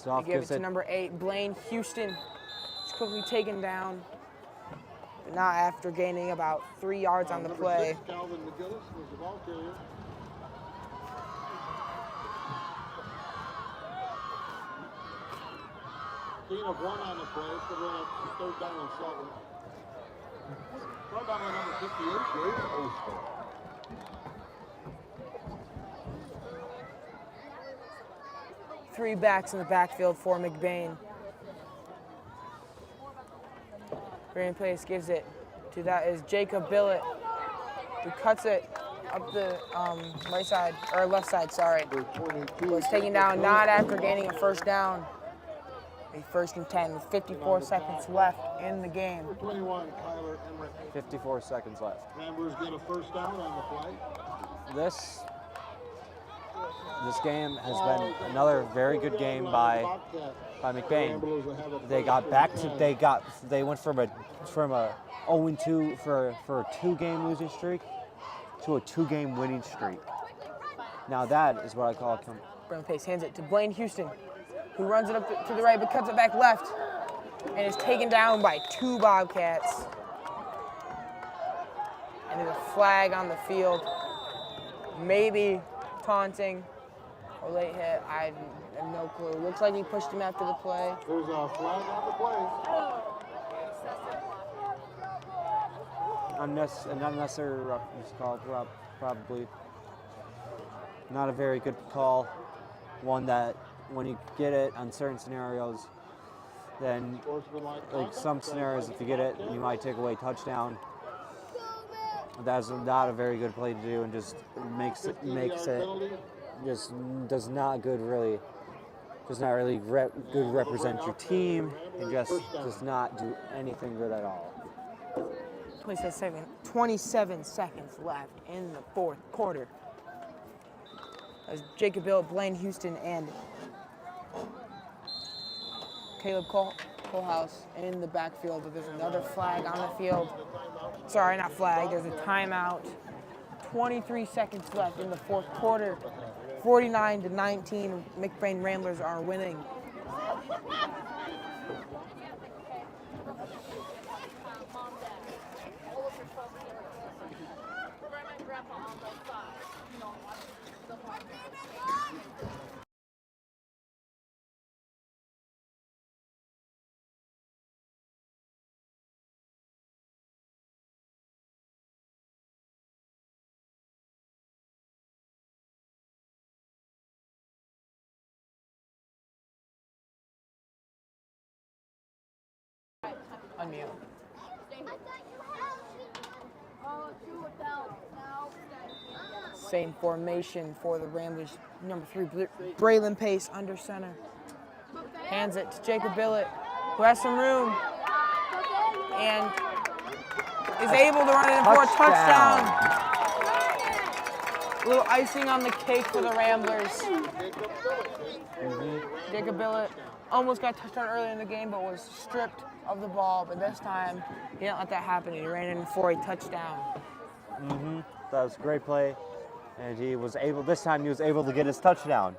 They give it to number 8, Blaine Houston. It's quickly taken down, but not after gaining about 3 yards on the play. Gain of 1 on the play, so we're going to 3rd down and 7. Throw down to number 58, Dave Olson. Three backs in the backfield for McBain. Green Place gives it to that is Jacob Billett, who cuts it up the right side, or left side, sorry. Was taken down not after gaining a first down. A 1st and 10 with 54 seconds left in the game. 21, Kyler Emmerich. 54 seconds left. Ramblers get a first down on the play. This game has been another very good game by McBain. They went from a 0-2 for a 2-game losing streak to a 2-game winning streak. Now that is what I call a Brown Pace hands it to Blaine Houston, who runs it up to the right but cuts it back left and is taken down by 2 Bobcats. And there's a flag on the field. Maybe taunting or late hit. I have no clue. Looks like he pushed him after the play. There's a flag on the play. an unnecessary roughness call, probably. Not a very good call. One that, when you get it on certain scenarios, then like some scenarios, if you get it, you might take away touchdown. That's not a very good play to do, and just makes it just does not really good represent your team, and just does not do anything good at all. 27 seconds left in the fourth quarter. As Jacob Bill, Blaine Houston, and Caleb Kohlhaus in the backfield, but there's another flag on the field. Sorry, not flag, there's a timeout. 23 seconds left in the fourth quarter. 49-19, McBain Ramblers are winning. Unmute. Same formation for the Ramblers. Number 3, Braylon Pace under center. Hands it to Jacob Billett, who has some room and is able to run it in for a touchdown. A little icing on the cake for the Ramblers. Jacob Billett almost got a touchdown earlier in the game, but was stripped of the ball. But this time, he didn't let that happen. He ran in for a touchdown. That was a great play, and this time he was able to get his touchdown.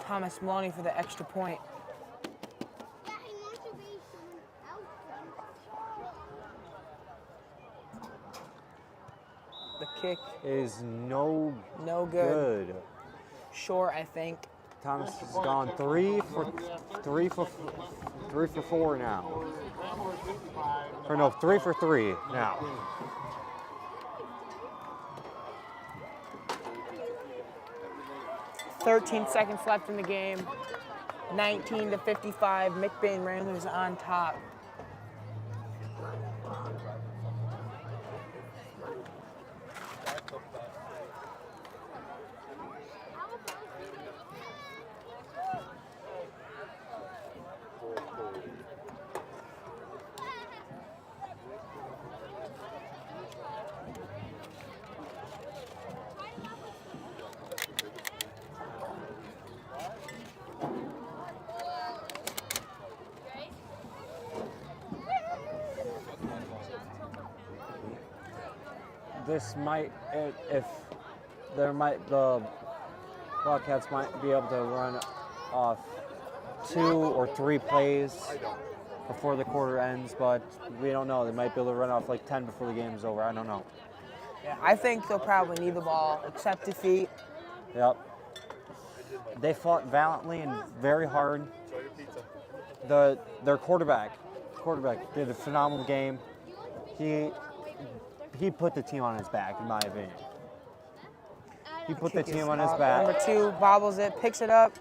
Thomas Maloney for the extra point. The kick Is no good. Short, I think. Thomas has gone 3 for 4 now. Or no, 3 for 3 now. $13 seconds left in the game. 19-55. McBain Ramblers on top. This might, the Bobcats might be able to run off 2 or 3 plays before the quarter ends, but we don't know. They might be able to run off like 10 before the game is over. I don't know. Yeah, I think they'll probably need the ball, accept defeat. Yep. They fought valiantly and very hard. Their quarterback did a phenomenal game. He put the team on his back, in my opinion. He put the team on his back. Number 2 bobbles it, picks it up,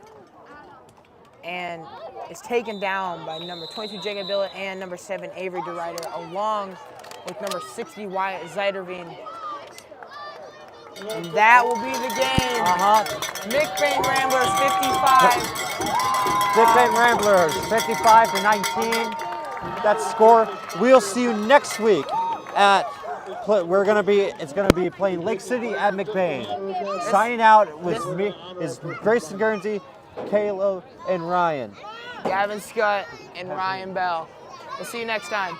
and is taken down by number 22 Jacob Billett and number 7 Avery DeRuyter, along with number 60 Wyatt Zeiderveen. And that will be the game. McBain Ramblers 55. McBain Ramblers 55-19. That's the score. We'll see you next week at. It's gonna be playing Lake City at McBain. Signing out with me is Grayson Guernsey, Caleb, and Ryan. Gavin Scott and Ryan Bell. We'll see you next time.